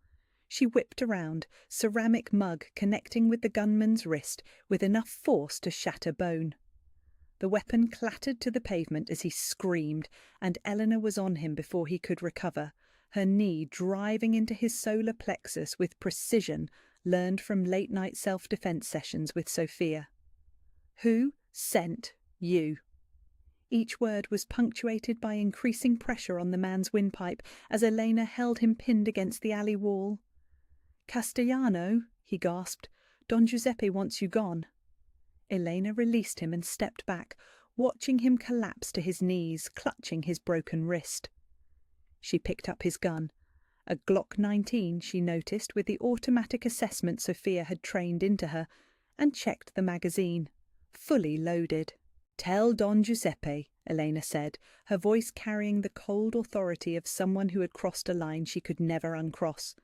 She whipped around, ceramic mug connecting with the gunman's wrist with enough force to shatter bone. The weapon clattered to the pavement as he screamed, and Eleanor was on him before he could recover, her knee driving into his solar plexus with precision learned from late-night self-defense sessions with Sophia. "Who sent you?" Each word was punctuated by increasing pressure on the man's windpipe as Elena held him pinned against the alley wall. "Castellano," he gasped. "Don Giuseppe wants you gone." Elena released him and stepped back, watching him collapse to his knees, clutching his broken wrist. She picked up his gun. A Glock 19, she noticed, with the automatic assessment Sophia had trained into her, and checked the magazine. Fully loaded. "Tell Don Giuseppe," Elena said, her voice carrying the cold authority of someone who had crossed a line she could never uncross,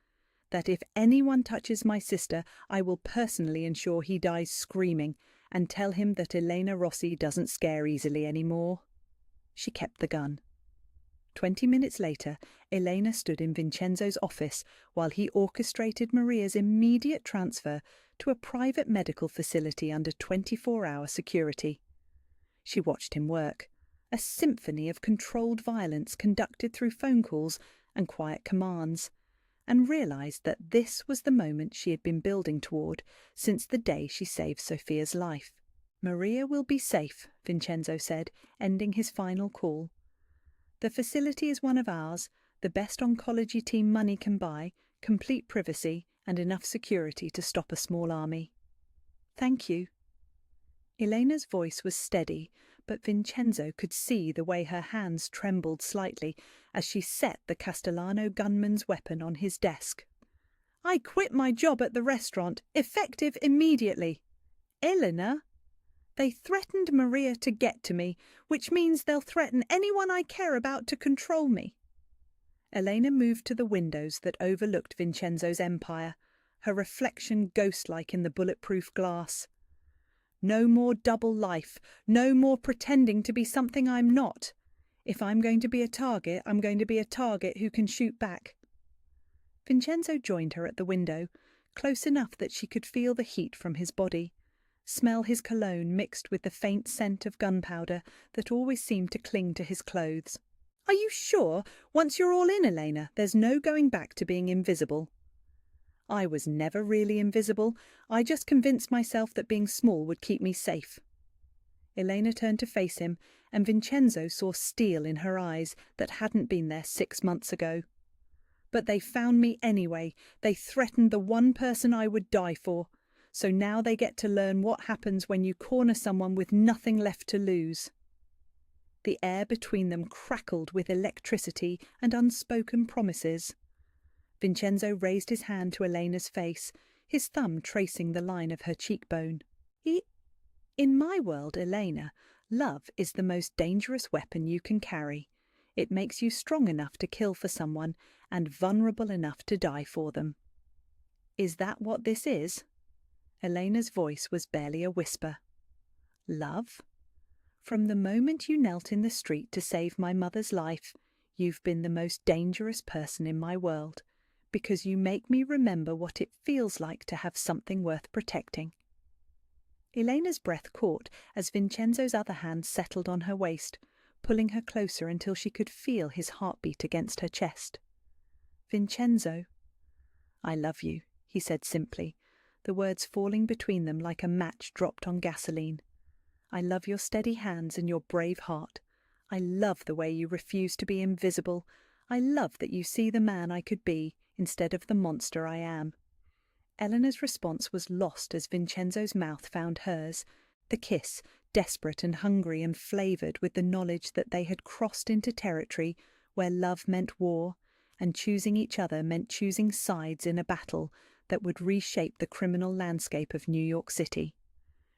"that if anyone touches my sister, I will personally ensure he dies screaming, and tell him that Elena Rossi doesn't scare easily anymore." She kept the gun. 20 minutes later, Elena stood in Vincenzo's office while he orchestrated Maria's immediate transfer to a private medical facility under 24-hour security. She watched him work, a symphony of controlled violence conducted through phone calls and quiet commands, and realized that this was the moment she had been building toward since the day she saved Sophia's life. "Maria will be safe," Vincenzo said, ending his final call. "The facility is one of ours, the best oncology team money can buy, complete privacy, and enough security to stop a small army." "Thank you." Elena's voice was steady, but Vincenzo could see the way her hands trembled slightly as she set the Castellano gunman's weapon on his desk. "I quit my job at the restaurant, effective immediately." "Eleanor?" "They threatened Maria to get to me, which means they'll threaten anyone I care about to control me." Elena moved to the windows that overlooked Vincenzo's empire, her reflection ghost-like in the bulletproof glass. "No more double life, no more pretending to be something I'm not. If I'm going to be a target, I'm going to be a target who can shoot back." Vincenzo joined her at the window, close enough that she could feel the heat from his body, smell his cologne mixed with the faint scent of gunpowder that always seemed to cling to his clothes. "Are you sure? Once you're all in, Elena, there's no going back to being invisible." "I was never really invisible. I just convinced myself that being small would keep me safe." Elena turned to face him, and Vincenzo saw steel in her eyes that hadn't been there 6 months ago. "But they found me anyway. They threatened the one person I would die for. So now they get to learn what happens when you corner someone with nothing left to lose." The air between them crackled with electricity and unspoken promises. Vincenzo raised his hand to Elena's face, his thumb tracing the line of her cheekbone. "In my world, Elena, Love is the most dangerous weapon you can carry. It makes you strong enough to kill for someone and vulnerable enough to die for them. Is that what this is? Elena's voice was barely a whisper. Love? From the moment you knelt in the street to save my mother's life, you've been the most dangerous person in my world, because you make me remember what it feels like to have something worth protecting. Elena's breath caught as Vincenzo's other hand settled on her waist, pulling her closer until she could feel his heartbeat against her chest. Vincenzo. I love you, he said simply, the words falling between them like a match dropped on gasoline. I love your steady hands and your brave heart. I love the way you refuse to be invisible. I love that you see the man I could be instead of the monster I am. Eleanor's response was lost as Vincenzo's mouth found hers, the kiss, desperate and hungry and flavoured with the knowledge that they had crossed into territory where love meant war, and choosing each other meant choosing sides in a battle that would reshape the criminal landscape of New York City.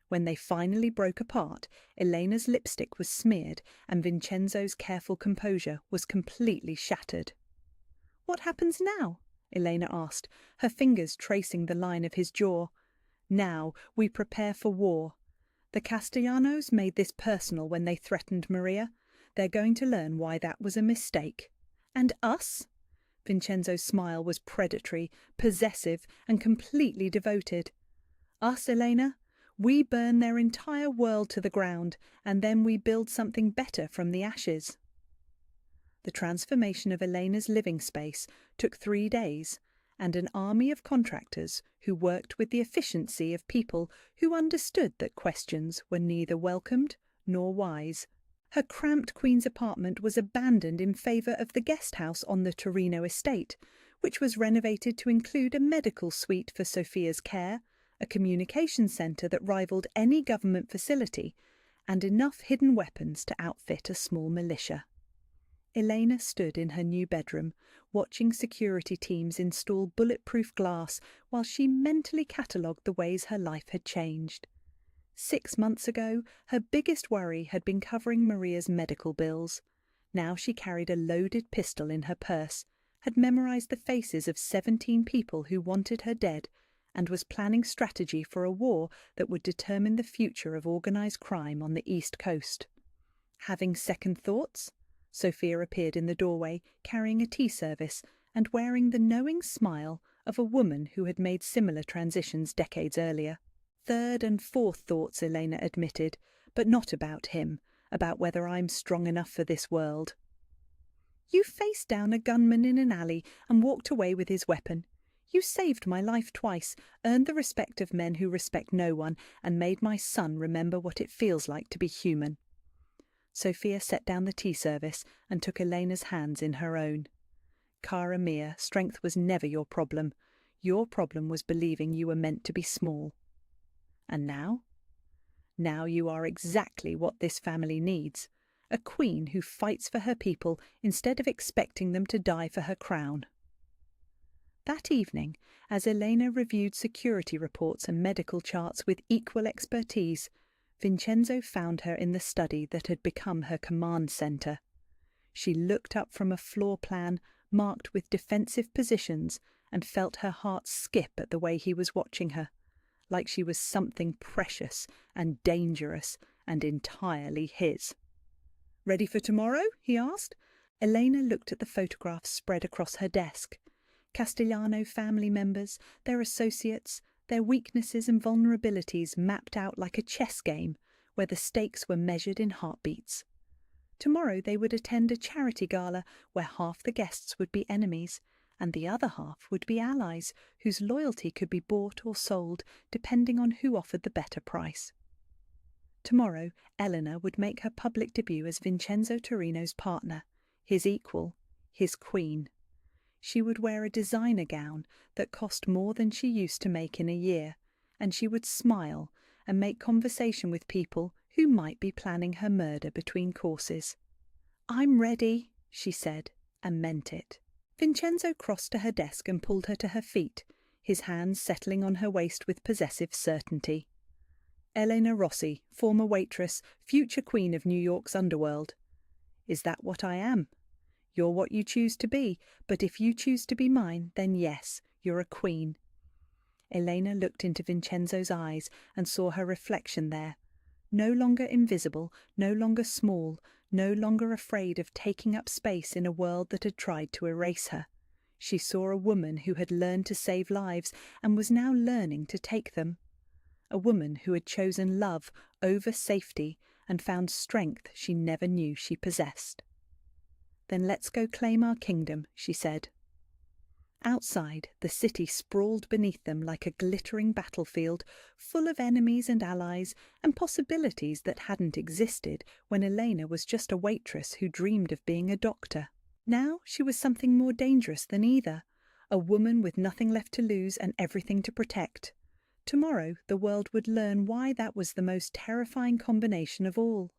When they finally broke apart, Elena's lipstick was smeared and Vincenzo's careful composure was completely shattered. What happens now? Elena asked, her fingers tracing the line of his jaw. Now we prepare for war. The Castellanos made this personal when they threatened Maria. They're going to learn why that was a mistake. And us? Vincenzo's smile was predatory, possessive, and completely devoted. Us, Elena? We burn their entire world to the ground, and then we build something better from the ashes. The transformation of Elena's living space took 3 days, and an army of contractors who worked with the efficiency of people who understood that questions were neither welcomed nor wise. Her cramped Queen's apartment was abandoned in favour of the guest house on the Torino estate, which was renovated to include a medical suite for Sophia's care, a communications centre that rivalled any government facility, and enough hidden weapons to outfit a small militia. Elena stood in her new bedroom, watching security teams install bulletproof glass while she mentally catalogued the ways her life had changed. 6 months ago, her biggest worry had been covering Maria's medical bills. Now she carried a loaded pistol in her purse, had memorised the faces of 17 people who wanted her dead, and was planning strategy for a war that would determine the future of organised crime on the East Coast. Having second thoughts? Sophia appeared in the doorway, carrying a tea service and wearing the knowing smile of a woman who had made similar transitions decades earlier. Third and fourth thoughts, Elena admitted, but not about him, about whether I'm strong enough for this world. You faced down a gunman in an alley and walked away with his weapon. You saved my life twice, earned the respect of men who respect no one, and made my son remember what it feels like to be human. Sophia set down the tea service and took Elena's hands in her own. Cara mia, strength was never your problem. Your problem was believing you were meant to be small. And now? Now you are exactly what this family needs. A queen who fights for her people instead of expecting them to die for her crown. That evening, as Elena reviewed security reports and medical charts with equal expertise, Vincenzo found her in the study that had become her command centre. She looked up from a floor plan marked with defensive positions and felt her heart skip at the way he was watching her, like she was something precious and dangerous and entirely his. "Ready for tomorrow?" he asked. Elena looked at the photographs spread across her desk. Castellano family members, their associates, their weaknesses and vulnerabilities mapped out like a chess game where the stakes were measured in heartbeats. Tomorrow they would attend a charity gala where half the guests would be enemies and the other half would be allies whose loyalty could be bought or sold depending on who offered the better price. Tomorrow Eleanor would make her public debut as Vincenzo Torino's partner, his equal, his queen. She would wear a designer gown that cost more than she used to make in a year, and she would smile and make conversation with people who might be planning her murder between courses. "I'm ready," she said, and meant it. Vincenzo crossed to her desk and pulled her to her feet, his hands settling on her waist with possessive certainty. Elena Rossi, former waitress, future queen of New York's underworld. Is that what I am? You're what you choose to be, but if you choose to be mine, then yes, you're a queen. Elena looked into Vincenzo's eyes and saw her reflection there. No longer invisible, no longer small, no longer afraid of taking up space in a world that had tried to erase her. She saw a woman who had learned to save lives and was now learning to take them. A woman who had chosen love over safety and found strength she never knew she possessed. "Then let's go claim our kingdom," she said. Outside, the city sprawled beneath them like a glittering battlefield, full of enemies and allies and possibilities that hadn't existed when Elena was just a waitress who dreamed of being a doctor. Now she was something more dangerous than either, a woman with nothing left to lose and everything to protect. Tomorrow the world would learn why that was the most terrifying combination of all.